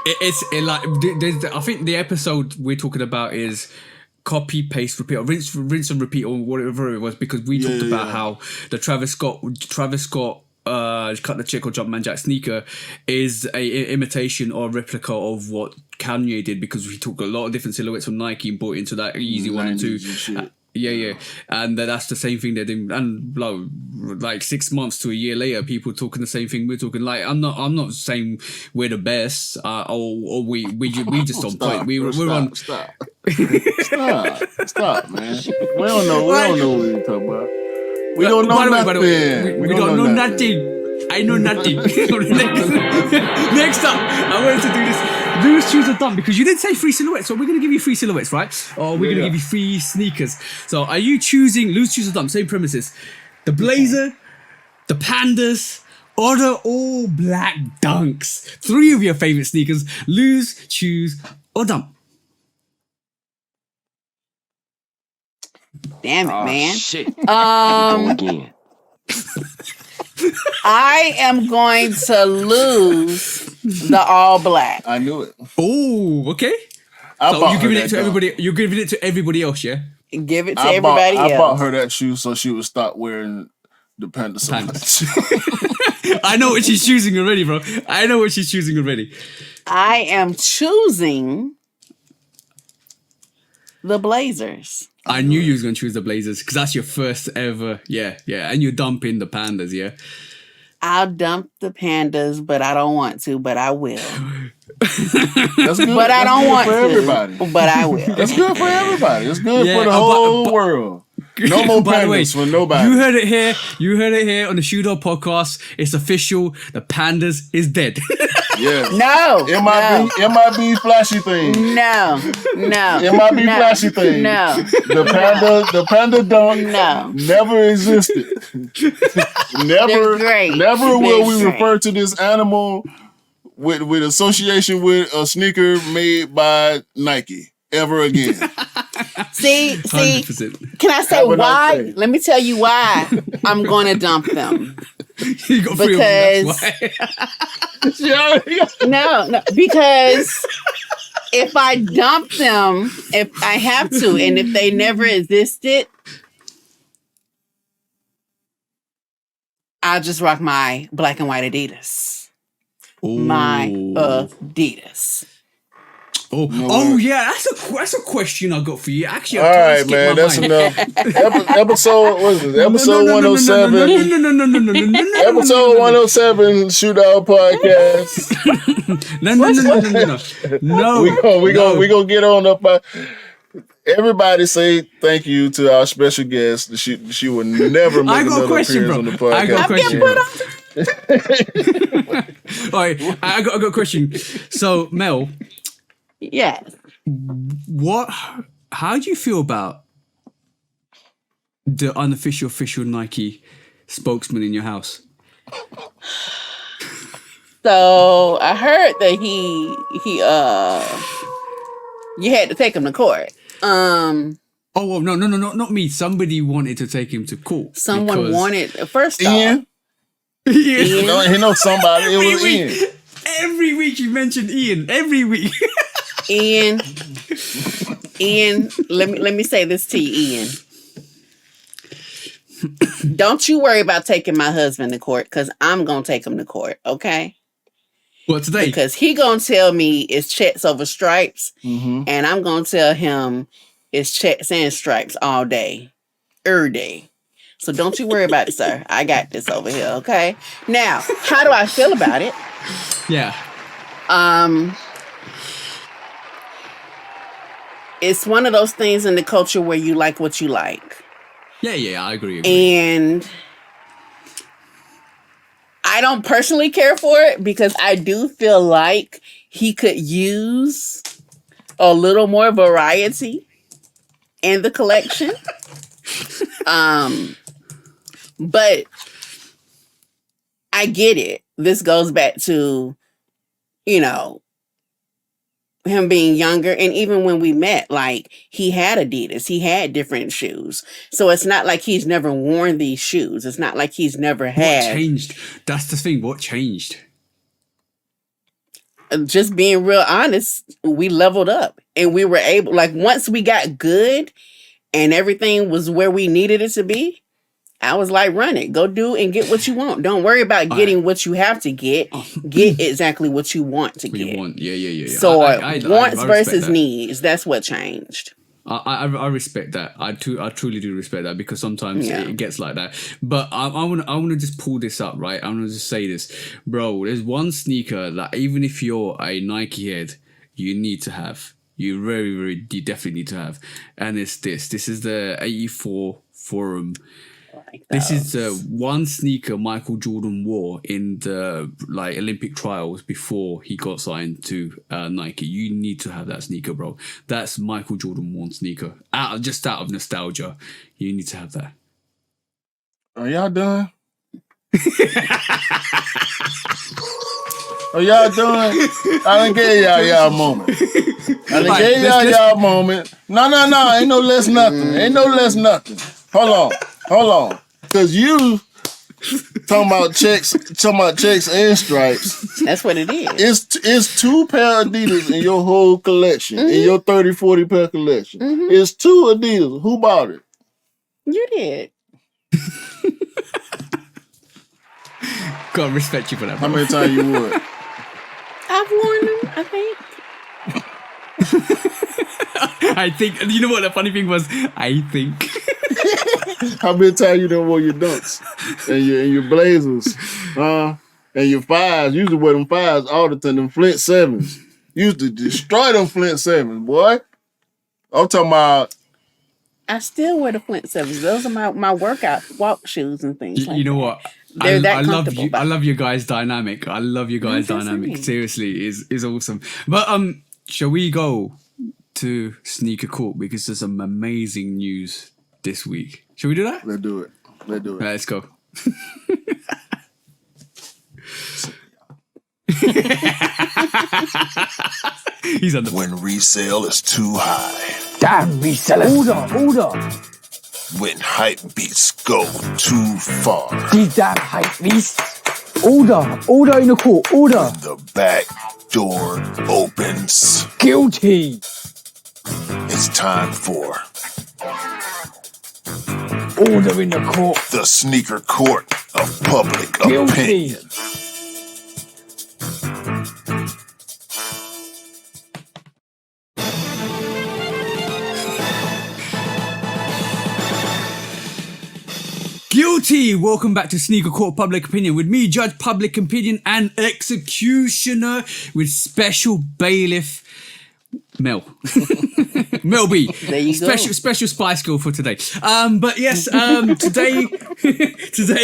I think the episode we're talking about is copy, paste, repeat, or rinse and repeat, or whatever it was, because we talked about how the Travis Scott cut the chick or Jumpman Jack sneaker is a imitation or replica of what Kanye did, because he took a lot of different silhouettes from Nike and brought it into that Easy 1 and 2. And that's the same thing they're doing. And like 6 months to a year later, people talking the same thing we're talking. Like I'm not saying we're the best, or we just on point. We're on. Stop, man. We don't know what you're talking about. We don't know nothing. We don't know nothing. I know nothing. Next up, I wanted to do this. Lose, choose, or dump, because you didn't say 3 silhouettes, so we're going to give you 3 silhouettes, right? Or we're going to give you 3 sneakers. So are you choosing lose, choose, or dump? Same premises. The Blazer, the Pandas, or the all black Dunks. 3 of your favorite sneakers. Lose, choose, or dump. Damn it, man. Shit. Again. I am going to lose the all black. I knew it. Oh, okay. So you're giving it to everybody. You're giving it to everybody else, yeah? Give it to everybody else. I bought her that shoe so she would stop wearing the Panda so much. I know what she's choosing already, bro. I know what she's choosing already. I am choosing the Blazers. I knew you was going to choose the Blazers because that's your first ever. Yeah. And you're dumping the Pandas, yeah? I'll dump the Pandas, but I don't want to, but I will. That's good. But I don't want for to, everybody. But I will. It's good for everybody. It's good for the whole world. No more Pandas for nobody. You heard it here. You heard it here on the Shoe Dog podcast. It's official. The Pandas is dead. Yes. No. It might be flashy thing. No. It might be flashy thing. No. The panda dunk never existed. Never will we refer to this animal with association with a sneaker made by Nike ever again. See, 100%. Can I say why? Let me tell you why I'm going to dump them. You got because no, because if I dump them, if I have to, and if they never existed, I'll just rock my black and white Adidas. Ooh. My Adidas. Yeah, that's a question I got for you. Actually, all right, man, that's enough. Episode, what is it? Episode 107. No. Episode 107, Shootout Podcast. No. We gonna get on up. Everybody say thank you to our special guest. She will never make another appearance on the podcast. I got a question. All right, I got a question. So, Mel. Yes. How do you feel about the unofficial official Nike spokesman in your house? So I heard that you had to take him to court. No, not me. Somebody wanted to take him to court. Someone wanted first off. Ian? He knows somebody. It was Ian. Every week you mentioned Ian. Every week. Ian, let me say this to you, Ian. Don't you worry about taking my husband to court, because I'm going to take him to court, okay? What, today? Because he going to tell me it's checks over stripes, and I'm going to tell him it's checks and stripes all day, every day. So don't you worry about it, sir. I got this over here, okay? Now, how do I feel about it? Yeah. It's one of those things in the culture where you like what you like. Yeah, I agree. And I don't personally care for it because I do feel like he could use a little more variety in the collection. But I get it. This goes back to, him being younger, and even when we met, like, he had Adidas, he had different shoes, so it's not like he's never worn these shoes. It's not like he's never had. What changed? That's the thing. What changed? just being real honest, we leveled up and we were able, like, once we got good and everything was where we needed it to be, I was like, run it, go do and get what you want. Don't worry about getting what you have to get. Get exactly what you want to What get. you want. Yeah. So I wants respect versus that. needs, that's what changed. I respect that. I truly do respect that, because sometimes Yeah. it gets like that. But I want to just pull this up, right? I want to just say this, bro. There's one sneaker that even if you're a Nike head, you need to have. You you definitely need to have, and it's this. This is the 84 Forum. This is the one sneaker Michael Jordan wore in the Olympic trials before he got signed to Nike. You need to have that sneaker, bro. That's Michael Jordan worn sneaker. Out of nostalgia, you need to have that. Are y'all done? Are y'all done? I done gave y'all moment. I done gave y'all moment. No. Ain't no less nothing. Hold on. Cause you talking about checks and stripes. That's what it is. It's 2 pair of Adidas in your whole collection, in your 30, 40 pair collection. It's 2 Adidas. Who bought it? You did. Gotta respect you for that, bro. How many times you wore it? I've worn them, I think. I think, you know what the funny thing was? I think. How many times you done wore your dunks and your blazers, and your 5s? You used to wear them 5s all the time, them Flint 7s. You used to destroy them Flint 7s, boy. I'm talking about. I still wear the Flint 7s. Those are my workout walk shoes and things like You know that. what? They're that I love comfortable. you. I love your guys' dynamic. I love your guys' That's dynamic. right. Seriously, is awesome. But shall we go to Sneaker Court, because there's some amazing news this week? Shall we do that? Let's do it. Right, let's go. He's on the. When resale is too high. Damn resellers. Order. When hype beats go too far. These damn hype beasts. Order in the court. Order. The back door opens. Guilty. It's time for Order in the court. the sneaker court of public Guilty. opinion. Guilty! Welcome back to Sneaker Court Public Opinion with me, Judge Public Opinion and Executioner, with special bailiff Mel. Mel B. There you go. Special Spice Girl for today. But yes, today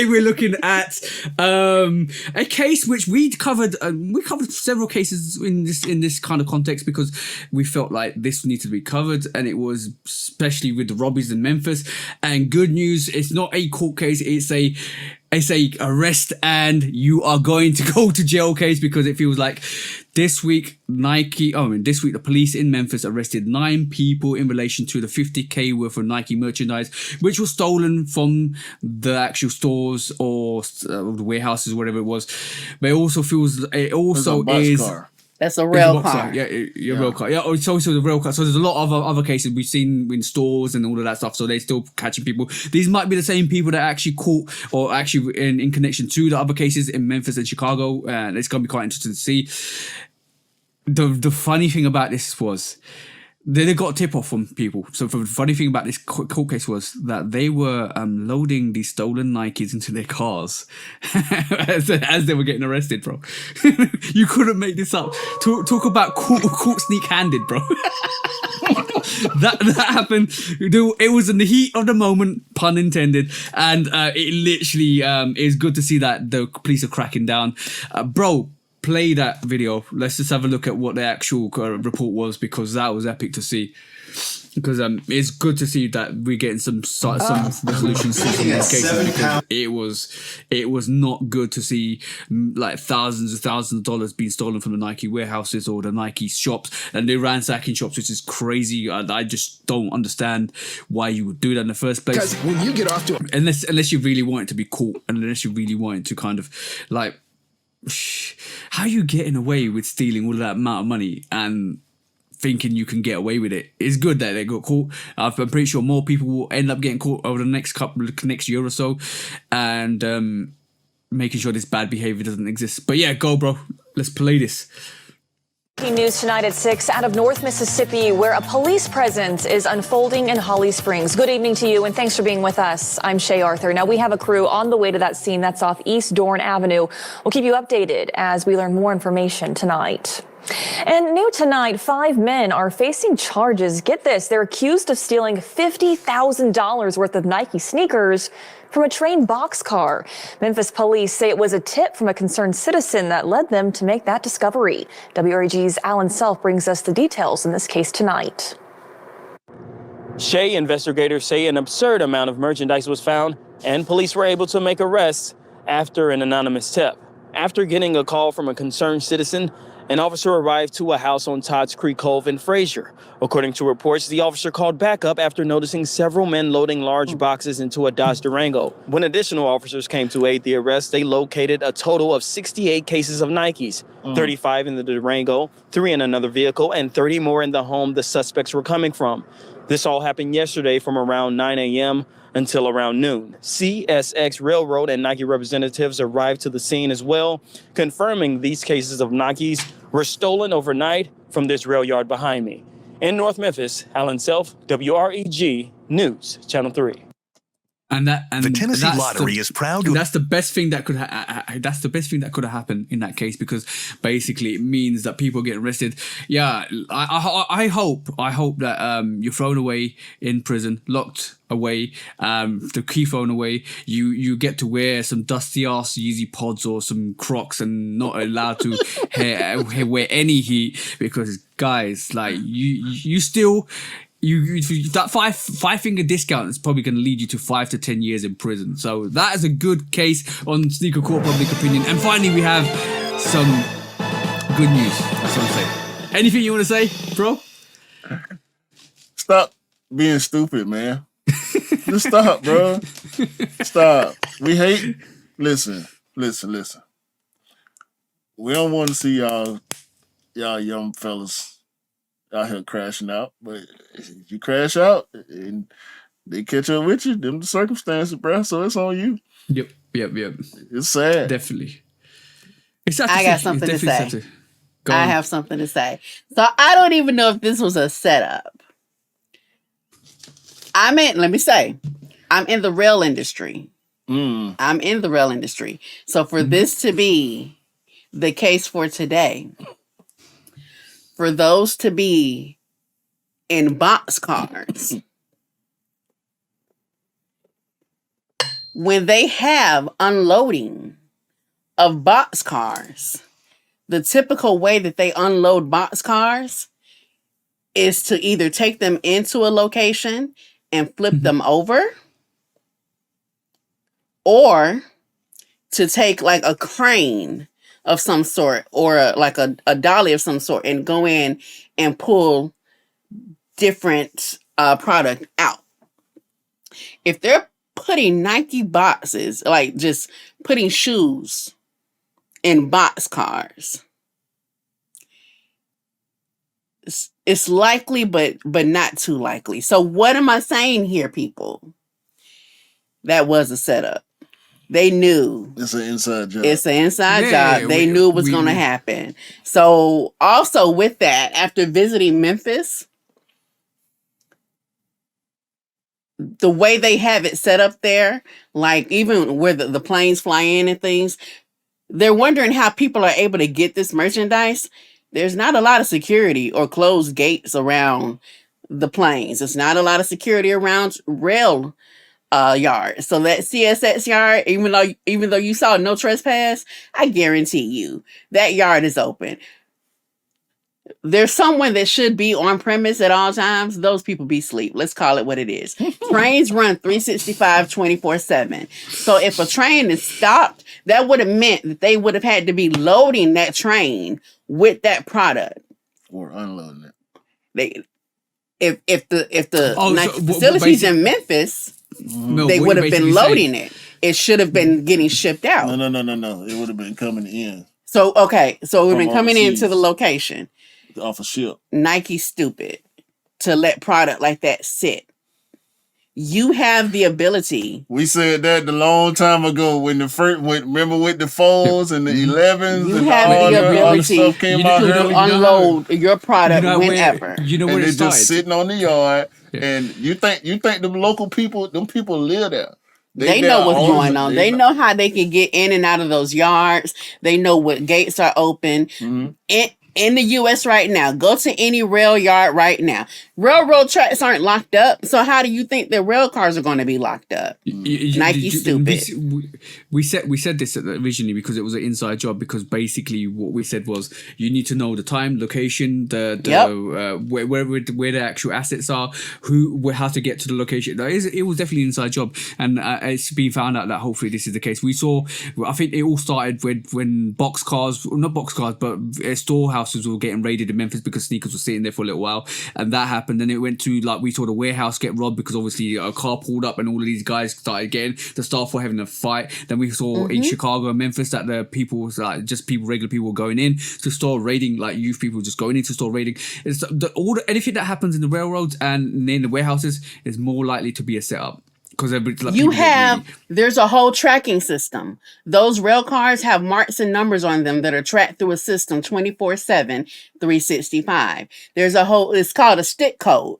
we're looking at a case which we covered. We covered several cases in this kind of context because we felt like this needed to be covered, and it was especially with the robberies in Memphis. And good news, it's not a court case. It's a arrest and you are going to go to jail case, because it feels like this week the police in Memphis arrested 9 people in relation to the $50K worth of Nike merchandise, which was stolen from the actual stores or the warehouses, whatever it was. But it also is. That's a rail box car. Yeah, rail car. Yeah, it's also the rail car. So there's a lot of other cases we've seen in stores and all of that stuff. So they're still catching people. These might be the same people that actually caught, or actually in connection to the other cases in Memphis and Chicago. And it's going to be quite interesting to see. The funny thing about this was they got a tip off from people. So the funny thing about this court case was that they were loading these stolen Nikes into their cars as they were getting arrested, bro. You couldn't make this up. Talk about caught sneak-handed, bro. that happened. It was in the heat of the moment, pun intended, and it literally is good to see that the police are cracking down, bro. Play that video. Let's just have a look at what the actual report was, because that was epic to see. Because it's good to see that we're getting some resolutions to some of these cases, because it was not good to see like thousands of dollars being stolen from the Nike warehouses or the Nike shops, and they're ransacking shops, which is crazy. I just don't understand why you would do that in the first place. Because when you get off to unless you really want it to be caught, and unless you really want it to kind of like how are you getting away with stealing all of that amount of money and thinking you can get away with it? It's good that they got caught. I'm pretty sure more people will end up getting caught over the next year or so, and making sure this bad behavior doesn't exist. But yeah, go, bro. Let's play this. News tonight at 6 out of North Mississippi, where a police presence is unfolding in Holly Springs. Good evening to you, and thanks for being with us. I'm Shay Arthur. Now, we have a crew on the way to that scene. That's off East Dorn Avenue. We'll keep you updated as we learn more information tonight. And new tonight, 5 men are facing charges. Get this, they're accused of stealing $50,000 worth of Nike sneakers from a train boxcar. Memphis police say it was a tip from a concerned citizen that led them to make that discovery. WREG's Alan Self brings us the details in this case tonight. Shay, investigators say an absurd amount of merchandise was found, and police were able to make arrests after an anonymous tip. After getting a call from a concerned citizen, an officer arrived to a house on Todd's Creek Cove in Frazier. According to reports, the officer called backup after noticing several men loading large boxes into a Dodge Durango. When additional officers came to aid the arrest, they located a total of 68 cases of Nikes, 35 in the Durango, 3 in another vehicle, and 30 more in the home the suspects were coming from. This all happened yesterday from around 9 a.m. until around noon. CSX Railroad and Nike representatives arrived to the scene as well, confirming these cases of Nikes were stolen overnight from this rail yard behind me. In North Memphis, Alan Self, WREG News, Channel 3. And the Tennessee Lottery is proud to. That's the best thing that could. That's the best thing that could have happened in that case, because basically it means that people get arrested. Yeah, I hope that you're thrown away in prison, locked away, the key thrown away. You get to wear some dusty ass Yeezy pods or some Crocs and not allowed to wear any heat, because guys, like you still. That five finger discount is probably going to lead you to 5 to 10 years in prison. So that is a good case on Sneaker Court Public Opinion. And finally, we have some good news. That's what I'm saying. Anything you want to say, bro? Stop being stupid, man. Just stop, bro. Stop. We hate. Listen. We don't want to see y'all young fellas out here crashing out, but if you crash out and they catch up with you, them the circumstances, bro. So it's on you. Yep. It's sad. Definitely. I got something to say. I have something to say. So I don't even know if this was a setup. Let me say, I'm in the rail industry. I'm in the rail industry. So for this to be the case for today, for those to be in boxcars, when they have unloading of boxcars, the typical way that they unload boxcars is to either take them into a location and flip them over, or to take like a crane of some sort, or like a dolly of some sort, and go in and pull different product out. If they're putting Nike boxes, like just putting shoes in boxcars, it's likely, but not too likely. So what am I saying here, people? That was a setup. They knew. It's an inside job. It's an inside job. They knew it was going to happen. So also with that, after visiting Memphis, the way they have it set up there, like even where the planes fly in and things, they're wondering how people are able to get this merchandise. There's not a lot of security or closed gates around the planes. There's not a lot of security around rail yard. So that CSX yard, even though you saw no trespass, I guarantee you that yard is open. There's someone that should be on premise at all times. Those people be asleep. Let's call it what it is. Trains run 365, 24/7. So if a train is stopped, that would have meant that they would have had to be loading that train with that product or unloading it. If the facilities in Memphis, they would have been loading it. It should have been getting shipped out. No. It would have been coming in. So we've been From coming into the overseas. location. Off a ship. Nike's stupid to let product like that sit. You have the ability. We said that a long time ago when the first, remember with the 4s and the 11s You and have all the the ability stuff came out to early. unload your product whenever. You know And where it it's started. just sitting on the yard. Yeah. And you think them local people, them people live there. They know what's going on. They know how they can get in and out of those yards. They know what gates are open. In the U.S. right now, go to any rail yard right now. Railroad tracks aren't locked up. So how do you think the rail cars are going to be locked up? Nike's stupid. We said this originally because it was an inside job, because basically what we said was you need to know the time, location, where the actual assets are, how to get to the location. It was definitely an inside job, and it's been found out that hopefully this is the case. I think it all started when not boxcars, but storehouses were getting raided in Memphis because sneakers were sitting there for a little while, and that happened. Then it went to, like, we saw the warehouse get robbed because obviously a car pulled up and all of these guys started getting, the staff were having a fight. Then we saw in Chicago and Memphis that the people, like just regular people were going in to store raiding, like youth people just going into store raiding. It's anything that happens in the railroads and in the warehouses is more likely to be a setup. Like, there's a whole tracking system. Those rail cars have marks and numbers on them that are tracked through a system 24/7, 365. It's called a stick code.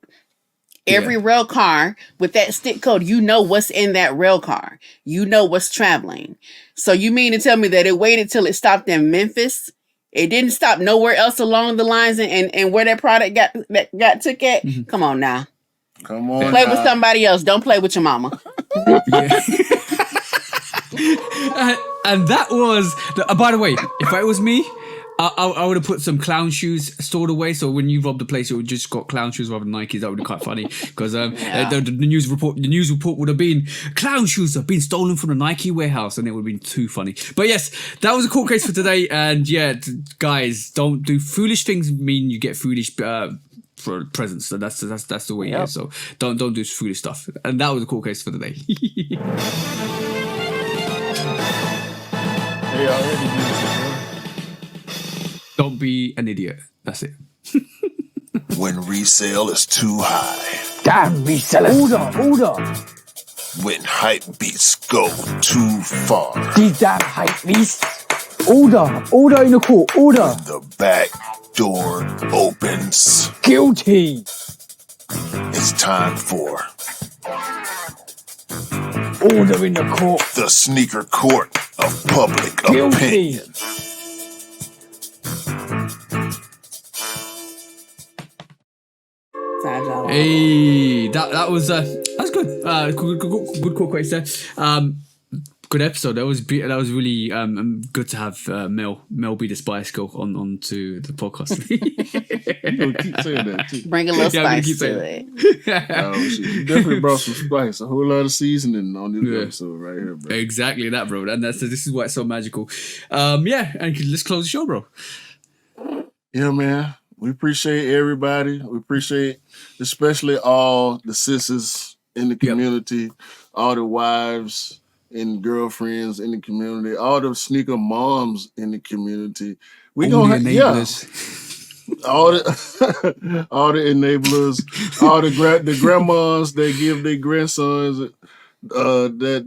Every rail car with that stick code, you know what's in that rail car. You know what's traveling. So you mean to tell me that it waited till it stopped in Memphis? It didn't stop nowhere else along the lines and where that product got took at? Come on now. Come on. Play with somebody else. Don't play with your mama. And that was, by the way, if it was me, I would have put some clown shoes stored away. So when you robbed the place, it would just got clown shoes rather than Nikes. That would be quite funny, because the news report would have been clown shoes have been stolen from the Nike warehouse, and it would have been too funny. But yes, that was a court case for today. And yeah, guys, don't do foolish things. Mean you get foolish for presents. So that's the way it is. So don't do foolish stuff. And that was a court case for the day. They already did it. Don't be an idiot. That's it. When resale is too high. Damn resellers. Order. When hype beats go too far. These damn hype beasts. Order in the court. Order. The back door opens. Guilty. It's time for Order in the court. the sneaker court of public Guilty. opinion. Hey, that was good. Good court case there. Good episode. That was really good to have Mel be the Spice Girl on to the podcast. You're gonna keep saying that too. Bring a little spice keep to saying it. She definitely brought some spice, a whole lot of seasoning on this episode right here, bro. Exactly that, bro. And this is why it's so magical. And let's close the show, bro. Yeah, man. We appreciate everybody. We appreciate especially all the sisters in the community, all the wives and girlfriends in the community, all the sneaker moms in the community. We all gonna the enablers. all the enablers, all the grandmas that give their grandsons that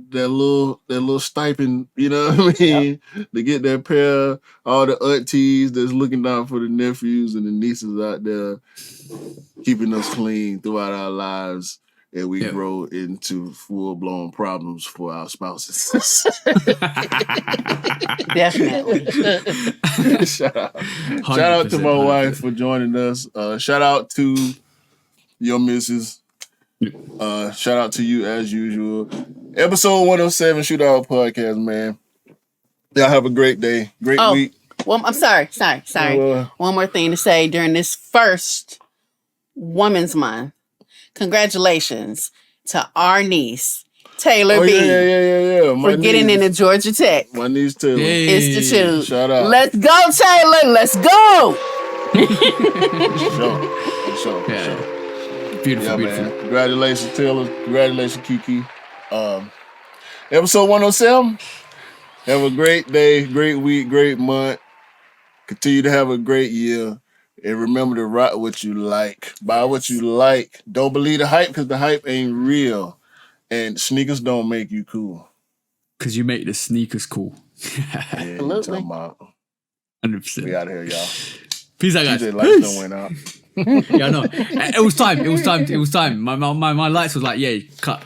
little stipend, you know what I mean? To get that pair, all the aunties that's looking down for the nephews and the nieces out there, keeping us clean throughout our lives. And we grow into full-blown problems for our spouses. Definitely. Shout out to my wife for joining us. Shout out to your missus. Shout out to you as usual. Episode 107 Shootout Podcast, man. Y'all have a great day. Great week. Well, I'm sorry. One more thing to say during this first Women's Month. Congratulations to our niece, Taylor B. Yeah. For getting into Georgia Tech. My niece Taylor. Institute. Shout out. Let's go, Taylor. Let's go. Sure. Beautiful. Man. Congratulations, Taylor. Congratulations, Kiki. Episode 107. Have a great day, great week, great month. Continue to have a great year. And remember to rock what you like. Buy what you like. Don't believe the hype because the hype ain't real. And sneakers don't make you cool. Because you make the sneakers cool. Yeah, you talking about. 100%. We out here, y'all. Peace out, guys. TJ lights don't went out. Yeah, I know. It was time. My lights was like, yeah, cut.